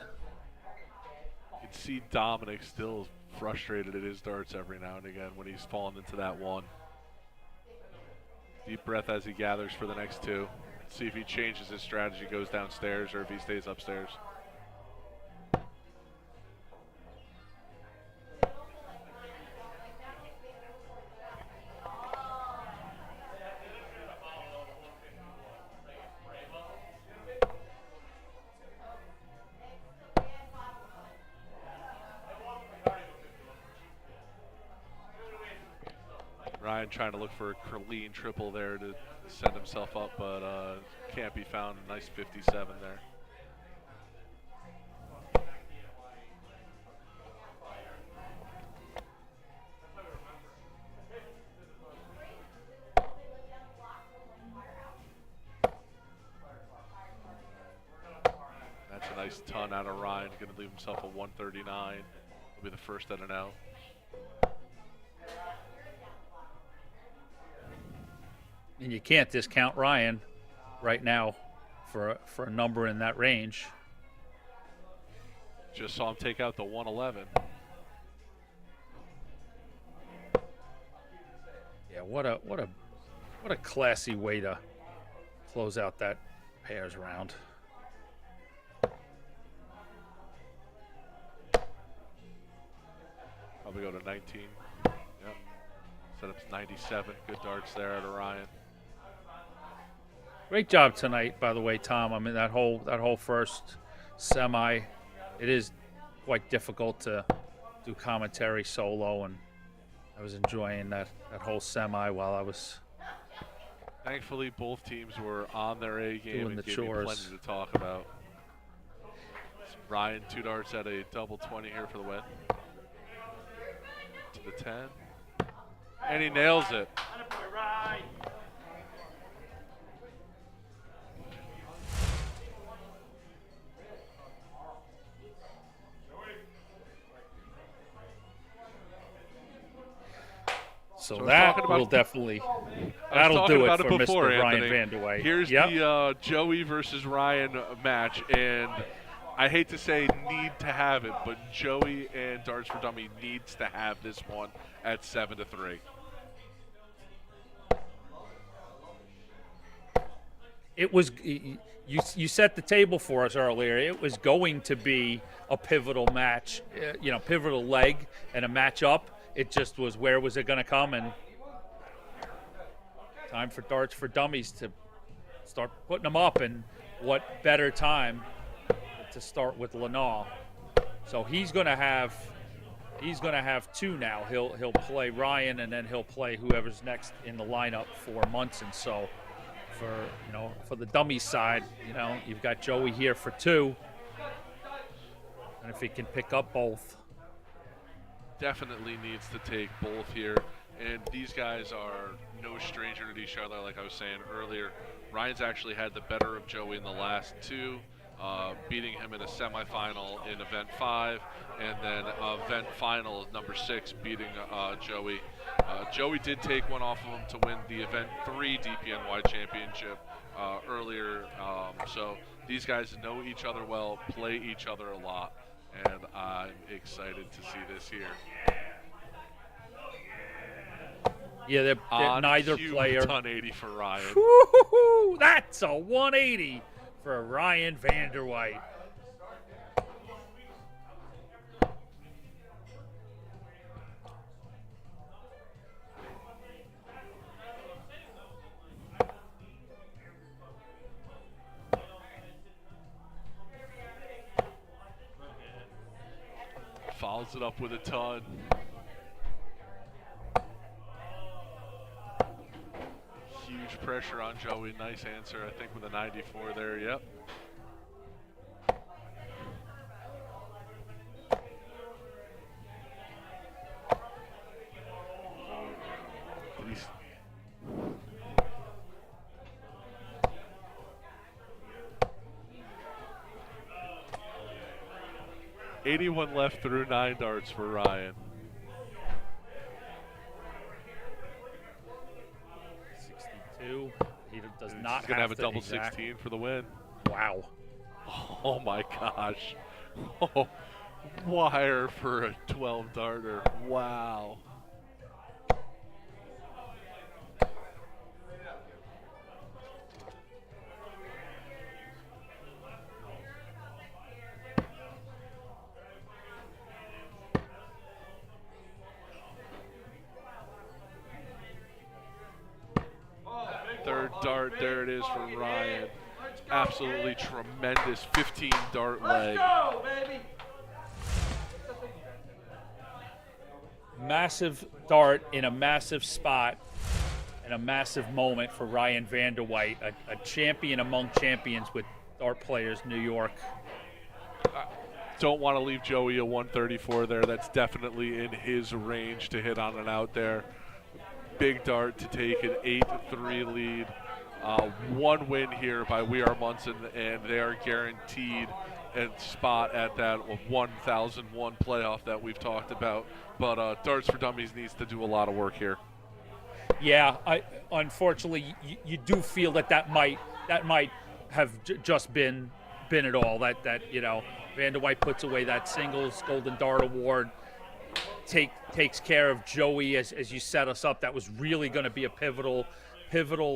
You can see Dominic still frustrated at his darts every now and again when he's fallen into that one. Deep breath as he gathers for the next 2. See if he changes his strategy, goes downstairs, or if he stays upstairs. Ryan trying to look for a clean triple there to send himself up, but can't be found. Nice 57 there. That's a nice ton out of Ryan. Going to leave himself a 139. He'll be the first at an L. And you can't discount Ryan right now for a number in that range. Just saw him take out the 111. Yeah, what a classy way to close out that pairs round. Probably go to 19. Yep. Set up 97. Good darts there out of Ryan. Great job tonight, by the way, Tom. I mean, that whole first semi, it is quite difficult to do commentary solo, and I was enjoying that whole semi while I was Thankfully, both teams were on their A game Doing and the gave me chores. plenty to talk about. Ryan, 2 darts at a double 20 here for the win. To the 10. And he nails it. so we're that talking about- will definitely I was that'll talking do it about for before, Mr. Ryan Anthony. Van Der Weijs. Here's Yep. the Joey versus Ryan match, and I hate to say need to have it, but Joey and Darts for Dummy needs to have this one at 7-3. It was you set the table for us earlier. It was going to be a pivotal match, pivotal leg and a matchup. It just was, where was it going to come? And time for Darts for Dummies to start putting them up. And what better time to to start with Lenore. So he's going to have 2 now. He'll play Ryan, and then he'll play whoever's next in the lineup for Munson. So for the dummy side, you've got Joey here for 2, and if he can pick up both. Definitely needs to take both here, and these guys are no stranger to each other. Like I was saying earlier, Ryan's actually had the better of Joey in the last 2, beating him in a semifinal in event 5, and then event final number 6 beating Joey. Joey did take one off of him to win the event 3 DPNY championship earlier, so these guys know each other well, play each other a lot, and I'm excited to see this here. Yeah, they're neither player. 180 for Ryan. Woo-hoo-hoo! That's a 180 for Ryan Vanderwhite. Follows it up with a ton. Huge pressure on Joey. Nice answer, I think, with a 94 there. Yep. He's 81 left through 9 darts for Ryan. 62. He does not He's going to have a to double exact. 16 for the win. Wow. Oh my gosh. Oh, wire for a 12 darter. Wow. Third dart, there it is for Ryan. Absolutely tremendous 15 dart leg. Go, baby. Massive dart in a massive spot and a massive moment for Ryan Vanderwhite, a champion among champions with dart players, New York. Don't want to leave Joey a 134 there. That's definitely in his range to hit on and out there. Big dart to take an 8-3 lead. 1 win here by We Are Munson, and they are guaranteed a spot at that 1001 playoff that we've talked about. But Darts for Dummies needs to do a lot of work here. Yeah, unfortunately, you do feel that might have just been it all. That Vanderwhite puts away that singles Golden Dart Award, takes care of Joey as you set us up. That was really going to be a pivotal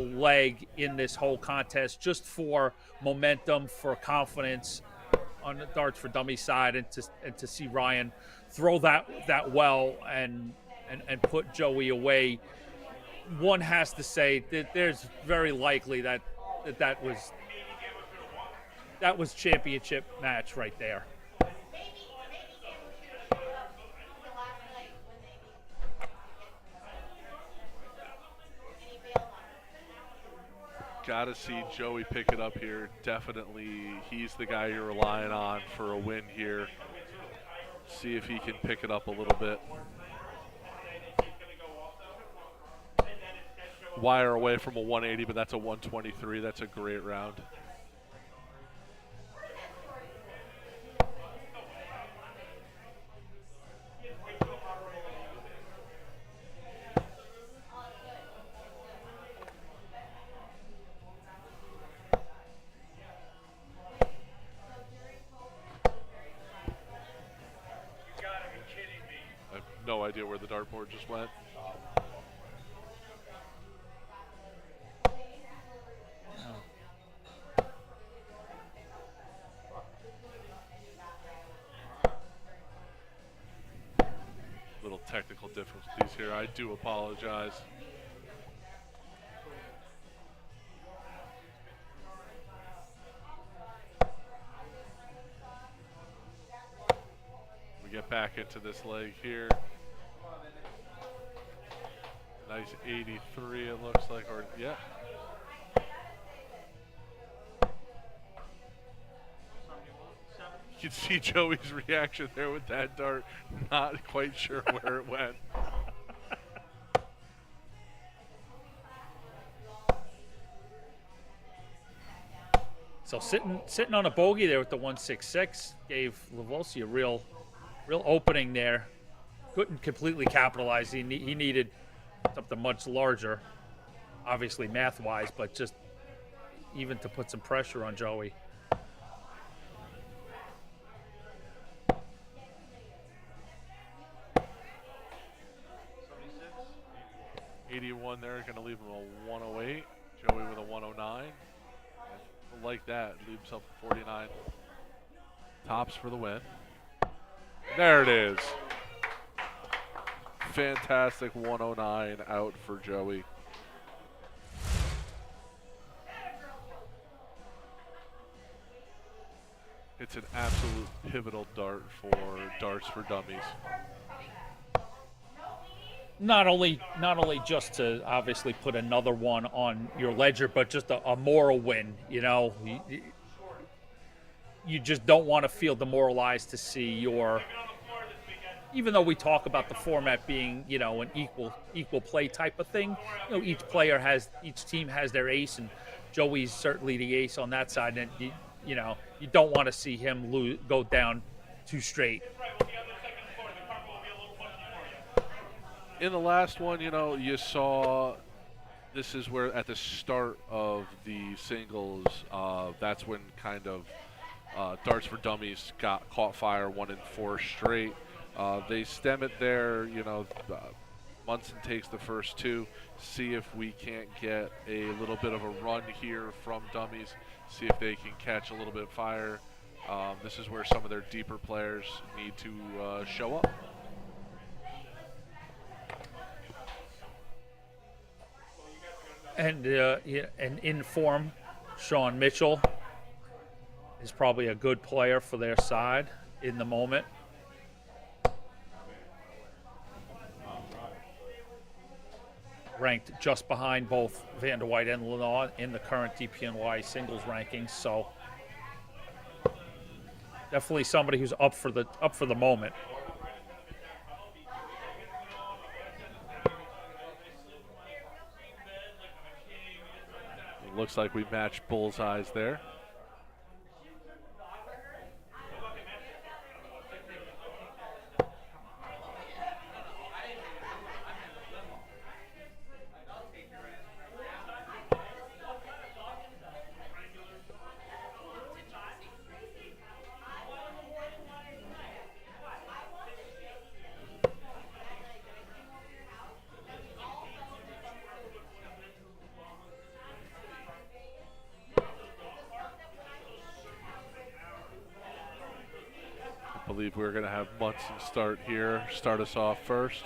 leg in this whole contest, just for momentum, for confidence on the Darts for Dummies side, and to see Ryan throw that well and put Joey away. One has to say that there's very likely that was championship match right there. Got to see Joey pick it up here. Definitely, he's the guy you're relying on for a win here. See if he can pick it up a little bit. Wire away from a 180, but that's a 123. That's a great round. No idea where the dartboard just went. Little technical difficulties here. I do apologize. back into this leg here. Nice 83, it looks like, or yeah. You can see Joey's reaction there with that dart, not quite sure where it went. So sitting on a bogey there with the 166 gave Lavosi a real opening there. Couldn't completely capitalize. He needed something much larger, obviously math-wise, but just even to put some pressure on Joey. 81 there, going to leave him a 108. Joey with a 109. And like that, leaves himself 49. Tops for the win. There it is. Fantastic 109 out for Joey. It's an absolute pivotal dart for Darts for Dummies. Not only just to obviously put another one on your ledger, but just a moral win. You know, you just don't want to feel demoralized to see your. Even though we talk about the format being, you know, an equal play type of thing, you know, each team has their ace, and Joey's certainly the ace on that side, and you know, you don't want to see him go down too straight. In the last one, you know, you saw this is where at the start of the singles, that's when kind of Darts for Dummies caught fire 1 and 4 straight. They stem it there, you know. Munson takes the first 2. See if we can't get a little bit of a run here from Dummies. See if they can catch a little bit of fire. This is where some of their deeper players need to show up. And in form, Sean Mitchell is probably a good player for their side in the moment. Ranked just behind both Van der White and Lenard in the current DPNY singles rankings, so definitely somebody who's up for the moment. Looks like we matched bullseyes there. I believe we're going to have Munson start us off first.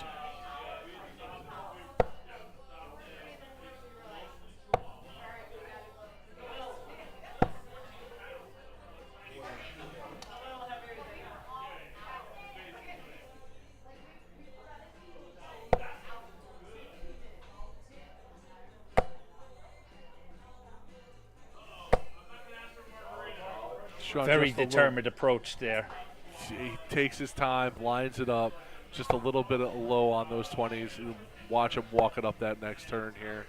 Very determined approach there. He takes his time, lines it up, just a little bit low on those 20s. Watch him walk it up that next turn here.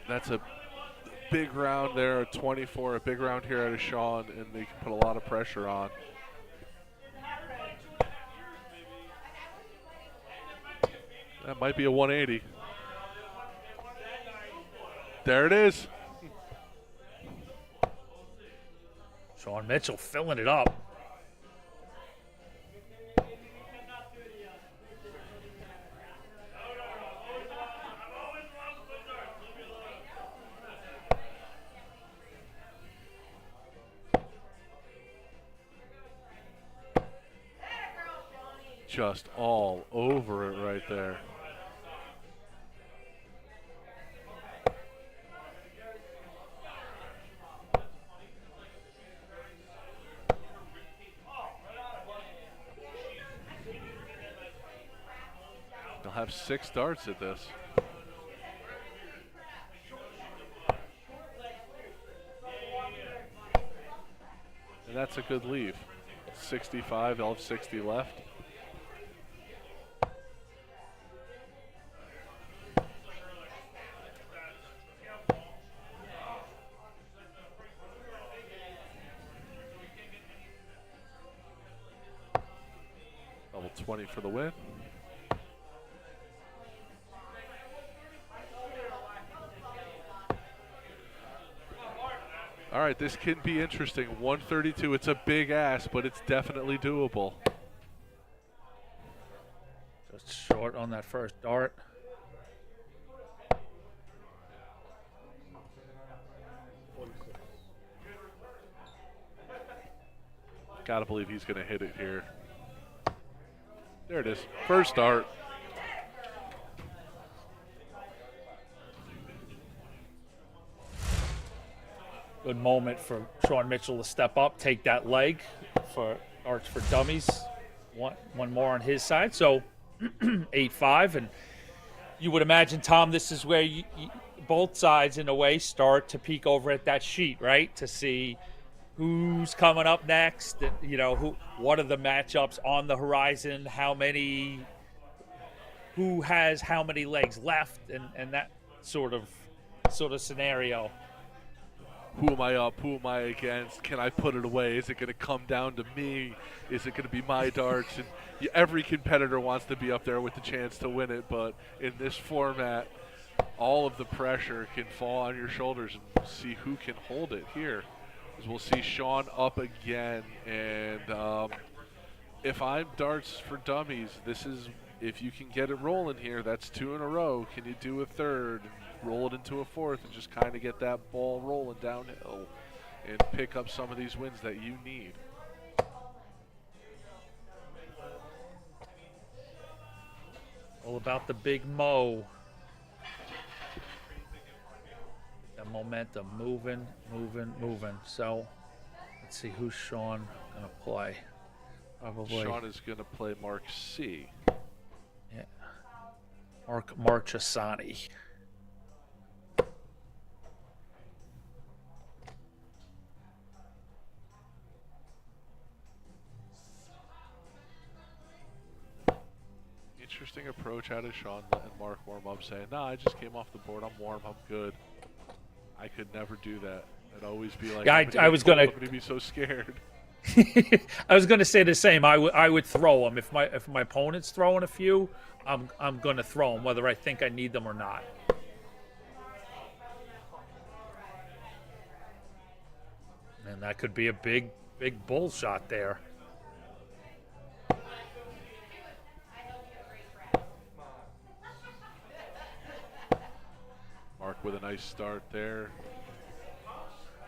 That's a big round there, a 24, a big round here out of Sean, and they can put a lot of pressure on. That might be a 180. There it is. Sean Mitchell filling it up. just all over it right there. They'll have 6 darts at this. And that's a good leave. 65, they'll have 60 left. Double 20 for the win. All right, this can be interesting. 132, it's a big ask, but it's definitely doable. Just short on that first dart. Gotta believe he's gonna hit it here. There it is, first dart. Good moment for Sean Mitchell to step up, take that leg for Arts for Dummies. One more on his side, so 8-5. And you would imagine, Tom, this is where both sides, in a way, start to peek over at that sheet, right? To see who's coming up next, you know, what are the matchups on the horizon, who has how many legs left, and that sort of scenario. Who am I up? Who am I against? Can I put it away? Is it going to come down to me? Is it going to be my darts? And every competitor wants to be up there with the chance to win it, but in this format, all of the pressure can fall on your shoulders, and see who can hold it here. As we'll see Sean up again, and if I'm Darts for Dummies, this is, if you can get it rolling here, that's 2 in a row. Can you do a third? Roll it into a fourth and just kind of get that ball rolling downhill and pick up some of these wins that you need. All about the big mo. That momentum moving. So let's see who's Sean gonna play. Probably Sean is gonna play Mark C. Yeah. Mark Chasani. Interesting approach out of Sean, letting Mark warm up, saying, "No, I just came off the board. I'm warm. I'm good." I could never do that. I'd always be like, Yeah, I was gonna be so scared. I was gonna say the same. I would throw them if my opponent's throwing a few. I'm gonna throw them whether I think I need them or not. And that could be a big bull shot there. Mark with a nice start there.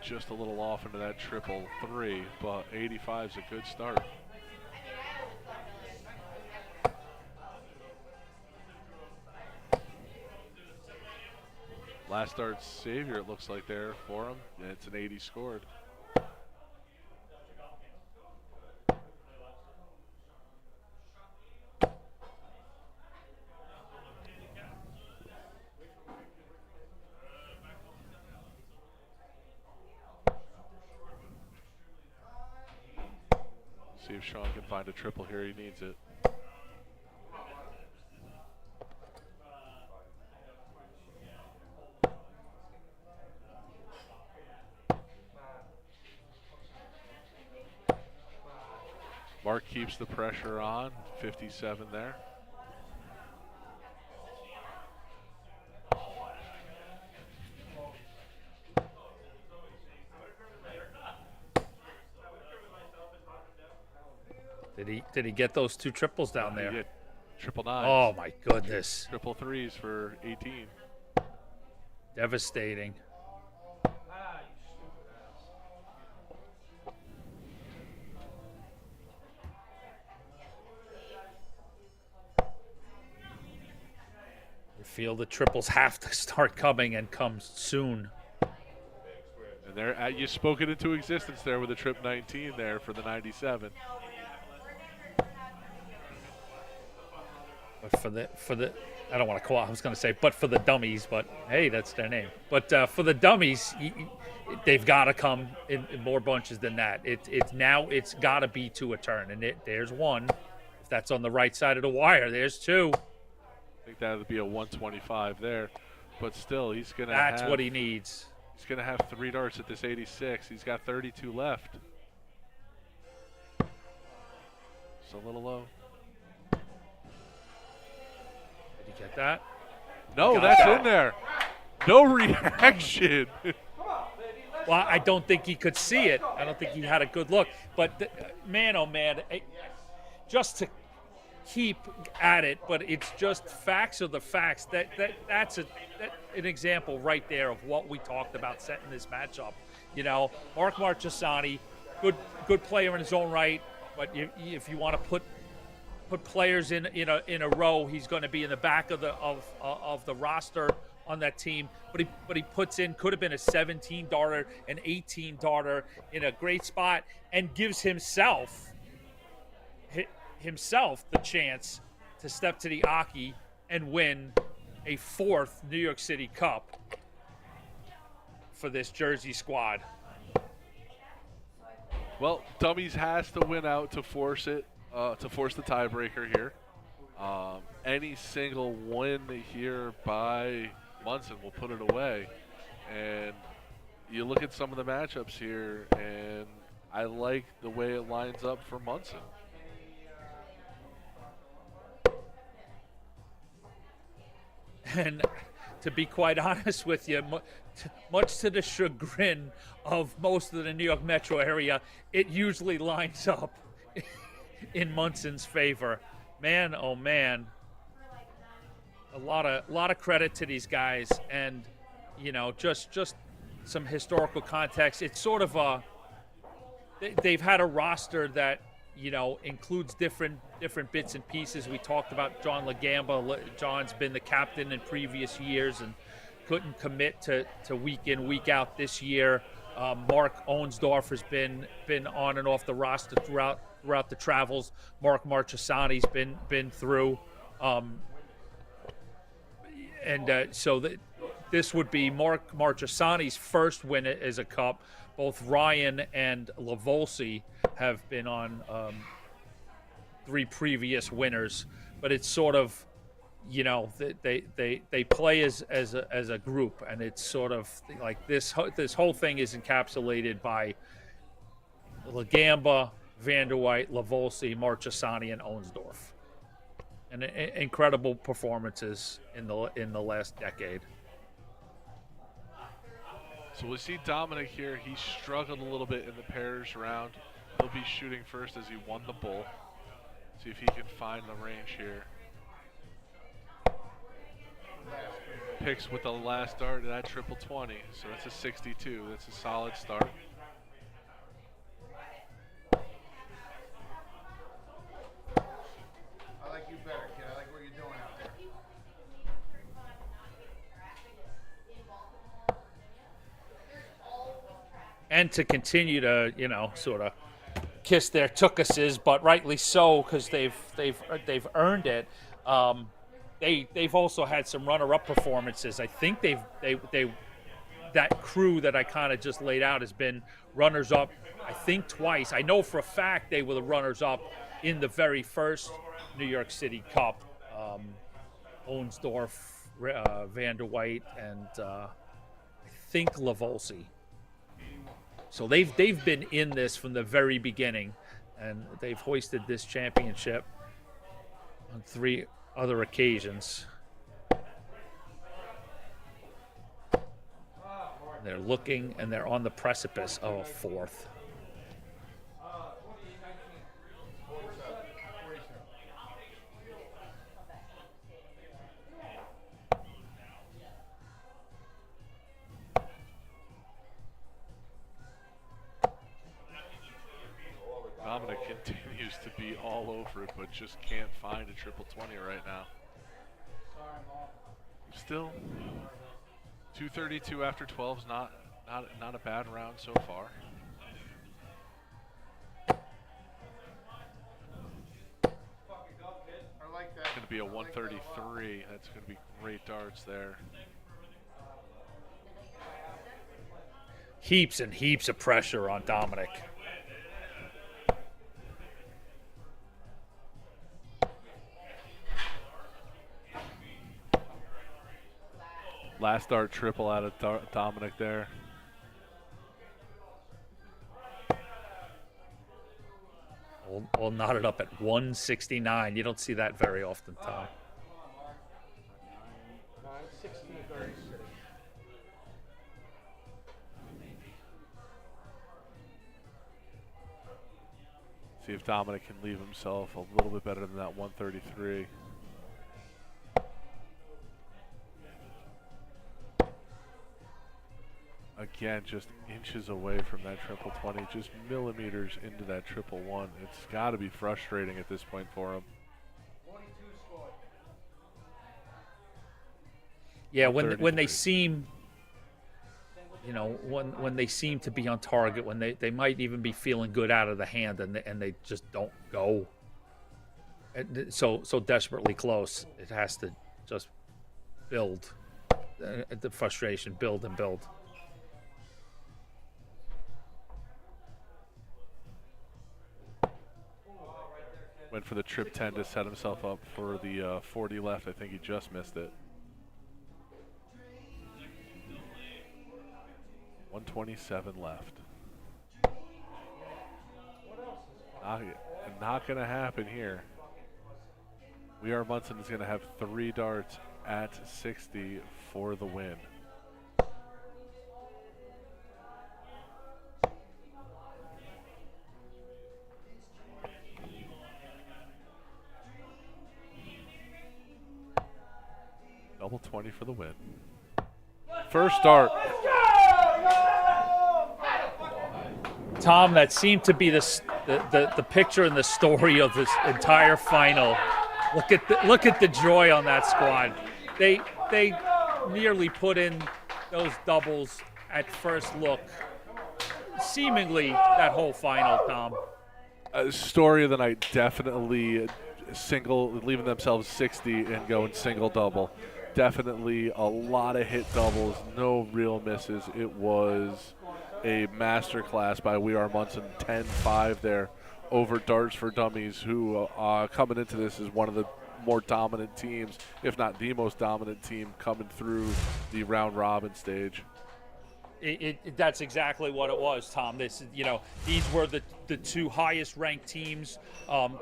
Just a little off into that 333, but 85 is a good start. Last start savior, it looks like there for him, and it's an 80 scored. See if Sean can find a triple here. He needs it. Mark keeps the pressure on. 57 there. Did he get those 2 triples down there? He did. Triple nines. Oh my goodness. Triple threes for 18. Devastating. feel the triples have to start coming and come soon. And there, you spoke it into existence there with the trip 19 there for the 97. But for the I don't want to call it, I was going to say, but for the dummies, but hey, that's their name. But for the dummies, they've got to come in more bunches than that. It's got to be to a turn, and there's one. If that's on the right side of the wire, there's two. I think that would be a 125 there, but still, he's going to. That's what he needs. He's going to have 3 darts at this 86. He's got 32 left. It's a little low. Did you get that? No, that's in there. No reaction. Well, I don't think he could see it. I don't think he had a good look. But man, oh man, just to keep at it. But it's just facts are the facts. That's an example right there of what we talked about setting this matchup. You know, Mark Marchesani, good player in his own right. But if you want to put players in a row, he's going to be in the back of the roster on that team. But he puts in, could have been a 17 darter, an 18 darter in a great spot, and gives himself the chance to step to the Aki and win a 4th New York City Cup for this Jersey squad. Well, Dummies has to win out to force it, to force the tiebreaker here. Any single win here by Munson will put it away. And you look at some of the matchups here, and I like the way it lines up for Munson. And to be quite honest with you, much to the chagrin of most of the New York metro area, it usually lines up in Munson's favor. Man, oh man, a lot of credit to these guys, and you know, just some historical context. It's sort of they've had a roster that, you know, includes different bits and pieces. We talked about John Legamba. John's been the captain in previous years and couldn't commit to week in, week out this year. Mark Owensdorf has been on and off the roster throughout the travels. Mark Marchesani's been through. So this would be Mark Marchesani's first win as a Cup. Both Ryan and Lavolsi have been on 3 previous winners, but it's sort of, you know, they play as a group, and it's sort of like this whole thing is encapsulated by Legamba, Vanderwhite, Lavolsi, Marchesani, and Owensdorf, and incredible performances in the last decade. So we see Dominic here. He struggled a little bit in the pairs round. He'll be shooting first as he won the bull. See if he can find the range here. Picks with the last dart at triple 20. So that's a 62. That's a solid start. I like you better, kid. I like what you're doing out there. And to continue to, you know, sort of kiss their tuchuses, but rightly so, because they've earned it. They've also had some runner-up performances. I think that crew that I kind of just laid out has been runners-up, I think, twice. I know for a fact they were the runners-up in the very first New York City Cup. Owensdorf, Vanderwhite, and I think Lavolsi. So they've been in this from the very beginning, and they've hoisted this championship on 3 other occasions. They're looking, and they're on the precipice of a 4th. Dominic continues to be all over it, but just can't find a triple 20 right now. still 232 after 12 is not a bad round so far. I like that. It's going to be a 133. That's going to be great darts there. Heaps and heaps of pressure on Dominic. Last dart triple out of Dominic there. All knotted up at 169. You don't see that very often, Tom. 16-30. See if Dominic can leave himself a little bit better than that 133. Again, just inches away from that triple 20, just millimeters into that triple one. It's got to be frustrating at this point for him. 42 scored. Yeah, when they 133. seem, you know, when they seem to be on target, when they might even be feeling good out of the hand, and they just don't go. And so desperately close, it has to just build. The frustration, build and build. Went for the trip 10 to set himself up for the 40 left. I think he just missed it. 127 left. Not going to happen here. We Are Munson is going to have 3 darts at 60 for the win. Double 20 for the win. First dart. Tom, that seemed to be the picture and the story of this entire final. Look at the joy on that squad. They nearly put in those doubles at first look. Seemingly that whole final, Tom. Story of the night, definitely leaving themselves 60 and going single double. Definitely a lot of hit doubles, no real misses. It was a masterclass by We Are Munson, 10-5 there over Darts for Dummies, who coming into this is one of the more dominant teams, if not the most dominant team coming through the round robin stage. That's exactly what it was, Tom. These were the 2 highest ranked teams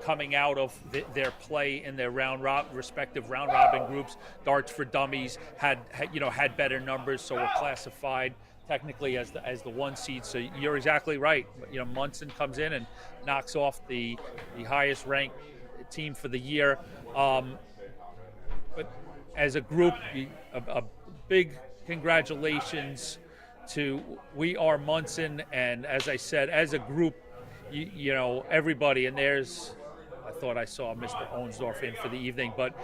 coming out of their play in their respective round robin groups. Darts for Dummies had better numbers, so were classified technically as the 1 seed. So you're exactly right. Munson comes in and knocks off the highest ranked team for the year. But as a group, a big congratulations to We Are Munson, and as I said, as a group, everybody, and I thought I saw Mr. Onsdorf in for the evening, but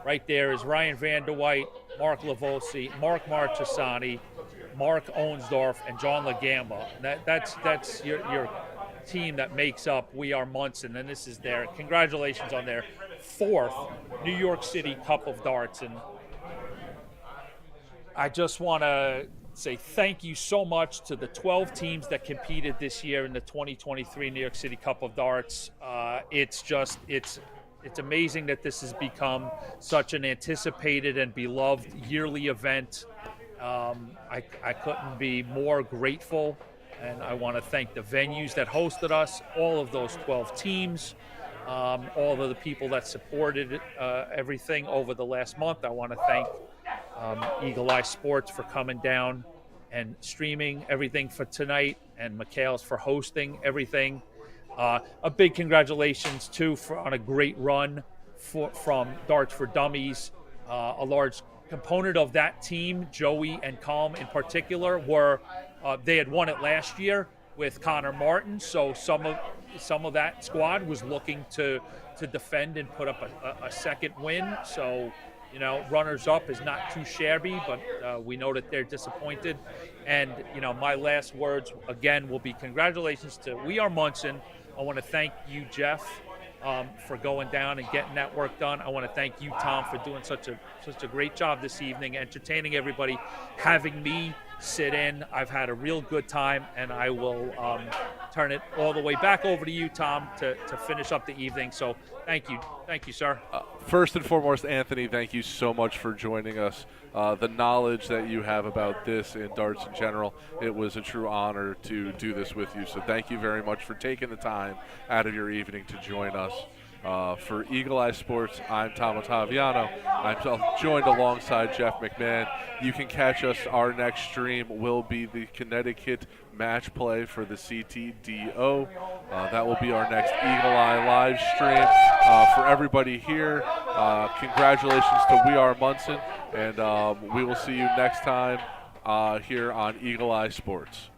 right there is Ryan Vanderwhite, Mark Lavosi, Mark Marchesani, Mark Onsdorf, and John Lagamba. That's your team that makes up We Are Munson, and this is their congratulations on their 4th New York City Cup of Darts. And I just want to say thank you so much to the 12 teams that competed this year in the 2023 New York City Cup of Darts. It's amazing that this has become such an anticipated and beloved yearly event. I couldn't be more grateful, and I want to thank the venues that hosted us, all of those 12 teams, all of the people that supported everything over the last month. I want to thank Eagle Eye Sports for coming down and streaming everything for tonight, and McHale's for hosting everything. A big congratulations too on a great run from Darts for Dummies. A large component of that team, Joey and Calm in particular, they had won it last year with Connor Martin, so some of that squad was looking to defend and put up a second win. So runners-up is not too shabby, but we know that they're disappointed. And, my last words, again, will be congratulations to We Are Munson. I want to thank you, Jeff, for going down and getting that work done. I want to thank you, Tom, for doing such a great job this evening, entertaining everybody, having me sit in. I've had a real good time, and I will turn it all the way back over to you, Tom, to finish up the evening. So thank you, sir. First and foremost, Anthony, thank you so much for joining us. The knowledge that you have about this and darts in general, it was a true honor to do this with you. So thank you very much for taking the time out of your evening to join us. For Eagle Eye Sports, I'm Tom Ottaviano. I'm joined alongside Jeff McMahan. You can catch us. Our next stream will be the Connecticut match play for the CTDO. That will be our next Eagle Eye live stream. For everybody here, congratulations to We Are Munson, and we will see you next time here on Eagle Eye Sports.